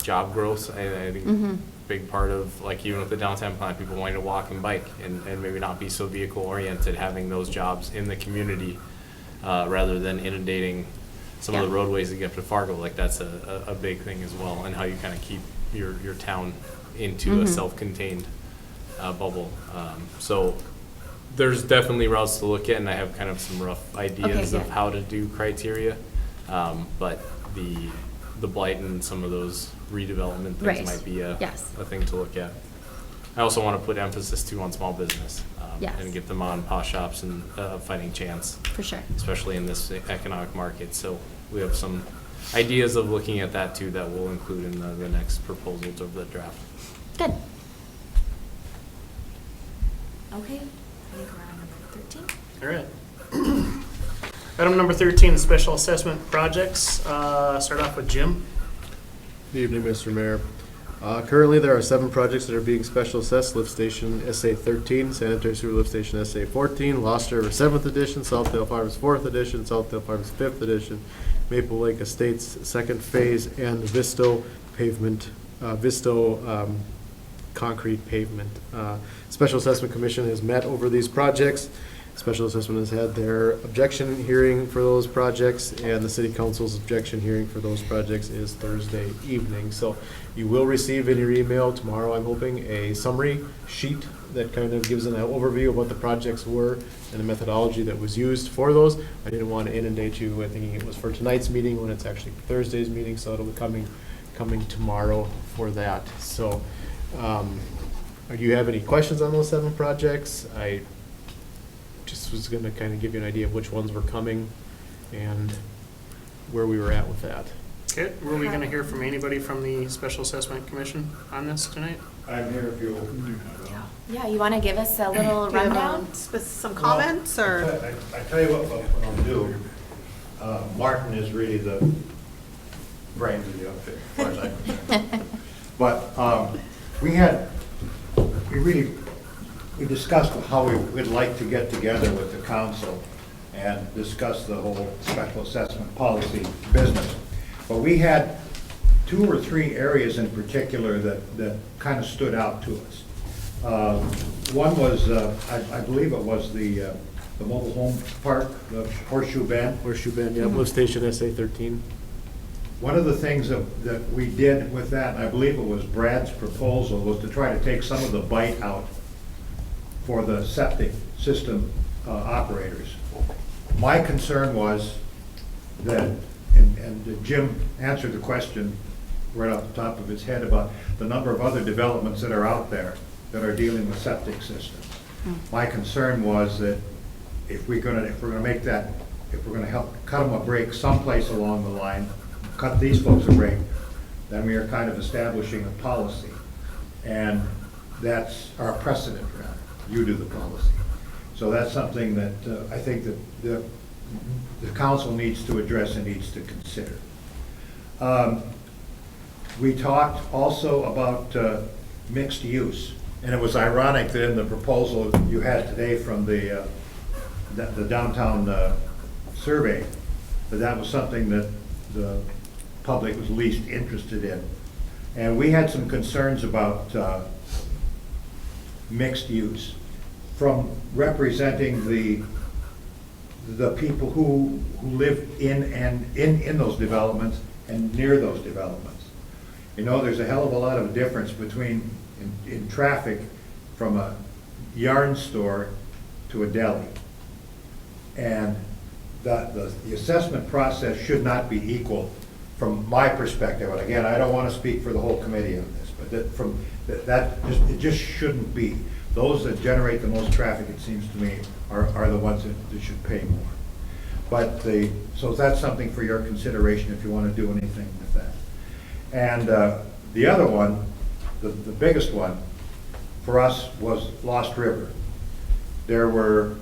Job growth, I think big part of, like, even with the downtown plan, people wanting to walk and bike and maybe not be so vehicle oriented, having those jobs in the community rather than inundating some of the roadways that get to Fargo. Like, that's a big thing as well, and how you kind of keep your town into a self-contained bubble. So there's definitely routes to look at, and I have kind of some rough ideas of how to do criteria. But the blight and some of those redevelopment things might be a thing to look at. I also want to put emphasis too on small business and get them on pop shops and fighting chance. For sure. Especially in this economic market. So we have some ideas of looking at that too that we'll include in the next proposals of the draft. Good. Okay. I think we're on number 13. All right. Item number 13, special assessment projects. Start off with Jim. Good evening, Mr. Mayor. Currently, there are 7 projects that are being special assessed: lift station SA 13, sanitary sewer lift station SA 14, Lost River 7th edition, Southdale Farms 4th edition, Southdale Farms 5th edition, Maple Lake Estates 2nd phase, and the Visto pavement, concrete pavement. Special Assessment Commission has met over these projects. Special Assessment has had their objection hearing for those projects, and the City Council's objection hearing for those projects is Thursday evening. So you will receive in your email tomorrow, I'm hoping, a summary sheet that kind of gives an overview of what the projects were and the methodology that was used for those. I didn't want to inundate you with thinking it was for tonight's meeting when it's actually Thursday's meeting, so it'll be coming tomorrow for that. So do you have any questions on those 7 projects? I just was going to kind of give you an idea of which ones were coming and where we were at with that. Okay, were we going to hear from anybody from the Special Assessment Commission on this tonight? I'm here if you will. Yeah, you want to give us a little Do you have, rundown? some comments, or? I tell you what I'll do. Martin is really the brains of the outfit, as far as I'm concerned. But we discussed how we would like to get together with the council and discuss the whole special assessment policy business. But we had 2 or 3 areas in particular that kind of stood out to us. One was, I believe it was the mobile home park, the Horseshoe Bend. Horseshoe Bend, yeah, lift station SA 13. One of the things that we did with that, and I believe it was Brad's proposal, was to try to take some of the bite out for the septic system operators. My concern was that, and Jim answered the question right off the top of his head about the number of other developments that are out there that are dealing with septic systems. My concern was that if we're gonna help cut them a break someplace along the line, cut these folks a break, then we are kind of establishing a policy. And that's our precedent, rather. You do the policy. So that's something that I think that the council needs to address and needs to consider. We talked also about mixed use, and it was ironic that in the proposal you had today from the downtown survey, that was something that the public was least interested in. And we had some concerns about mixed use from representing the people who live in those developments and near those developments. You know, there's a hell of a lot of difference between in traffic from a yarn store to a deli. And the assessment process should not be equal from my perspective. And again, I don't want to speak for the whole committee on this, but it just shouldn't be. Those that generate the most traffic, it seems to me, are the ones that should pay more. But so that's something for your consideration if you want to do anything with that. And the other one, the biggest one for us was Lost River. There were,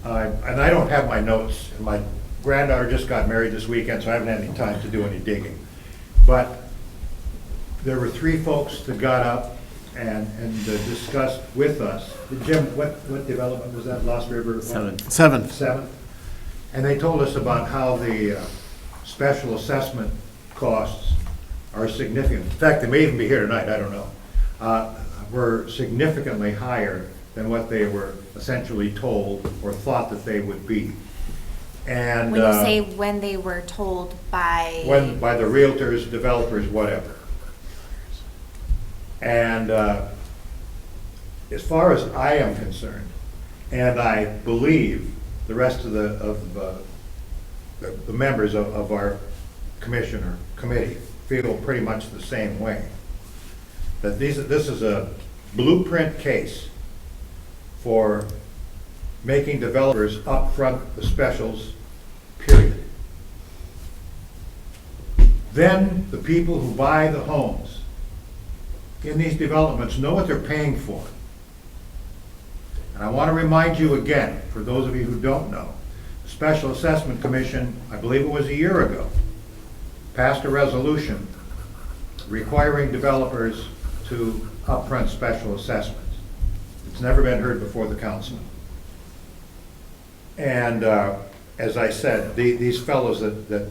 and I don't have my notes, and my granddaughter just got married this weekend, so I haven't had any time to do any digging. But there were 3 folks that got up and discussed with us. Jim, what development was that, Lost River? Seventh. And they told us about how the special assessment costs are significant. In fact, they may even be here tonight, I don't know. Were significantly higher than what they were essentially told or thought that they would be. And When you say when they were told by? By the realtors, developers, whatever. And as far as I am concerned, and I believe the rest of the members of our commission or committee feel pretty much the same way, that this is a blueprint case for making developers upfront the specials, period. Then the people who buy the homes in these developments know what they're paying for. And I want to remind you again, for those of you who don't know, the Special Assessment Commission, I believe it was a year ago, passed a resolution requiring developers to upfront special assessments. It's never been heard before the council. And as I said, these fellows that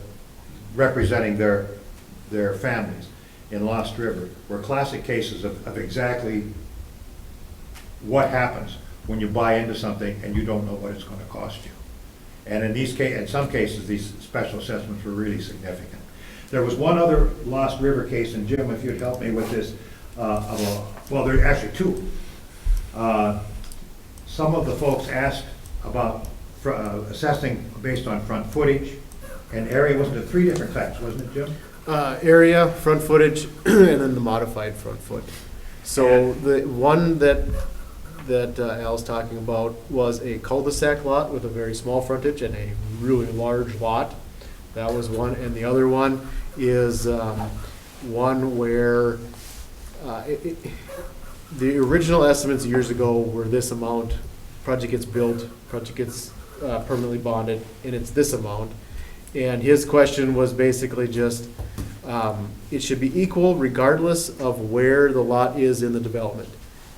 representing their families in Lost River were classic cases of exactly what happens when you buy into something and you don't know what it's going to cost you. And in some cases, these special assessments were really significant. There was one other Lost River case, and Jim, if you'd help me with this, well, there are actually 2. Some of the folks asked about assessing based on front footage and area. Wasn't it 3 different types, wasn't it, Jim? Area, front footage, and then the modified front foot. So the one that Al's talking about was a cul-de-sac lot with a very small frontage and a really large lot. That was one, and the other one is one where the original estimates years ago were this amount. Project gets built, project gets permanently bonded, and it's this amount. And his question was basically just, it should be equal regardless of where the lot is in the development.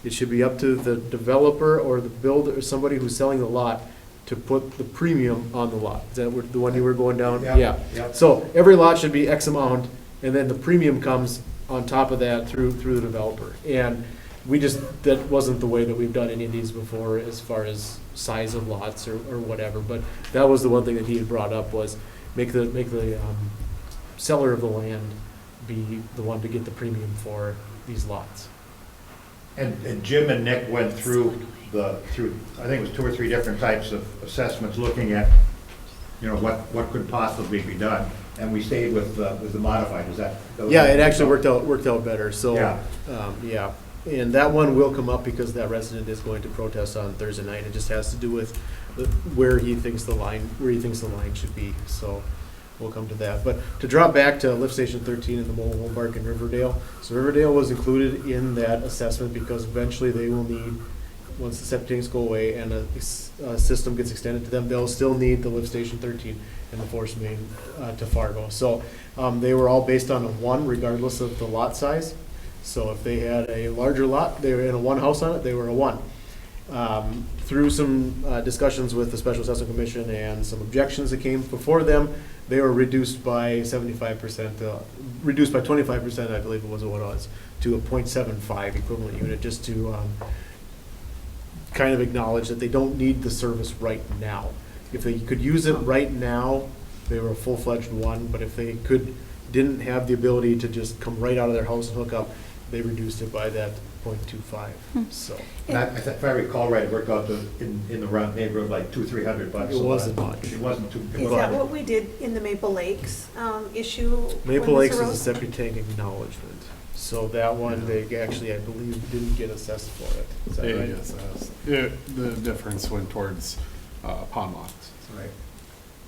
It should be up to the developer or the builder or somebody who's selling the lot to put the premium on the lot. Is that the one you were going down? Yeah. So every lot should be X amount, and then the premium comes on top of that through the developer. And that wasn't the way that we've done any of these before as far as size of lots or whatever. But that was the one thing that he had brought up was make the seller of the land be the one to get the premium for these lots. And Jim and Nick went through I think it was 2 or 3 different types of assessments, looking at, what could possibly be done. And we stayed with the modified. Is that? Yeah, it actually worked out better. So yeah. And that one will come up because that resident is going to protest on Thursday night. It just has to do with where he thinks the line should be. So we'll come to that. But to drop back to lift station 13 in the mobile home park in Riverdale. So Riverdale was included in that assessment because eventually they will need, once the septic tanks go away and a system gets extended to them, they'll still need the lift station 13 and the force main to Fargo. So they were all based on a 1 regardless of the lot size. So if they had a larger lot, they were in a 1 house on it, they were a 1. Through some discussions with the Special Assessment Commission and some objections that came before them, they were reduced by 75%, reduced by 25%, I believe it was what it was, to a 0.75 equivalent unit, just to kind of acknowledge that they don't need the service right now. If they could use it right now, they were a full-fledged 1, but if they didn't have the ability to just come right out of their house and hook up, they reduced it by that 0.25. So And if I recall right, it worked out in the round neighborhood like $200-300. It wasn't much. It wasn't too. Is that what we did in the Maple Lakes issue? Maple when this Lakes is a arose? septic tank acknowledgement. So that one, they actually, I believe, didn't get assessed for it. Is that They right? get assessed. The difference went towards pond lots. Right.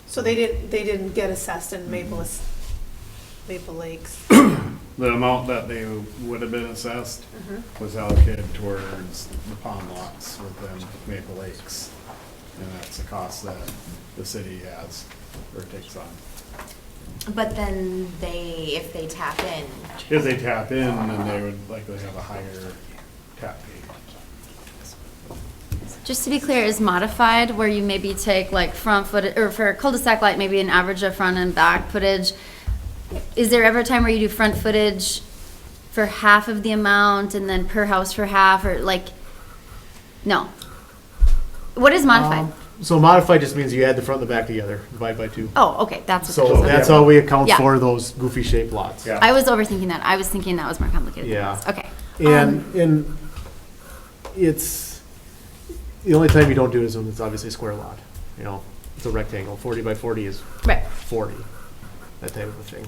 So they didn't get assessed in Maple Lakes. The amount that they would have been assessed Mhm. was allocated towards the pond lots within Maple Lakes. And that's the cost that the city has, or takes on. But then if they tap in. If they tap in, then they would likely have a higher tap fee. Just to be clear, is modified where you maybe take like front footage, or for a cul-de-sac light, maybe an average of front and back footage. Is there ever a time where you do front footage for half of the amount and then per house for half, or like, no? What is modified? So modified just means you add the front and the back together, divide by 2. Oh, okay, that's what So that is. that's how we account Yeah. for those goofy shaped lots. I was overthinking that. I was thinking that was more complicated than Yeah. this. Okay. And it's, the only time you don't do it is when it's obviously a square lot. You know, it's a rectangle. 40 by 40 is Right. 40, that type of a thing.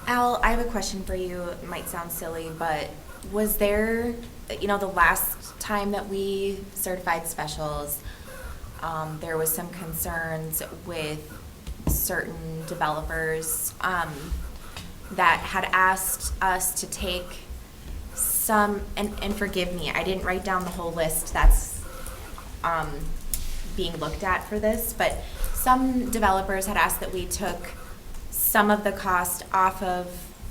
Al, I have a question for you. It might sound silly, but was there, the last time that we certified specials, there was some concerns with certain developers that had asked us to take some, and forgive me, I didn't write down the whole list that's being looked at for this, but some developers had asked that we took some of the cost off of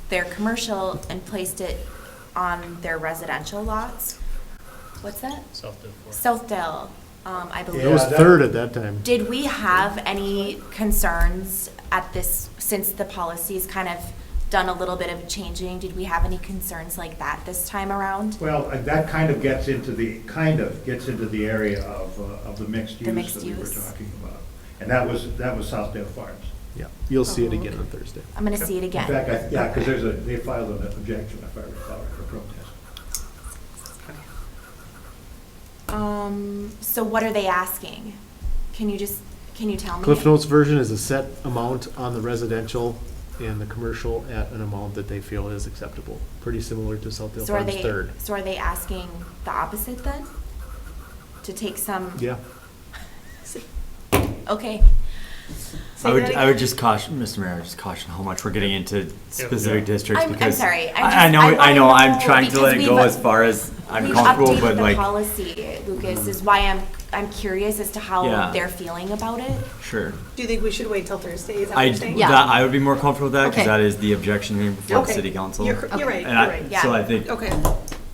their commercial and placed it on their residential lots. What's that? Southdale, I believe. It was third at that time. Did we have any concerns at this, since the policy's kind of done a little bit of changing, did we have any concerns like that this time around? Well, that kind of gets into the area of the mixed use that we were talking about. And that was Southdale Farms. Yeah, you'll see it again on Thursday. I'm gonna see it again. In fact, because they filed an objection, if I recall, or a protest. So what are they asking? Can you tell me? Cliff Notes version is a set amount on the residential and the commercial at an amount that they feel is acceptable. Pretty similar to Southdale Farms third. So are they asking the opposite then? To take some? Yeah. Okay. I would just caution, Mr. Mayor, just caution how much we're getting into specific districts I'm because sorry. I know, I'm wanna trying to know let it go because as far as I'm we've comfortable, updated but the like, policy, Lucas, is why I'm curious as to how Yeah. they're feeling about it. sure. Do you think we should wait till Thursday? Is that what you're saying? I would be more comfortable with that because Okay. that is the objection hearing before the Okay. city council. You're right, And I- you're right. Yeah. So I think Okay,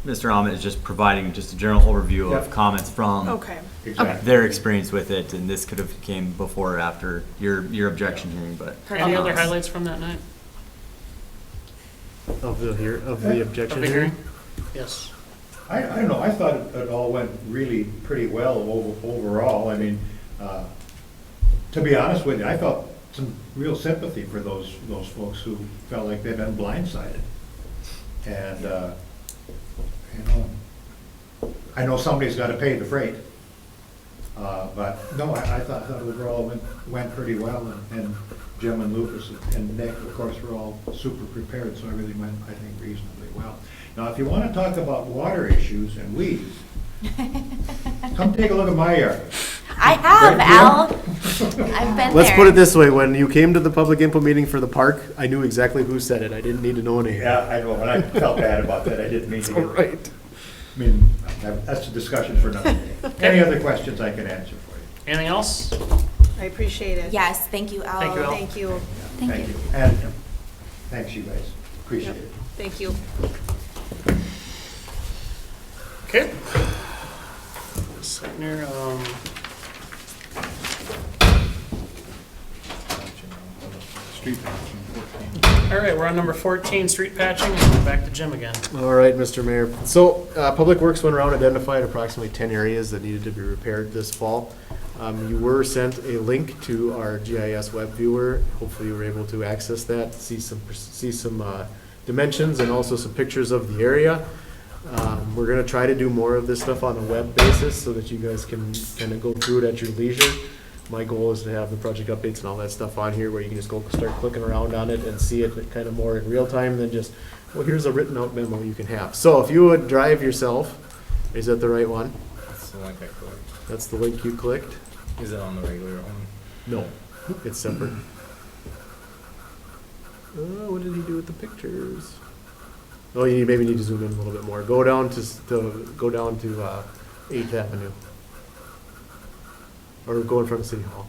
Mr. Ahmed is just providing just a general overview of Yeah. comments from okay. Exactly. their experience with it, and this could have came before or after your objection hearing, but. Any other highlights from that night? Of the objection Of the hearing? Yes. I don't know, I thought it all went really pretty well overall. I mean, to be honest with you, I felt some real sympathy for those folks who felt like they've been blindsided. And, I know somebody's got to pay the freight. But no, I thought overall it went pretty well, and Jim and Lucas and Nick, of course, were all super prepared, so everything went, I think, reasonably well. Now, if you want to talk about water issues and weeds, come take a look at my yard. I have, Right, Al. I've been Let's there. put it this way, when you came to the public input meeting for the park, I knew exactly who said it. I didn't need to know a name. Yeah, I know, and I felt bad about that. I didn't mean to. All right. I mean, that's a discussion for another day. Any other questions I can answer for you? Anything else? I appreciate it. Yes, thank you, Al. Thank you, Al. Thank you. Thank you. And thanks, you guys. Appreciate it. Thank you. Okay. Second here, Street patching, 14. all right, we're on number 14, street patching, and we're back to Jim again. All right, Mr. Mayor. So, Public Works went around, identified approximately 10 areas that needed to be repaired this fall. You were sent a link to our GIS web viewer. Hopefully you were able to access that, see some dimensions and also some pictures of the area. We're gonna try to do more of this stuff on a web basis so that you guys can kind of go through it at your leisure. My goal is to have the project updates and all that stuff on here where you can just go start clicking around on it and see it kind of more in real time than just, well, here's a written out memo you can have. So if you would drive yourself, is that the right one? That's the link I clicked. That's the link you clicked? Is it on the regular one? No, it's separate. What did he do with the pictures? Oh, you maybe need to zoom in a little bit more. Go down to 8th Avenue. Or go in front of City Hall.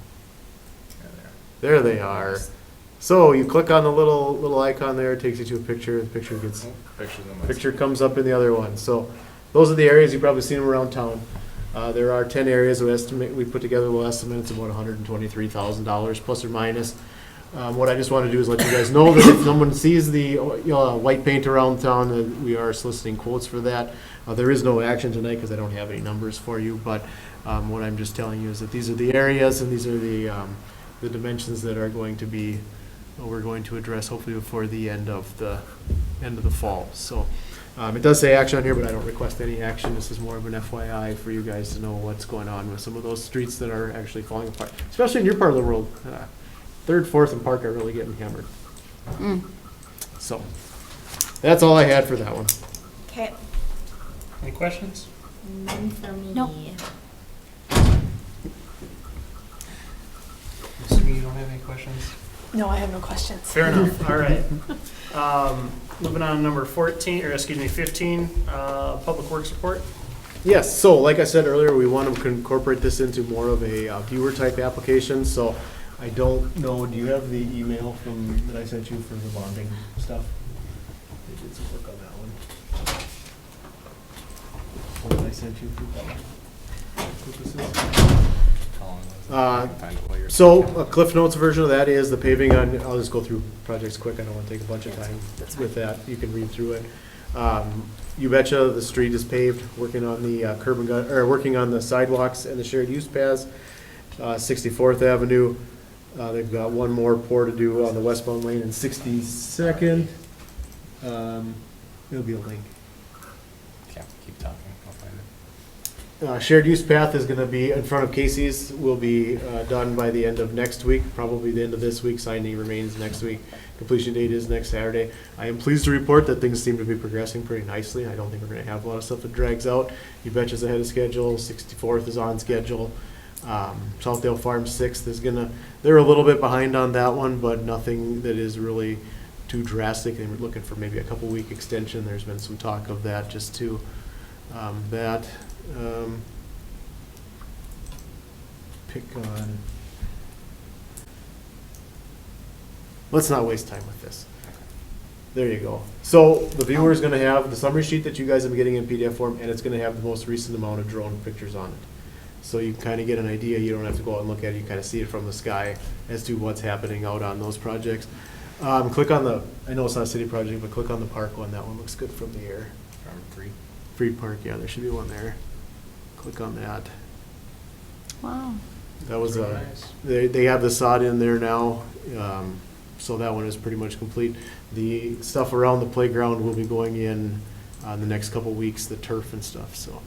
There they are. So you click on the little icon there, it takes you to a picture, the picture gets, picture comes up in the other one. So those are the areas, you've probably seen them around town. There are 10 areas we put together, we'll estimate it's about $123,000 plus or minus. What I just want to do is let you guys know that if someone sees the white paint around town, that we are soliciting quotes for that. There is no action tonight because I don't have any numbers for you, but what I'm just telling you is that these are the areas and these are the dimensions that are going to be, we're going to address hopefully before the end of the fall. So it does say action on here, but I don't request any action. This is more of an FYI for you guys to know what's going on with some of those streets that are actually falling apart, especially in your part of the world. 3rd, 4th, and Park are really getting hammered. So that's all I had for that one. Okay. Any questions? None for me. Nope. Assuming you don't have any questions? No, I have no questions. Fair enough, all right. Moving on to number 14, or excuse me, 15, Public Works report. Yes, so like I said earlier, we want to incorporate this into more of a viewer type application. So I don't know, do you have the email that I sent you for the bonding stuff? I did some work on that one. What did I send you for purposes? So a Cliff Notes version of that is the paving on, I'll just go through projects quick, I don't want to take a bunch of time with that, you can read through it. You betcha the street is paved, working on the curb and gutter, or working on the sidewalks and the shared use paths. 64th Avenue, they've got one more pour to do on the westbound lane, and 62nd, it'll be a link. Yeah, keep talking, I'll find it. Shared use path is gonna be in front of Casey's, will be done by the end of next week, probably the end of this week, signing remains next week. Completion date is next Saturday. I am pleased to report that things seem to be progressing pretty nicely. I don't think we're gonna have a lot of stuff that drags out. You betcha's ahead of schedule, 64th is on schedule. Southdale Farm 6th is they're a little bit behind on that one, but nothing that is really too drastic. They were looking for maybe a couple week extension. There's been some talk of that just to that. Pick on. Let's not waste time with this. There you go. So the viewer is going to have the summary sheet that you guys have been getting in PDF form, and it's going to have the most recent amount of drone pictures on it. So you can kind of get an idea. You don't have to go out and look at it. You kind of see it from the sky as to what's happening out on those projects. Click on the, I know it's not a city project, but click on the park one. That one looks good from the air. Free park, yeah, there should be one there. Click on that. Wow. That was they have the sod in there now, so that one is pretty much complete. The stuff around the playground will be going in the next couple weeks, the turf and stuff. So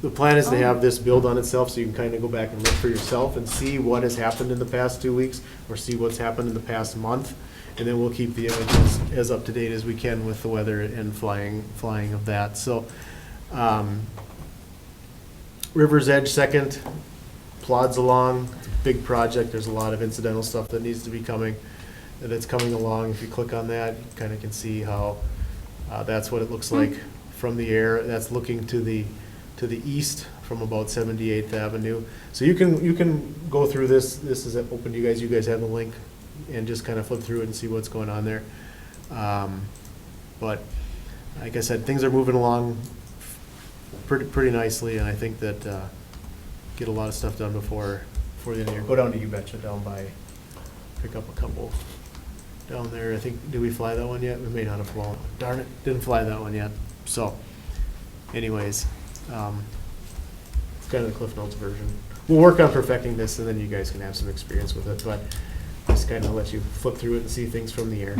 the plan is to have this build on itself, so you can kind of go back and look for yourself and see what has happened in the past 2 weeks, or see what's happened in the past month, and then we'll keep the images as up to date as we can with the weather and flying of that. So River's Edge 2nd. plods along. It's a big project. There's a lot of incidental stuff that needs to be that's coming along. If you click on that, you kind of can see how that's what it looks like from the air. That's looking to the east from about 78th Avenue. So you can go through this. This is open to you guys. You guys have the link and just kind of flip through it and see what's going on there. But like I said, things are moving along pretty nicely, and I think that get a lot of stuff done before the end of the year. Go down to You Betcha down by, pick up a couple down there. I think, did we fly that one yet? We may not have flown. Darn it, didn't fly that one yet. So, anyways, it's kind of the Cliff Notes version. We'll work on perfecting this, and then you guys can have some experience with it. But just kind of let you flip through it and see things from the air.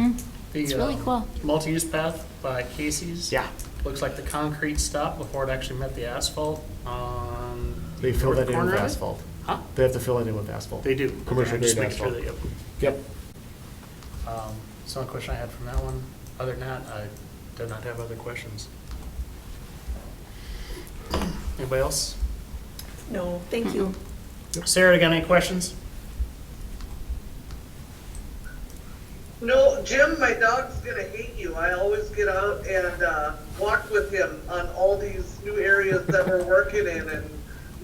It's really cool. Multi-use path by Casey's. Yeah. Looks like the concrete stopped before it actually met the asphalt on. They fill north that in corner with of it? asphalt. Huh? they have to fill it in with asphalt. They do. Commercial Okay, just grade make sure asphalt. that, Yep. That's the only question I had from that one. Other than that, I do not have other questions. Anybody else? No, thank you. Sarah, got any questions? No, Jim, my dog's gonna hate you. I always get out and walk with him on all these new areas that we're working in, and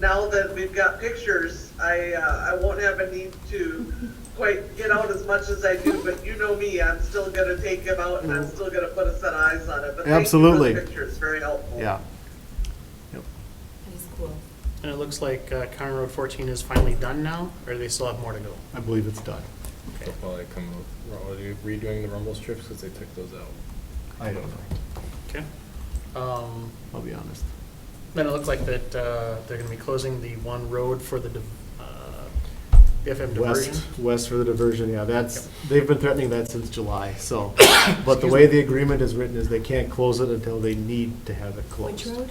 now that we've got pictures, I won't have a need to quite get out as much as I do, but you know me, I'm still gonna take him out and I'm still gonna put a set of eyes on it. But Absolutely. Thank you for the pictures, very helpful. Yeah. That is cool. And it looks like County Road 14 is finally done now, or do they still have more to go? I believe it's done. Okay. They'll probably come out, are they redoing the rumble strips because they took those out? I don't know. Okay. I'll be honest. Then it looks like that they're going to be closing the one road for the BFM diversion. West for the diversion, yeah, they've been threatening that since July, so. But the way the agreement is written is they can't close it until they need to have it closed. Which road?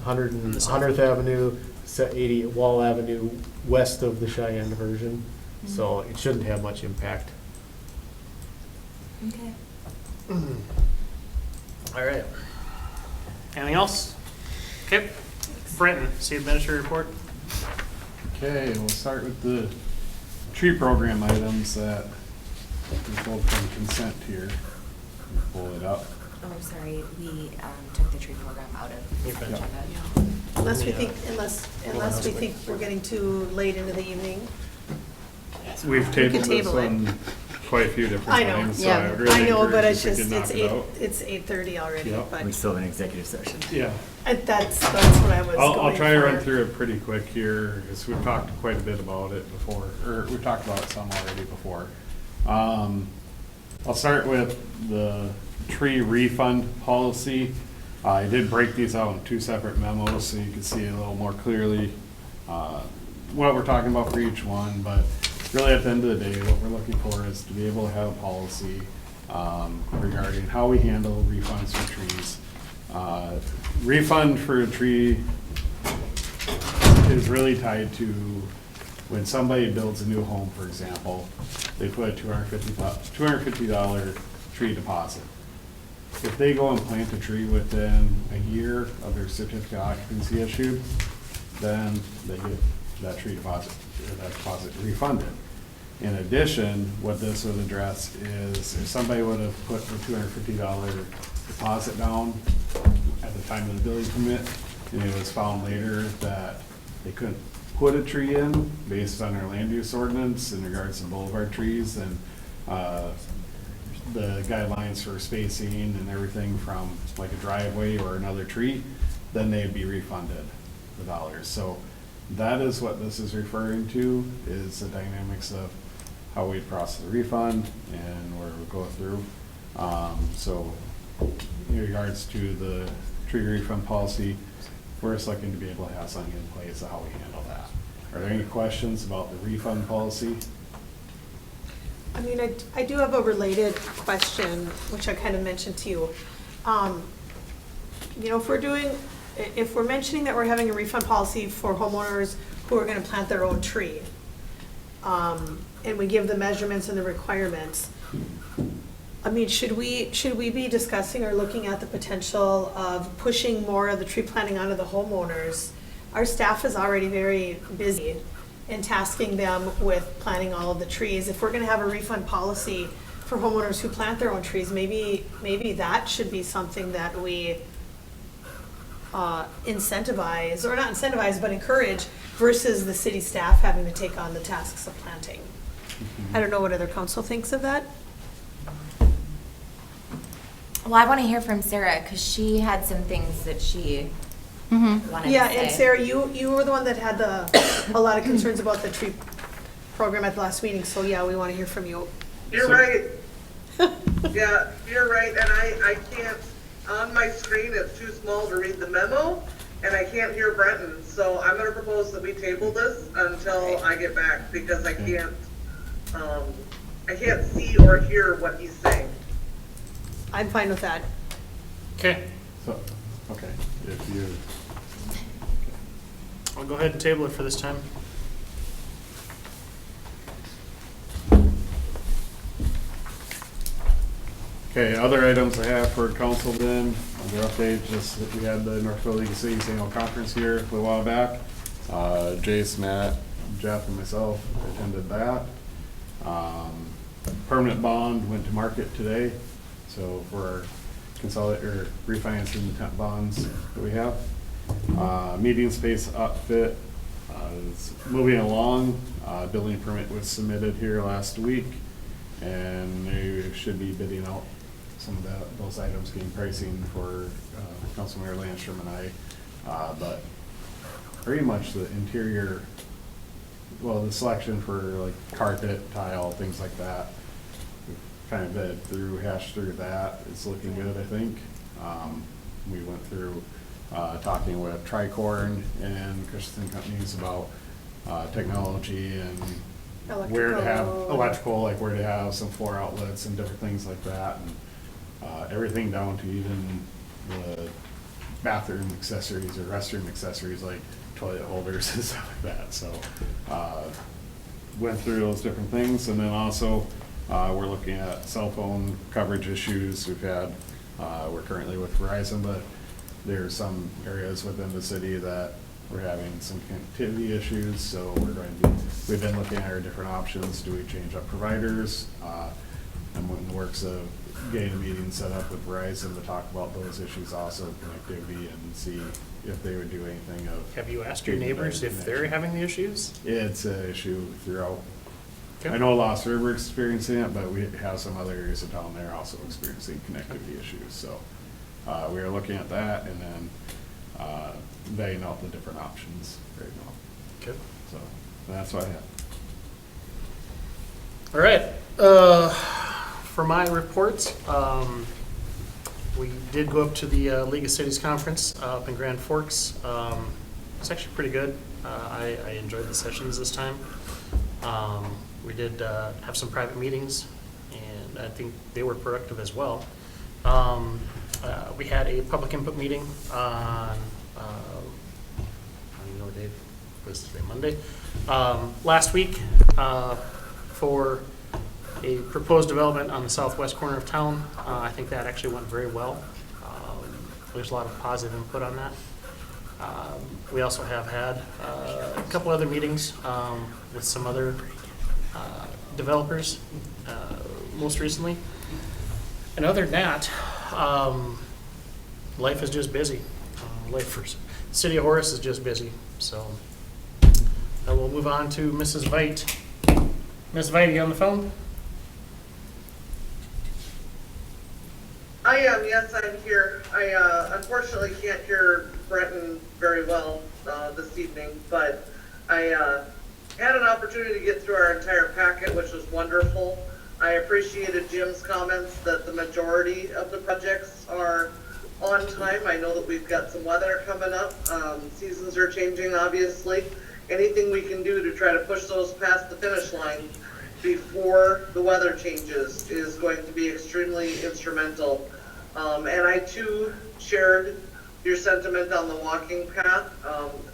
100th Avenue, 80 Wall Avenue, west of the Cheyenne diversion, so it shouldn't have much impact. Okay. All right. Anything else? Okay. Brenton, city administrator report. Okay, we'll start with the tree program items that we pulled from consent here. Pull it up. Oh, sorry, we took the tree program out of the agenda. Unless we think we're getting too late into the evening. We've tabled this table it. one quite a few different I know. times, so Yeah. I would really I know, but encourage it's if we just, could knock it out. it's 8:30 already, Yep. but still have an executive session. Yeah. that's what I was going for. I'll try to run through it pretty quick here, because we've talked quite a bit about it before, or we've talked about it some already before. I'll start with the tree refund policy. I did break these out in two separate memos, so you can see a little more clearly what we're talking about for each one, but really at the end of the day, what we're looking for is to be able to have a policy regarding how we handle refunds for trees. Refund for a tree is really tied to when somebody builds a new home, for example, they put a $250 tree deposit. If they go and plant a tree within a year of their certificate of occupancy issued, then they get that tree deposit, or that deposit refunded. In addition, what this would address is if somebody would have put a $250 deposit down at the time of the building permit, and it was found later that they couldn't put a tree in based on our land use ordinance in regards to boulevard trees and the guidelines for spacing and everything from like a driveway or another tree, then they'd be refunded the dollars. So that is what this is referring to, is the dynamics of how we process the refund and where we go through. So in regards to the tree refund policy, we're just looking to be able to have something in place of how we handle that. Are there any questions about the refund policy? I mean, I do have a related question, which I kind of mentioned to you. You know, if we're mentioning that we're having a refund policy for homeowners who are going to plant their own tree, and we give the measurements and the requirements, I mean, should we be discussing or looking at the potential of pushing more of the tree planting onto the homeowners our staff is already very busy in tasking them with planting all of the trees. If we're gonna have a refund policy for homeowners who plant their own trees, maybe that should be something that we incentivize, or not incentivize, but encourage, versus the city staff having to take on the tasks of planting. I don't know what other council thinks of that. Well, I want to hear from Sarah because she had some things that she wanted Yeah, to say. and Sarah, you were the one that had a lot of concerns about the tree program at the last meeting, so yeah, we want to hear from you. You're right. Yeah, you're right, and I can't, on my screen, it's too small to read the memo, and I can't hear Brenton, so I'm gonna propose that we table this until I get back, because I can't see or hear what he's saying. I'm fine with that. Okay, So, okay, if you, I'll go ahead and table it for this time. okay, other items I have for council then, under update, just that we had the Northville League of Cities annual conference here a little while back. Jace, Matt, Jeff, and myself attended that. Permanent bond went to market today, so for refinancing the temp bonds that we have. Meeting space upfit is moving along. Building permit was submitted here last week, and they should be bidding out some of those items, getting pricing for Councilmember Landstrom and I. But pretty much the interior, well, the selection for like carpet, tile, things like that, we've kind of hashed through that. It's looking good, I think. We went through talking with Tricorn and Christensen Companies about technology and where to have electrical, like where to have some floor outlets and different things like that. And everything down to even the bathroom accessories or restroom accessories like toilet holders and stuff like that. So went through those different things, and then also we're looking at cell phone coverage issues. We're currently with Verizon, but there's some areas within the city that we're having some connectivity issues, so we've been looking at our different options. Do we change up providers? I'm in the works of getting a meeting set up with Verizon to talk about those issues also, connectivity, and see if they would do anything of. Have you asked your neighbors if they're having the issues? It's an issue throughout. Okay. I know Lost River is experiencing it, but we have some other areas of town there also experiencing connectivity issues. So we are looking at that and then weighing out the different options right now. Okay. So that's what I have. All right. For my reports, we did go up to the League of Cities Conference up in Grand Forks. It's actually pretty good. I enjoyed the sessions this time. We did have some private meetings, and I think they were productive as well. We had a public input meeting on, I don't even know what day it was today, Monday, last week, for a proposed development on the southwest corner of town. I think that actually went very well. There's a lot of positive input on that. We also have had a couple other meetings with some other developers most recently. And other than that, life is just busy. Life for City of Horace is just busy. So I will move on to Mrs. Veit. Ms. Veit, are you on the phone? I am, yes, I'm here. I unfortunately can't hear Brenton very well this evening, but I had an opportunity to get through our entire packet, which was wonderful. I appreciated Jim's comments that the majority of the projects are on time. I know that we've got some weather coming up. Seasons are changing, obviously. Anything we can do to try to push those past the finish line before the weather changes is going to be extremely instrumental. And I too shared your sentiment on the walking path.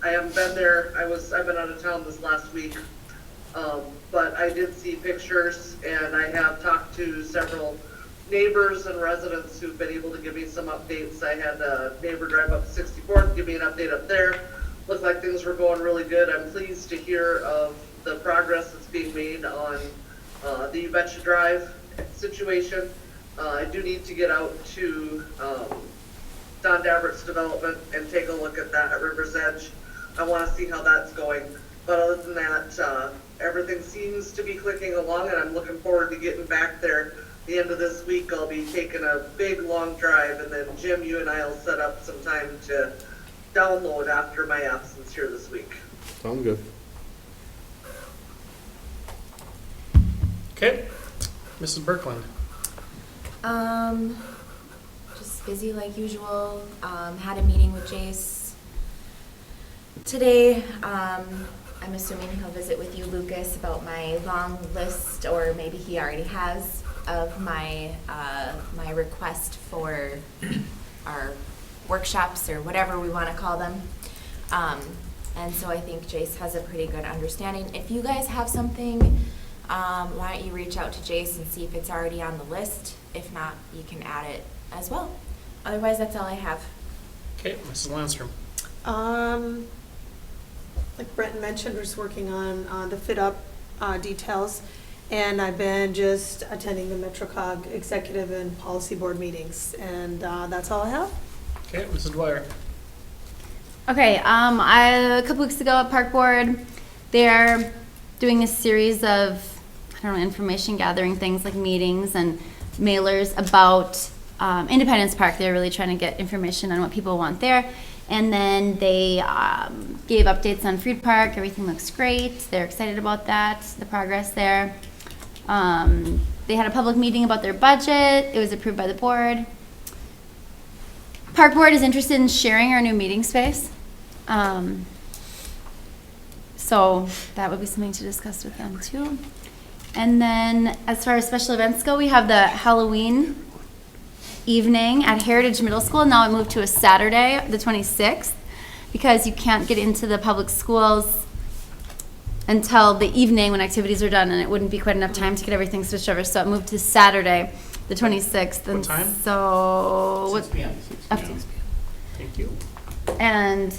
I haven't been there. I've been out of town this last week. But I did see pictures, and I have talked to several neighbors and residents who've been able to give me some updates. I had a neighbor drive up 64th, give me an update up there. looked like things were going really good. I'm pleased to hear of the progress that's being made on the Uvetcha Drive situation. I do need to get out to Don Dabbert's development and take a look at that at River's Edge. I want to see how that's going. But other than that, everything seems to be clicking along, and I'm looking forward to getting back there. The end of this week, I'll be taking a big, long drive, and then Jim, you and I will set up some time to download after my absence here this week. Sounds good. Okay, Mrs. Birkeland. Just busy like usual. Had a meeting with Jace today. I'm assuming he'll visit with you, Lucas, about my long list, or maybe he already has, of my my request for our workshops or whatever we want to call them. And so I think Jace has a pretty good understanding. If you guys have something, why don't you reach out to Jace and see if it's already on the list. If not, you can add it as well. Otherwise, that's all I have. Okay, Mrs. Landstrom. Like Brenton mentioned, we're just working on the fit up details, and I've been just attending the MetroCog executive and policy board meetings, and that's all I have. Okay, Mrs. Dwyer. Okay, a couple weeks ago at Park Board, they're doing a series of, I don't know, information gathering things like meetings and mailers about Independence Park. They're really trying to get information on what people want there. And then they gave updates on Freed Park. Everything looks great. They're excited about that, the progress there. They had a public meeting about their budget. It was approved by the board. Park Board is interested in sharing our new meeting space. So that would be something to discuss with them too. And then as far as special events go, we have the Halloween evening at Heritage Middle School. Now it moved to a Saturday, the 26th, because you can't get into the public schools until the evening when activities are done, and it wouldn't be quite enough time to get everything switched over. So it moved to Saturday, the 26th. And what time? So 6 p.m. Up to 6 p.m. Thank you. And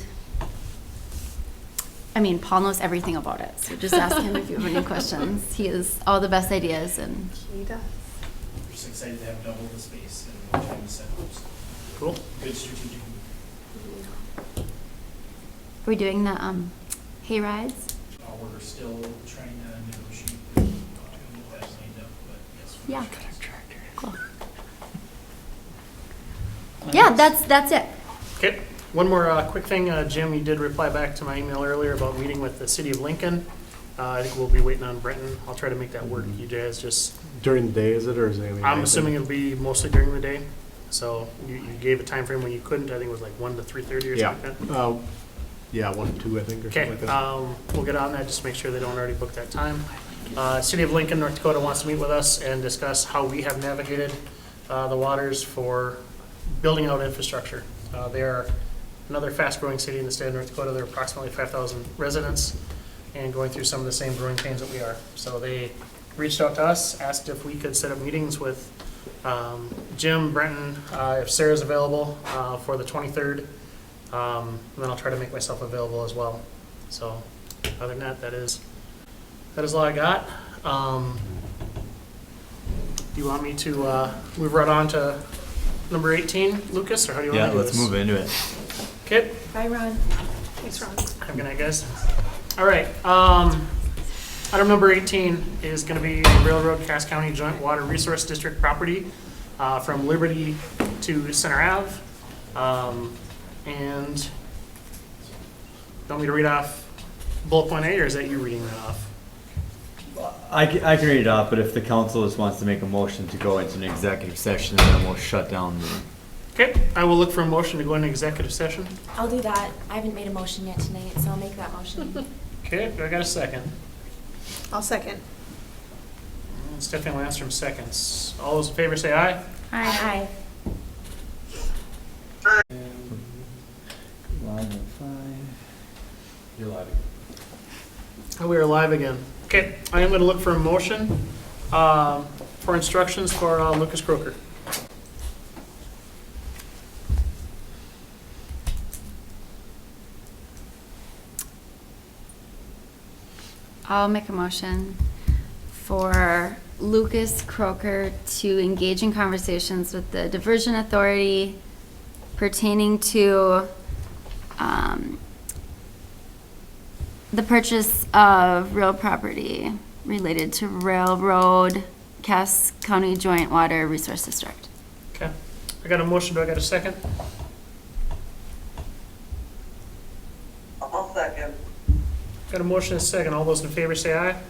I mean, Paul knows everything about it, so just ask him if you have any questions. He has all the best ideas, and He does. We're just excited to have double the space and more time to set up. Cool. Good strategic move. are we doing the hay rides? We're still trying to negotiate to get that lined up, but yes. Yeah. Cool. Yeah, that's it. Okay, one more quick thing. Jim, you did reply back to my email earlier about meeting with the city of Lincoln. I think we'll be waiting on Brenton. I'll try to make that work. You guys just... During the day, is it, or is it? I'm assuming it'll be mostly during the day. So you gave a time frame when you couldn't. I think it was like 1 to 3:30 or something like that. Yeah, 1 to 2, I think, or Okay, something like that. we'll get on that, just make sure they don't already book that time. City of Lincoln, North Dakota wants to meet with us and discuss how we have navigated the waters for building out infrastructure. They are another fast-growing city in the state of North Dakota. They're approximately 5,000 residents and going through some of the same growing pains that we are. So they reached out to us, asked if we could set up meetings with Jim, Brenton, if Sarah's available for the 23rd. And then I'll try to make myself available as well. So other than that, that is all I got. Do you want me to move right on to number 18, Lucas, or how do you want to do this? Yeah, let's move into it. Okay. Bye, Ron. Thanks, Ron. Have a good night, guys. All right. Item number 18 is going to be Railroad Cass County Joint Water Resource District property from Liberty to Center Ave. And you want me to read off bullet point A, or is that you reading that off? I can read it off, but if the council just wants to make a motion to go into an executive session, then we'll shut down the... Okay, I will look for a motion to go into executive session. I'll do that. I haven't made a motion yet tonight, so I'll make that motion. Okay, I got a second. I'll second. Stephanie Landstrom seconds. All those in favor say aye. Aye. Live at 5. You're live. We are live again. Okay, I am going to look for a motion for instructions for Lucas Croker. I'll make a motion for Lucas Croker to engage in conversations with the Diversion Authority pertaining to the purchase of real property related to Railroad Cass County Joint Water Resource District. Okay. I got a motion. Do I got a second? I'll second. Got a motion and a second. All those in favor say aye.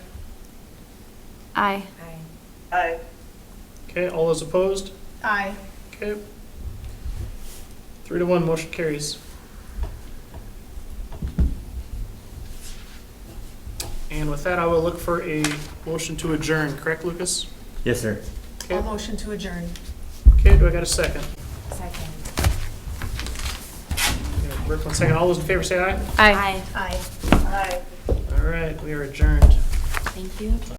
Aye. Aye. Okay, all those opposed? Aye. Okay. 3-1, motion carries. And with that, I will look for a motion to adjourn, correct, Lucas? Yes, sir. I'll motion to adjourn. Okay, do I got a second? Second. Yeah, Rick, 1 second. All those in favor say aye. Aye. Aye. Aye. All right, we are adjourned. Thank you.